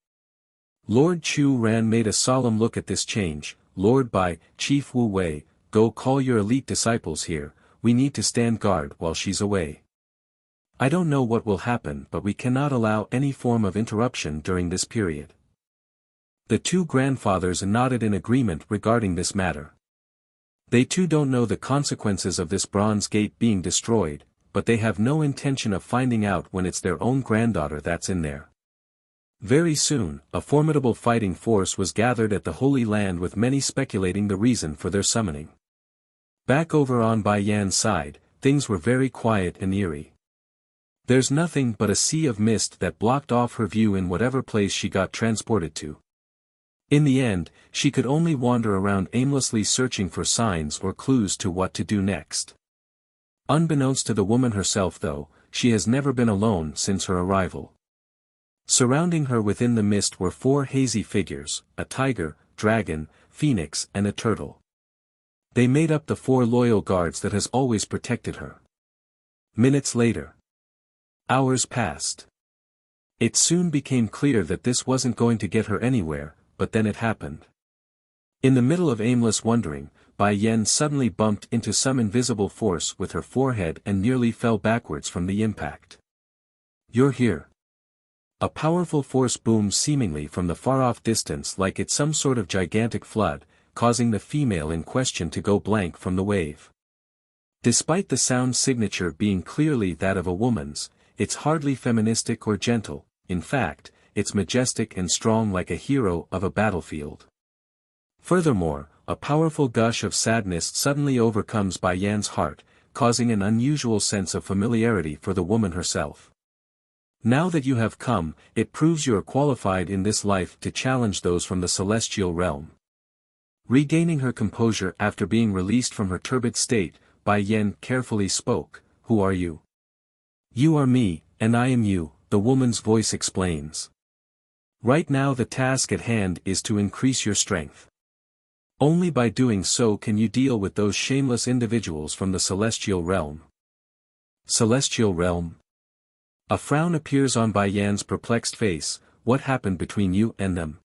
Lord Chu Ran made a solemn look at this change. Lord Bai, Chief Wu Wei, go call your elite disciples here, we need to stand guard while she's away. I don't know what will happen, but we cannot allow any form of interruption during this period. The two grandfathers nodded in agreement regarding this matter. They too don't know the consequences of this bronze gate being destroyed, but they have no intention of finding out when it's their own granddaughter that's in there. Very soon, a formidable fighting force was gathered at the Holy Land, with many speculating the reason for their summoning. Back over on Bai Yan's side, things were very quiet and eerie. There's nothing but a sea of mist that blocked off her view in whatever place she got transported to. In the end, she could only wander around aimlessly searching for signs or clues to what to do next. Unbeknownst to the woman herself though, she has never been alone since her arrival. Surrounding her within the mist were 4 hazy figures, a tiger, dragon, phoenix and a turtle. They made up the 4 loyal guards that has always protected her. Minutes later. Hours passed. It soon became clear that this wasn't going to get her anywhere, but then it happened. In the middle of aimless wandering, Bai Yan suddenly bumped into some invisible force with her forehead and nearly fell backwards from the impact. You're here. A powerful force boomed seemingly from the far-off distance like it's some sort of gigantic flood, causing the female in question to go blank from the wave. Despite the sound signature being clearly that of a woman's, it's hardly feministic or gentle. In fact, it's majestic and strong like a hero of a battlefield. Furthermore, a powerful gush of sadness suddenly overcomes Bai Yan's heart, causing an unusual sense of familiarity for the woman herself. Now that you have come, it proves you are qualified in this life to challenge those from the celestial realm. Regaining her composure after being released from her turbid state, Bai Yen carefully spoke, "Who are you?" "You are me, and I am you," the woman's voice explains. "Right now the task at hand is to increase your strength. Only by doing so can you deal with those shameless individuals from the celestial realm." Celestial realm? A frown appears on Bai Yan's perplexed face. "What happened between you and them?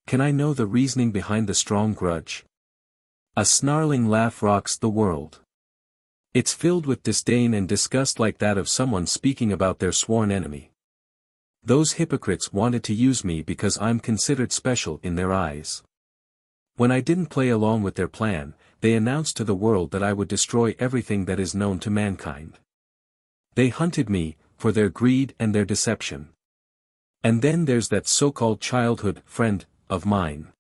Can I know the reasoning behind the strong grudge?" A snarling laugh rocks the world. It's filled with disdain and disgust, like that of someone speaking about their sworn enemy. "Those hypocrites wanted to use me because I'm considered special in their eyes. When I didn't play along with their plan, they announced to the world that I would destroy everything that is known to mankind. They hunted me, for their greed and their deception. And then there's that so-called childhood friend of mine.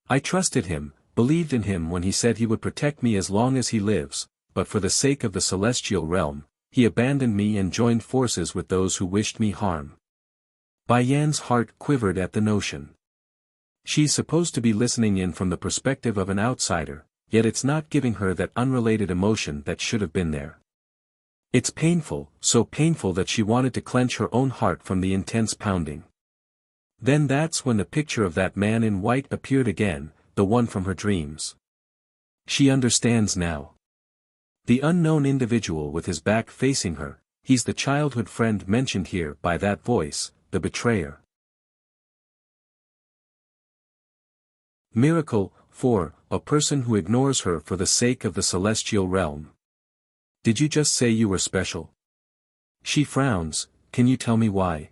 I trusted him, believed in him when he said he would protect me as long as he lives, but for the sake of the celestial realm, he abandoned me and joined forces with those who wished me harm." Bai Yan's heart quivered at the notion. She's supposed to be listening in from the perspective of an outsider, yet it's not giving her that unrelated emotion that should have been there. It's painful, so painful that she wanted to clench her own heart from the intense pounding. Then that's when the picture of that man in white appeared again, the one from her dreams. She understands now. The unknown individual with his back facing her, he's the childhood friend mentioned here by that voice, the betrayer. Miracle 4, a person who ignores her for the sake of the celestial realm. "Did you just say you were special?" She frowns. "Can you tell me why?"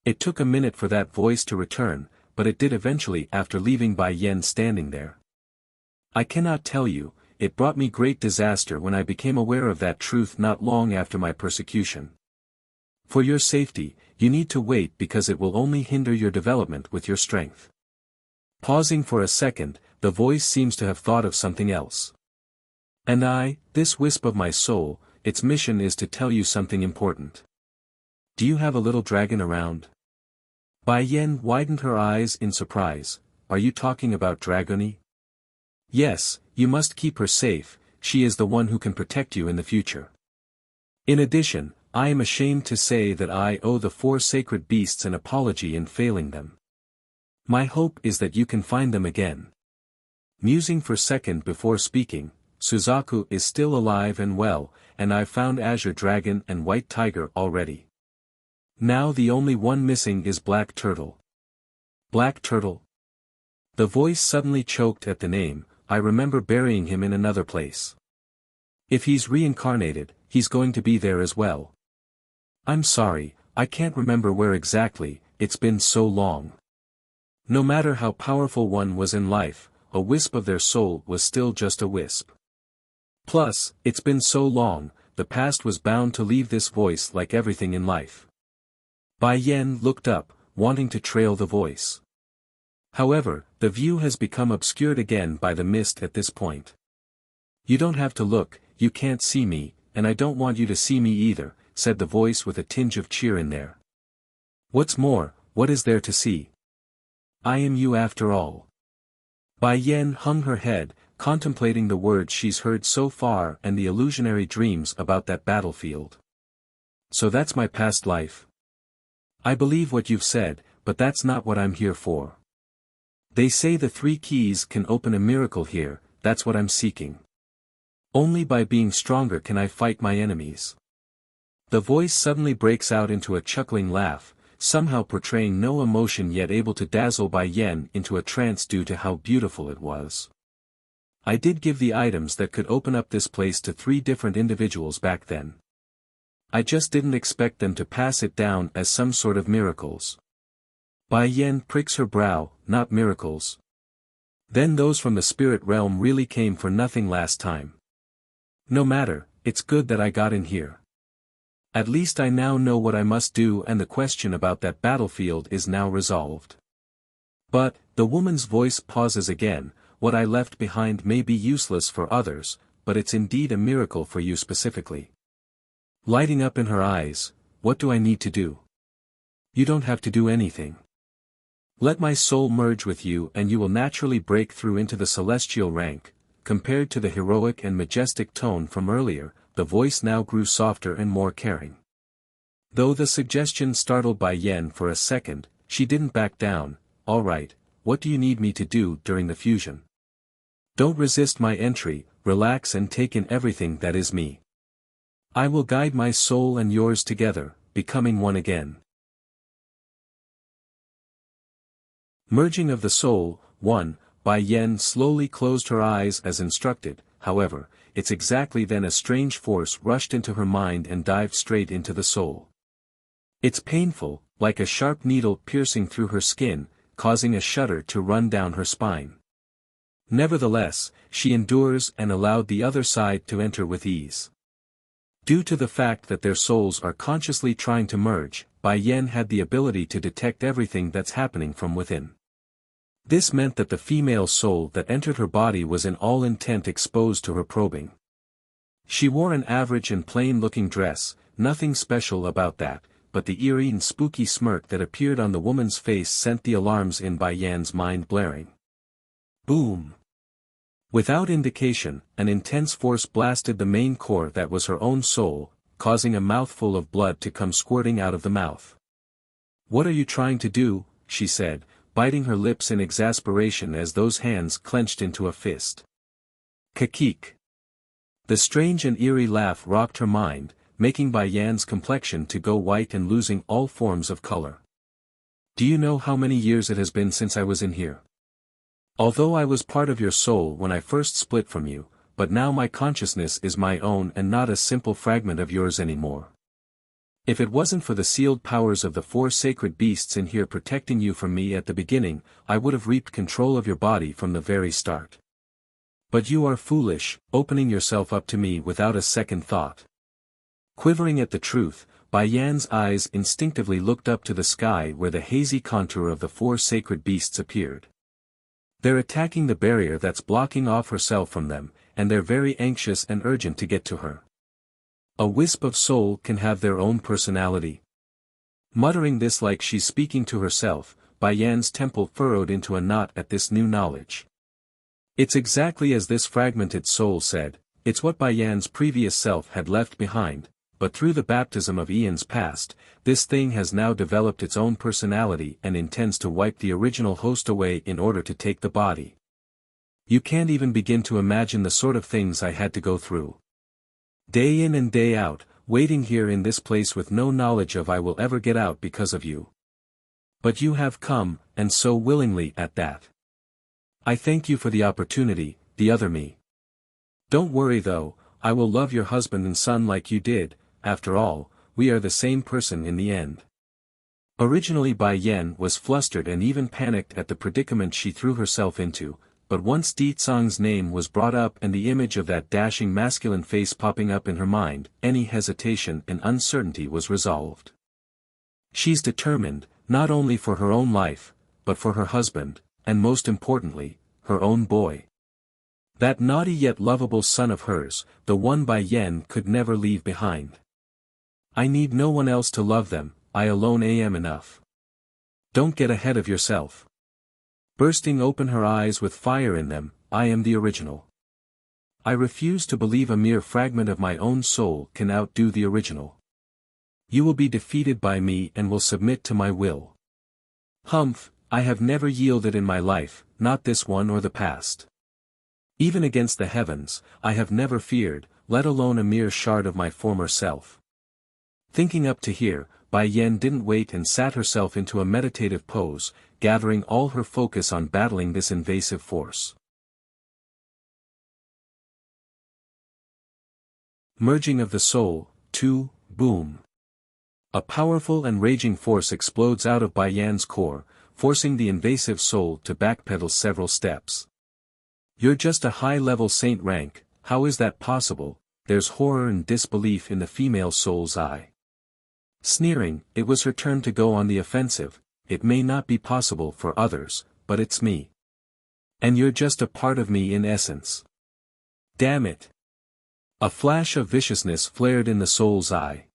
It took a minute for that voice to return, but it did eventually after leaving Bai Yen standing there. "I cannot tell you. It brought me great disaster when I became aware of that truth not long after my persecution. For your safety, you need to wait because it will only hinder your development with your strength." Pausing for a second, the voice seems to have thought of something else. "And this wisp of my soul, its mission is to tell you something important. Do you have a little dragon around?" Bai Yen widened her eyes in surprise. "Are you talking about Dragony?" "Yes, you must keep her safe, she is the one who can protect you in the future. In addition, I am ashamed to say that I owe the 4 sacred beasts an apology in failing them. My hope is that you can find them again." Musing for a second before speaking, "Suzaku is still alive and well, and I've found Azure Dragon and White Tiger already. Now the only one missing is Black Turtle." "Black Turtle?" The voice suddenly choked at the name. "I remember burying him in another place. If he's reincarnated, he's going to be there as well." "I'm sorry, I can't remember where exactly, it's been so long." No matter how powerful one was in life, a wisp of their soul was still just a wisp. Plus, it's been so long, the past was bound to leave this voice like everything in life. Bai Yen looked up, wanting to trail the voice. However, the view has become obscured again by the mist at this point. "You don't have to look, you can't see me, and I don't want you to see me either," said the voice with a tinge of cheer in there. "What's more, what is there to see? I am you after all." Bai Yen hung her head, contemplating the words she's heard so far and the illusionary dreams about that battlefield. "So that's my past life. I believe what you've said, but that's not what I'm here for. They say the 3 keys can open a miracle here, that's what I'm seeking. Only by being stronger can I fight my enemies." The voice suddenly breaks out into a chuckling laugh, somehow portraying no emotion yet able to dazzle Bai Yen into a trance due to how beautiful it was. "I did give the items that could open up this place to 3 different individuals back then. I just didn't expect them to pass it down as some sort of miracles." Bai Yen pricks her brow. "Not miracles? Then those from the spirit realm really came for nothing last time. No matter, it's good that I got in here. At least I now know what I must do, and the question about that battlefield is now resolved." "But," the woman's voice pauses again, "what I left behind may be useless for others, but it's indeed a miracle for you specifically." Lighting up in her eyes, "What do I need to do?" "You don't have to do anything. Let my soul merge with you and you will naturally break through into the celestial rank. Compared to the heroic and majestic tone from earlier, the voice now grew softer and more caring. Though the suggestion startled Bai Yan for a second, she didn't back down. All right, what do you need me to do during the fusion? Don't resist my entry, relax and take in everything that is me. I will guide my soul and yours together, becoming one again. Merging of the soul, 1. Bai Yan slowly closed her eyes as instructed. However, it's exactly then a strange force rushed into her mind and dived straight into the soul. It's painful, like a sharp needle piercing through her skin, causing a shudder to run down her spine. Nevertheless, she endures and allowed the other side to enter with ease. Due to the fact that their souls are consciously trying to merge, Bai Yan had the ability to detect everything that's happening from within. This meant that the female soul that entered her body was in all intent exposed to her probing. She wore an average and plain-looking dress, nothing special about that, but the eerie and spooky smirk that appeared on the woman's face sent the alarms in Bai Yan's mind blaring. Boom! Without indication, an intense force blasted the main core that was her own soul, causing a mouthful of blood to come squirting out of the mouth. "What are you trying to do?" she said, biting her lips in exasperation as those hands clenched into a fist. Kakik. The strange and eerie laugh rocked her mind, making Bai Yan's complexion to go white and losing all forms of color. "Do you know how many years it has been since I was in here? Although I was part of your soul when I first split from you, but now my consciousness is my own and not a simple fragment of yours anymore. If it wasn't for the sealed powers of the 4 sacred beasts in here protecting you from me at the beginning, I would have reaped control of your body from the very start. But you are foolish, opening yourself up to me without a second thought." Quivering at the truth, Bai Yan's eyes instinctively looked up to the sky where the hazy contour of the 4 sacred beasts appeared. They're attacking the barrier that's blocking off herself from them, and they're very anxious and urgent to get to her. A wisp of soul can have their own personality. Muttering this like she's speaking to herself, Bai Yan's temple furrowed into a knot at this new knowledge. It's exactly as this fragmented soul said, it's what Bai Yan's previous self had left behind, but through the baptism of eons past, this thing has now developed its own personality and intends to wipe the original host away in order to take the body. You can't even begin to imagine the sort of things I had to go through. Day in and day out, waiting here in this place with no knowledge of I will ever get out because of you. But you have come, and so willingly at that. I thank you for the opportunity, the other me. Don't worry though, I will love your husband and son like you did. After all, we are the same person in the end. Originally Bai Yan was flustered and even panicked at the predicament she threw herself into, but once Di Tsang's name was brought up and the image of that dashing masculine face popping up in her mind, any hesitation and uncertainty was resolved. She's determined, not only for her own life, but for her husband, and most importantly, her own boy. That naughty yet lovable son of hers, the one Bai Yan could never leave behind. I need no one else to love them, I alone am enough. Don't get ahead of yourself. Bursting open her eyes with fire in them, I am the original. I refuse to believe a mere fragment of my own soul can outdo the original. You will be defeated by me and will submit to my will. Humph, I have never yielded in my life, not this one or the past. Even against the heavens, I have never feared, let alone a mere shard of my former self. Thinking up to here, Bai Yan didn't wait and sat herself into a meditative pose, gathering all her focus on battling this invasive force. Merging of the soul, 2, boom. A powerful and raging force explodes out of Bai Yan's core, forcing the invasive soul to backpedal several steps. You're just a high-level saint rank, how is that possible? There's horror and disbelief in the female soul's eye. Sneering, it was her turn to go on the offensive. It may not be possible for others, but it's me. And you're just a part of me in essence. Damn it. A flash of viciousness flared in the soul's eye.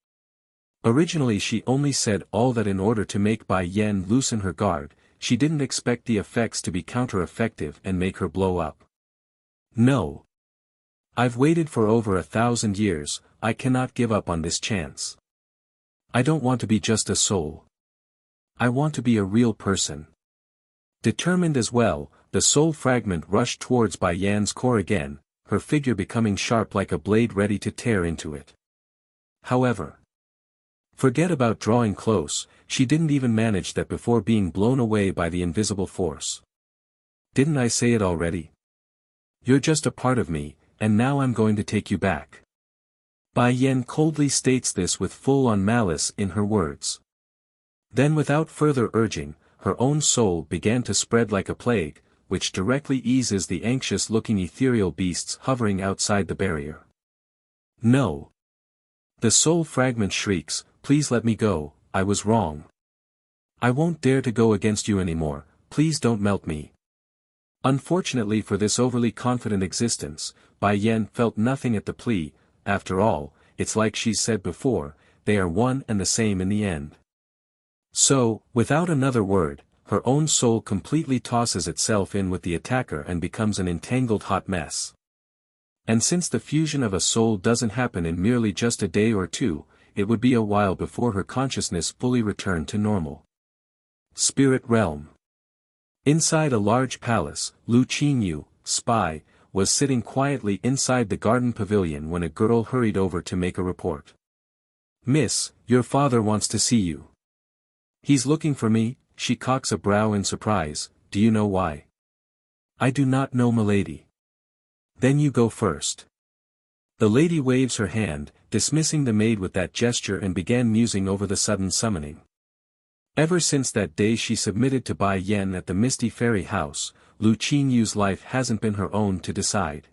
Originally she only said all that in order to make Bai Yan loosen her guard, she didn't expect the effects to be counter-effective and make her blow up. No. I've waited for over 1,000 years, I cannot give up on this chance. I don't want to be just a soul. I want to be a real person. Determined as well, the soul fragment rushed towards Bai Yan's core again, her figure becoming sharp like a blade ready to tear into it. However, forget about drawing close, she didn't even manage that before being blown away by the invisible force. Didn't I say it already? You're just a part of me, and now I'm going to take you back. Bai Yan coldly states this with full-on malice in her words. Then without further urging, her own soul began to spread like a plague, which directly eases the anxious-looking ethereal beasts hovering outside the barrier. No. The soul fragment shrieks, please let me go, I was wrong. I won't dare to go against you anymore, please don't melt me. Unfortunately for this overly confident existence, Bai Yan felt nothing at the plea. After all, it's like she said before, they are one and the same in the end. So, without another word, her own soul completely tosses itself in with the attacker and becomes an entangled hot mess. And since the fusion of a soul doesn't happen in merely just a day or two, it would be a while before her consciousness fully returned to normal. Spirit Realm. Inside a large palace, Lu Qinyu, spy, was sitting quietly inside the garden pavilion when a girl hurried over to make a report. Miss, your father wants to see you. He's looking for me, she cocks a brow in surprise, do you know why? I do not know, milady. Then you go first. The lady waves her hand, dismissing the maid with that gesture and began musing over the sudden summoning. Ever since that day she submitted to Bai Yan at the Misty Fairy House, Lu Qinyu's life hasn't been her own to decide.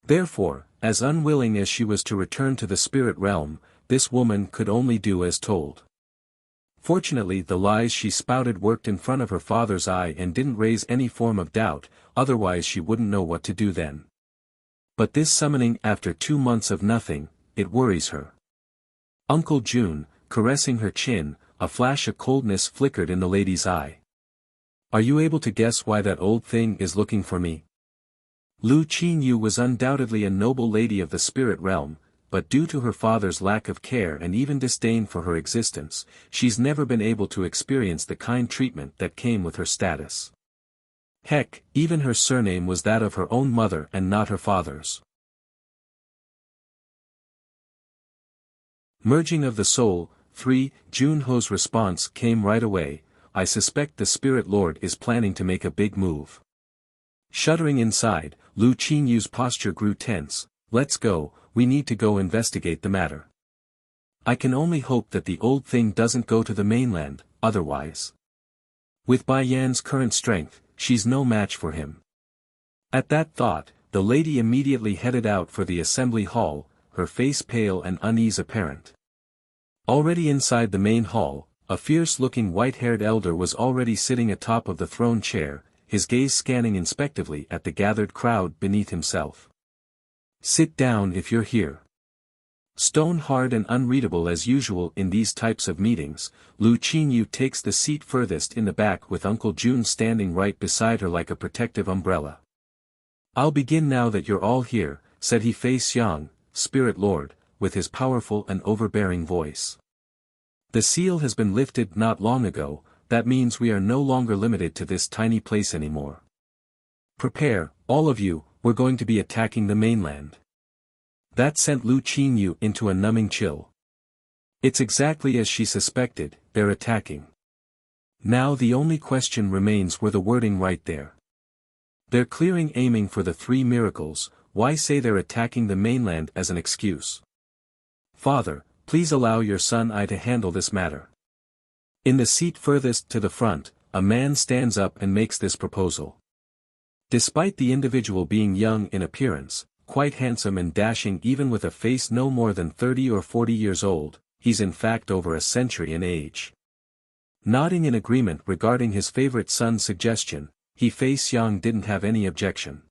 Therefore, as unwilling as she was to return to the spirit realm, this woman could only do as told. Fortunately the lies she spouted worked in front of her father's eye and didn't raise any form of doubt, otherwise she wouldn't know what to do then. But this summoning after 2 months of nothing, it worries her. Uncle June, caressing her chin, a flash of coldness flickered in the lady's eye. Are you able to guess why that old thing is looking for me? Lu Qinyu was undoubtedly a noble lady of the spirit realm, but due to her father's lack of care and even disdain for her existence, she's never been able to experience the kind treatment that came with her status. Heck, even her surname was that of her own mother and not her father's. Merging of the soul. 3. Junho's response came right away, I suspect the spirit lord is planning to make a big move. Shuddering inside, Lu Qinyu's posture grew tense, let's go, we need to go investigate the matter. I can only hope that the old thing doesn't go to the mainland, otherwise. With Bai Yan's current strength, she's no match for him. At that thought, the lady immediately headed out for the assembly hall, her face pale and unease apparent. Already inside the main hall, a fierce-looking white-haired elder was already sitting atop of the throne chair, his gaze scanning inspectively at the gathered crowd beneath himself. Sit down if you're here. Stone-hard and unreadable as usual in these types of meetings, Lu Qinyu takes the seat furthest in the back with Uncle June standing right beside her like a protective umbrella. I'll begin now that you're all here, said he Fei Xiang, Spirit Lord, with his powerful and overbearing voice. The seal has been lifted not long ago, that means we are no longer limited to this tiny place anymore. Prepare, all of you, we're going to be attacking the mainland. That sent Lu Qinyu into a numbing chill. It's exactly as she suspected, they're attacking. Now the only question remains, were the wording right there? They're clearing aiming for the 3 miracles, why say they're attacking the mainland as an excuse? Father, please allow your son I to handle this matter. In the seat furthest to the front, a man stands up and makes this proposal. Despite the individual being young in appearance, quite handsome and dashing even with a face no more than 30 or 40 years old, he's in fact over a century in age. Nodding in agreement regarding his favorite son's suggestion, he Fei Xiang didn't have any objection.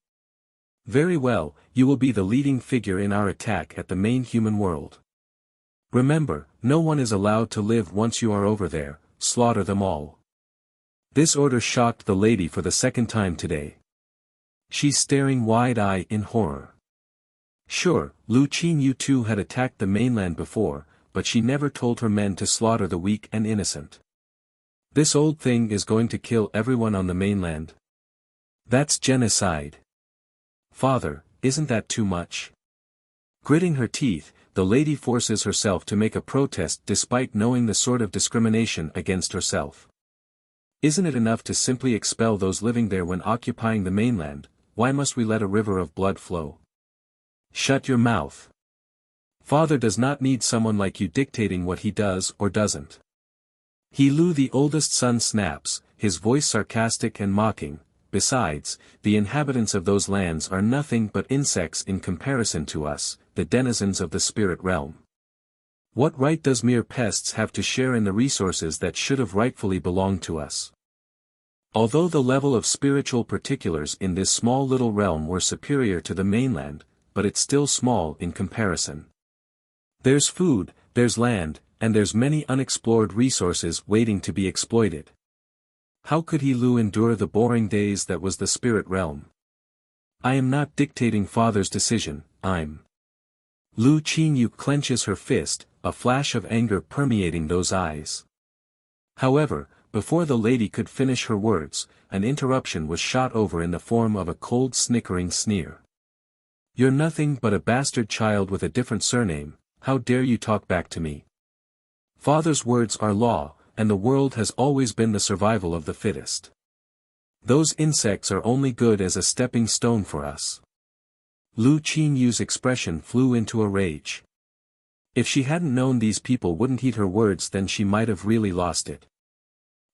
Very well, you will be the leading figure in our attack at the main human world. Remember, no one is allowed to live once you are over there, slaughter them all. This order shocked the lady for the second time today. She's staring wide-eyed in horror. Sure, Lu Qinyu too had attacked the mainland before, but she never told her men to slaughter the weak and innocent. This old thing is going to kill everyone on the mainland. That's genocide. Father, isn't that too much? Gritting her teeth, the lady forces herself to make a protest despite knowing the sort of discrimination against herself. Isn't it enough to simply expel those living there when occupying the mainland? Why must we let a river of blood flow? Shut your mouth. Father does not need someone like you dictating what he does or doesn't. He Lu, the oldest son, snaps, his voice sarcastic and mocking. Besides, the inhabitants of those lands are nothing but insects in comparison to us, the denizens of the spirit realm. What right does mere pests have to share in the resources that should have rightfully belonged to us? Although the level of spiritual particulars in this small little realm were superior to the mainland, but it's still small in comparison. There's food, there's land, and there's many unexplored resources waiting to be exploited. How could he Lu endure the boring days that was the spirit realm? I am not dictating Father's decision, I'm. Lu Qinyu clenches her fist, a flash of anger permeating those eyes. However, before the lady could finish her words, an interruption was shot over in the form of a cold snickering sneer. You're nothing but a bastard child with a different surname, how dare you talk back to me? Father's words are law, and the world has always been the survival of the fittest. Those insects are only good as a stepping stone for us. Lu Qinyu's expression flew into a rage. If she hadn't known these people wouldn't heed her words, then she might have really lost it.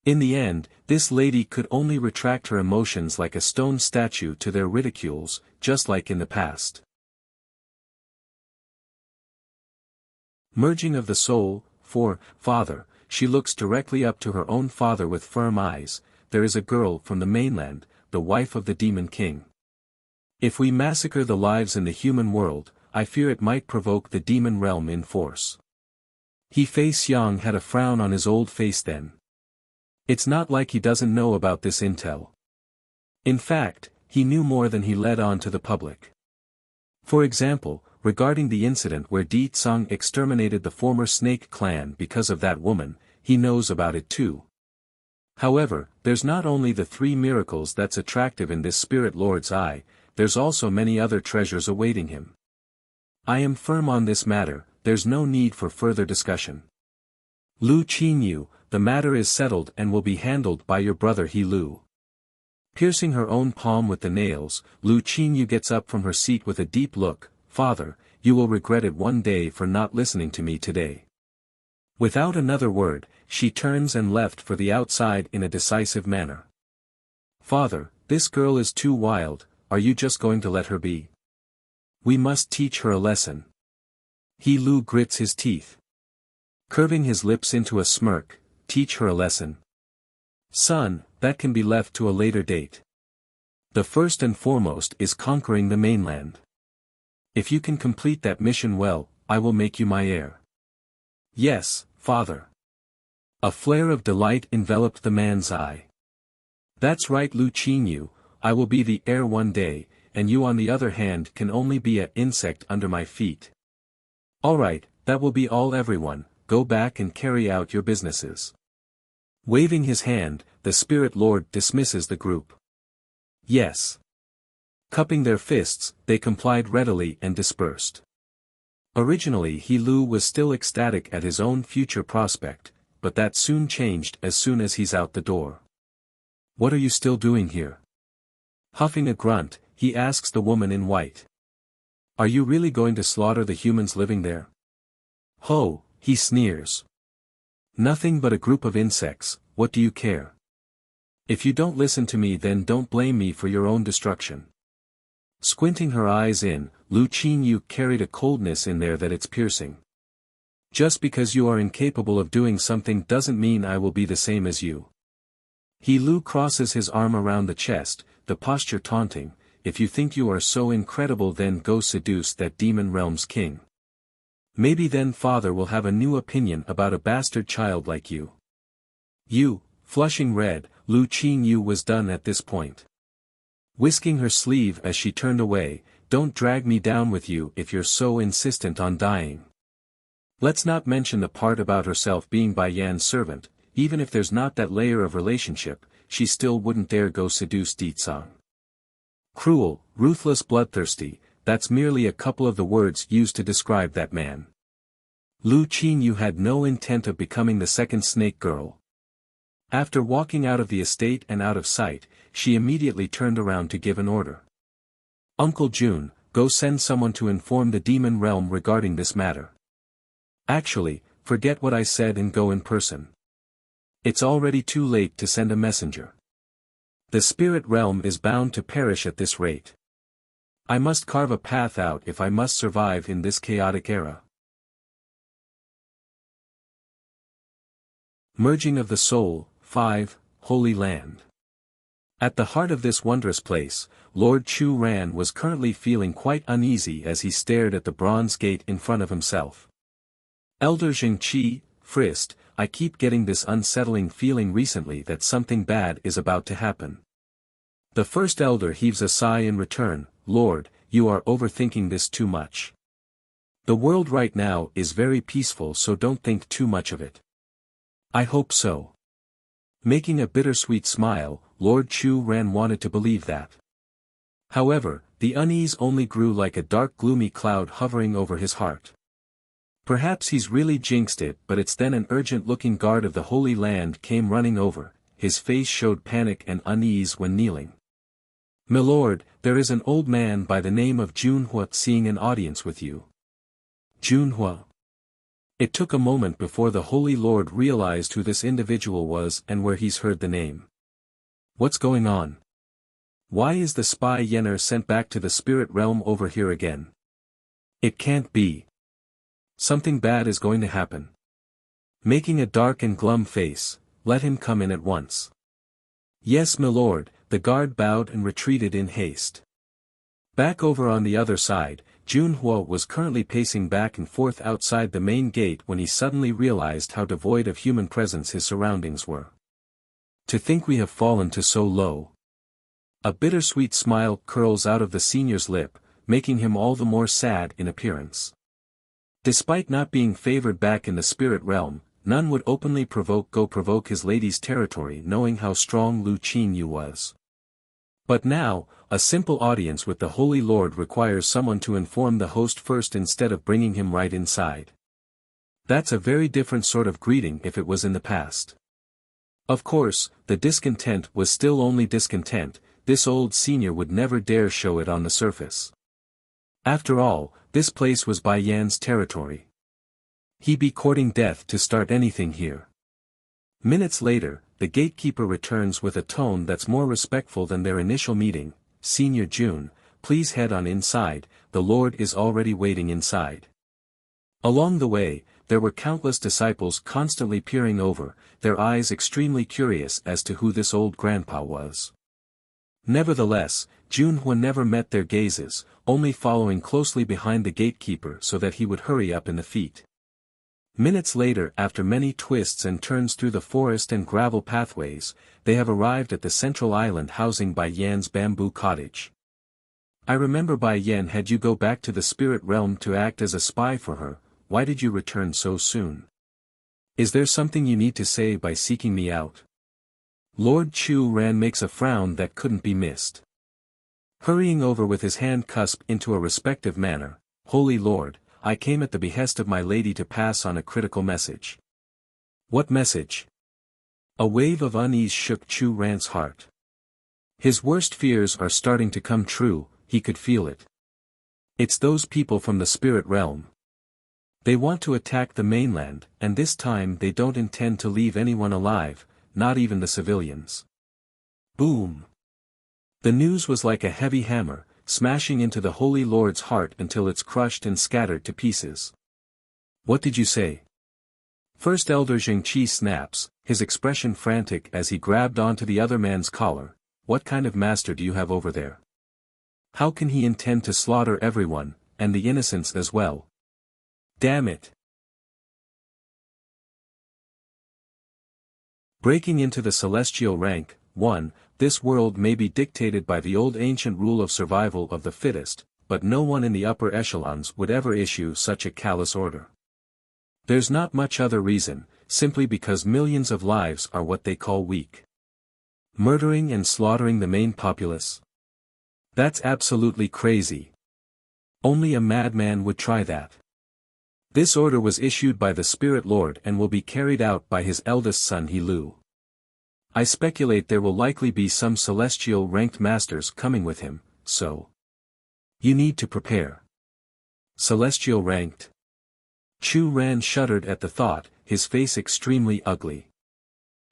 In the end, this lady could only retract her emotions like a stone statue to their ridicules, just like in the past. Merging of the soul, for, Father, she looks directly up to her own father with firm eyes. There is a girl from the mainland, the wife of the demon king. If we massacre the lives in the human world, I fear it might provoke the demon realm in force. He Fei Xiang had a frown on his old face then. It's not like he doesn't know about this intel. In fact, he knew more than he let on to the public. For example, regarding the incident where Di Tsang exterminated the former Snake clan because of that woman, he knows about it too. However, there's not only the 3 miracles that's attractive in this spirit lord's eye, there's also many other treasures awaiting him. I am firm on this matter, there's no need for further discussion. Lu Qinyu, the matter is settled and will be handled by your brother He Lu. Piercing her own palm with the nails, Lu Qinyu gets up from her seat with a deep look. Father, you will regret it one day for not listening to me today. Without another word, she turns and left for the outside in a decisive manner. Father, this girl is too wild, are you just going to let her be? We must teach her a lesson. He Lu grits his teeth. Curving his lips into a smirk, teach her a lesson. Son, that can be left to a later date. The first and foremost is conquering the mainland. If you can complete that mission well, I will make you my heir. Yes, Father. A flare of delight enveloped the man's eye. That's right, Lu Qinyu, I will be the heir one day, and you on the other hand can only be an insect under my feet. Alright, that will be all everyone, go back and carry out your businesses. Waving his hand, the spirit lord dismisses the group. Yes. Cupping their fists, they complied readily and dispersed. Originally He Lu was still ecstatic at his own future prospect, but that soon changed as soon as he's out the door. What are you still doing here? Huffing a grunt, he asks the woman in white. Are you really going to slaughter the humans living there? Ho, he sneers. Nothing but a group of insects, what do you care? If you don't listen to me then don't blame me for your own destruction. Squinting her eyes in, Lu Qinyu carried a coldness in there that it's piercing. Just because you are incapable of doing something doesn't mean I will be the same as you. He Lu crosses his arm around the chest, the posture taunting, if you think you are so incredible then go seduce that demon realm's king. Maybe then Father will have a new opinion about a bastard child like you. You, flushing red, Lu Qingyu was done at this point. Whisking her sleeve as she turned away, "Don't drag me down with you if you're so insistent on dying." Let's not mention the part about herself being Bai Yan's servant. Even if there's not that layer of relationship, she still wouldn't dare go seduce Ditsang. Cruel, ruthless, bloodthirsty, that's merely a couple of the words used to describe that man. Lu Qingyu had no intent of becoming the second snake girl. After walking out of the estate and out of sight, she immediately turned around to give an order. "Uncle Jun, go send someone to inform the demon realm regarding this matter. Actually, forget what I said and go in person. It's already too late to send a messenger. The spirit realm is bound to perish at this rate. I must carve a path out if I must survive in this chaotic era." Merging of the Soul, 5, Holy Land. At the heart of this wondrous place, Lord Chu Ran was currently feeling quite uneasy as he stared at the bronze gate in front of himself. "Elder Jingqi, Frist, I keep getting this unsettling feeling recently that something bad is about to happen." The first elder heaves a sigh in return. "Lord, you are overthinking this too much. The world right now is very peaceful, so don't think too much of it." "I hope so." Making a bittersweet smile, Lord Chu Ran wanted to believe that. However, the unease only grew like a dark gloomy cloud hovering over his heart. Perhaps he's really jinxed it, but it's then an urgent-looking guard of the Holy Land came running over. His face showed panic and unease when kneeling. "Milord, there is an old man by the name of Junhua seeking an audience with you." Junhua. It took a moment before the Holy Lord realized who this individual was and where he's heard the name. What's going on? Why is the spy Yenner sent back to the spirit realm over here again? It can't be. Something bad is going to happen. Making a dark and glum face, "Let him come in at once." "Yes, milord," the guard bowed and retreated in haste. Back over on the other side, Junhua was currently pacing back and forth outside the main gate when he suddenly realized how devoid of human presence his surroundings were. "To think we have fallen to so low." A bittersweet smile curls out of the senior's lip, making him all the more sad in appearance. Despite not being favored back in the spirit realm, none would openly provoke his lady's territory knowing how strong Lu Qingyu was. But now, a simple audience with the Holy Lord requires someone to inform the host first instead of bringing him right inside. That's a very different sort of greeting if it was in the past. Of course, the discontent was still only discontent. This old senior would never dare show it on the surface. After all, this place was Bai Yan's territory. He'd be courting death to start anything here. Minutes later, the gatekeeper returns with a tone that's more respectful than their initial meeting. "Senior Jun, please head on inside, the Lord is already waiting inside." Along the way, there were countless disciples constantly peering over, their eyes extremely curious as to who this old grandpa was. Nevertheless, Junhua never met their gazes, only following closely behind the gatekeeper so that he would hurry up in the feet. Minutes later, after many twists and turns through the forest and gravel pathways, they have arrived at the central island housing Bai Yan's bamboo cottage. "I remember Bai Yan had you go back to the spirit realm to act as a spy for her. Why did you return so soon? Is there something you need to say by seeking me out?" Lord Chu Ran makes a frown that couldn't be missed. Hurrying over with his hand cusped into a respectful manner, "Holy Lord, I came at the behest of my lady to pass on a critical message." "What message?" A wave of unease shook Chu Ran's heart. His worst fears are starting to come true, he could feel it. It's those people from the spirit realm. They want to attack the mainland, and this time they don't intend to leave anyone alive, not even the civilians. Boom! The news was like a heavy hammer, smashing into the Holy Lord's heart until it's crushed and scattered to pieces. "What did you say?" First Elder Jingqi snaps, his expression frantic as he grabbed onto the other man's collar. "What kind of master do you have over there? How can he intend to slaughter everyone, and the innocents as well? Damn it!" Breaking into the celestial rank. 1. This world may be dictated by the old ancient rule of survival of the fittest, but no one in the upper echelons would ever issue such a callous order. There's not much other reason, simply because millions of lives are what they call weak. Murdering and slaughtering the main populace? That's absolutely crazy. Only a madman would try that. This order was issued by the Spirit Lord and will be carried out by his eldest son He-Lu. I speculate there will likely be some celestial ranked masters coming with him, so you need to prepare. Celestial ranked? Chu Ran shuddered at the thought, his face extremely ugly.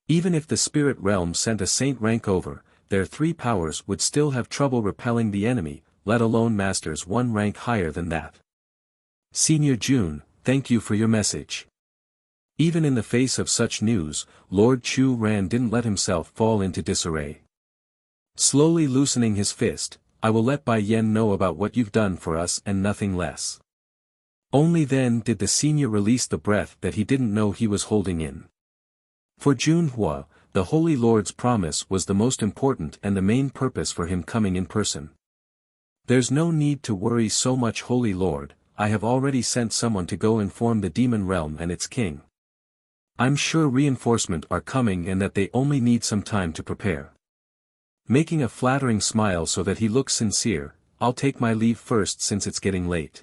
Even if the spirit realm sent a saint rank over, their three powers would still have trouble repelling the enemy, let alone masters one rank higher than that. Senior Jun, thank you for your message. Even in the face of such news, Lord Chu Ran didn't let himself fall into disarray. Slowly loosening his fist, I will let Bai Yen know about what you've done for us and nothing less. Only then did the senior release the breath that he didn't know he was holding in. For Junhua, the Holy Lord's promise was the most important and the main purpose for him coming in person. There's no need to worry so much, Holy Lord, I have already sent someone to go inform the demon realm and its king. I'm sure reinforcements are coming and that they only need some time to prepare. Making a flattering smile so that he looks sincere, I'll take my leave first since it's getting late.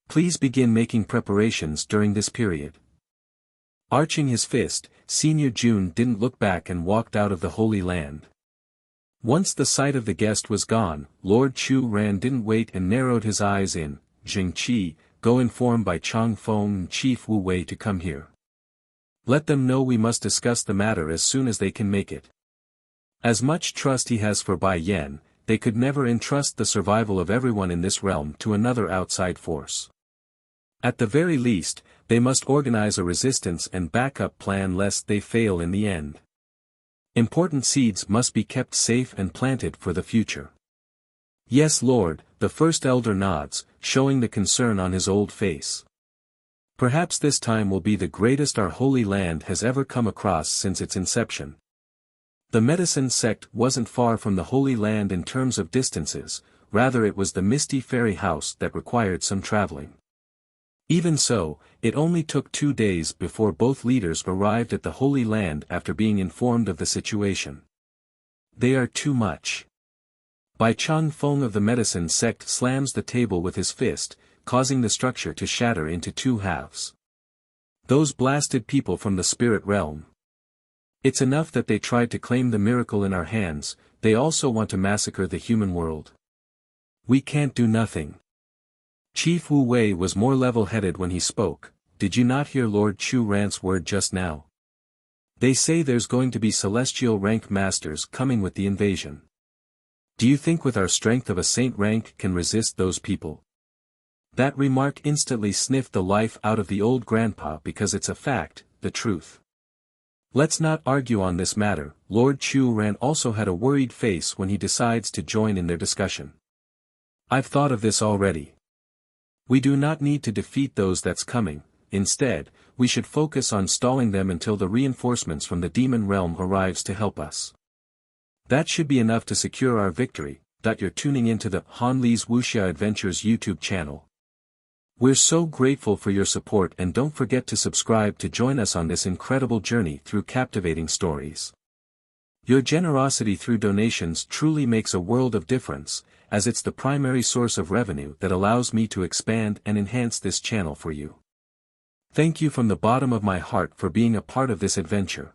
Please begin making preparations during this period. Arching his fist, Senior Jun didn't look back and walked out of the Holy Land. Once the sight of the guest was gone, Lord Chu Ran didn't wait and narrowed his eyes in, Jingqi, go inform by Chang Feng and Chief Wu Wei to come here. Let them know we must discuss the matter as soon as they can make it. As much trust he has for Bai Yen, they could never entrust the survival of everyone in this realm to another outside force. At the very least, they must organize a resistance and backup plan lest they fail in the end. Important seeds must be kept safe and planted for the future. Yes, Lord, the first elder nods, showing the concern on his old face. Perhaps this time will be the greatest our Holy Land has ever come across since its inception. The medicine sect wasn't far from the Holy Land in terms of distances, rather it was the misty fairy house that required some traveling. Even so, it only took 2 days before both leaders arrived at the Holy Land after being informed of the situation. They are too much. Bai Chang Feng of the medicine sect slams the table with his fist, causing the structure to shatter into 2 halves. Those blasted people from the spirit realm. It's enough that they tried to claim the miracle in our hands, they also want to massacre the human world. We can't do nothing. Chief Wu Wei was more level-headed when he spoke. Did you not hear Lord Chu Ran's word just now? They say there's going to be celestial rank masters coming with the invasion. Do you think with our strength of a saint rank can resist those people? That remark instantly sniffed the life out of the old grandpa because it's a fact, the truth. Let's not argue on this matter. Lord Chu Ran also had a worried face when he decides to join in their discussion. I've thought of this already. We do not need to defeat those that's coming, instead, we should focus on stalling them until the reinforcements from the demon realm arrives to help us. That should be enough to secure our victory. You're tuning into the Han Li's Wuxia Adventures YouTube channel. We're so grateful for your support and don't forget to subscribe to join us on this incredible journey through captivating stories. Your generosity through donations truly makes a world of difference, as it's the primary source of revenue that allows me to expand and enhance this channel for you. Thank you from the bottom of my heart for being a part of this adventure.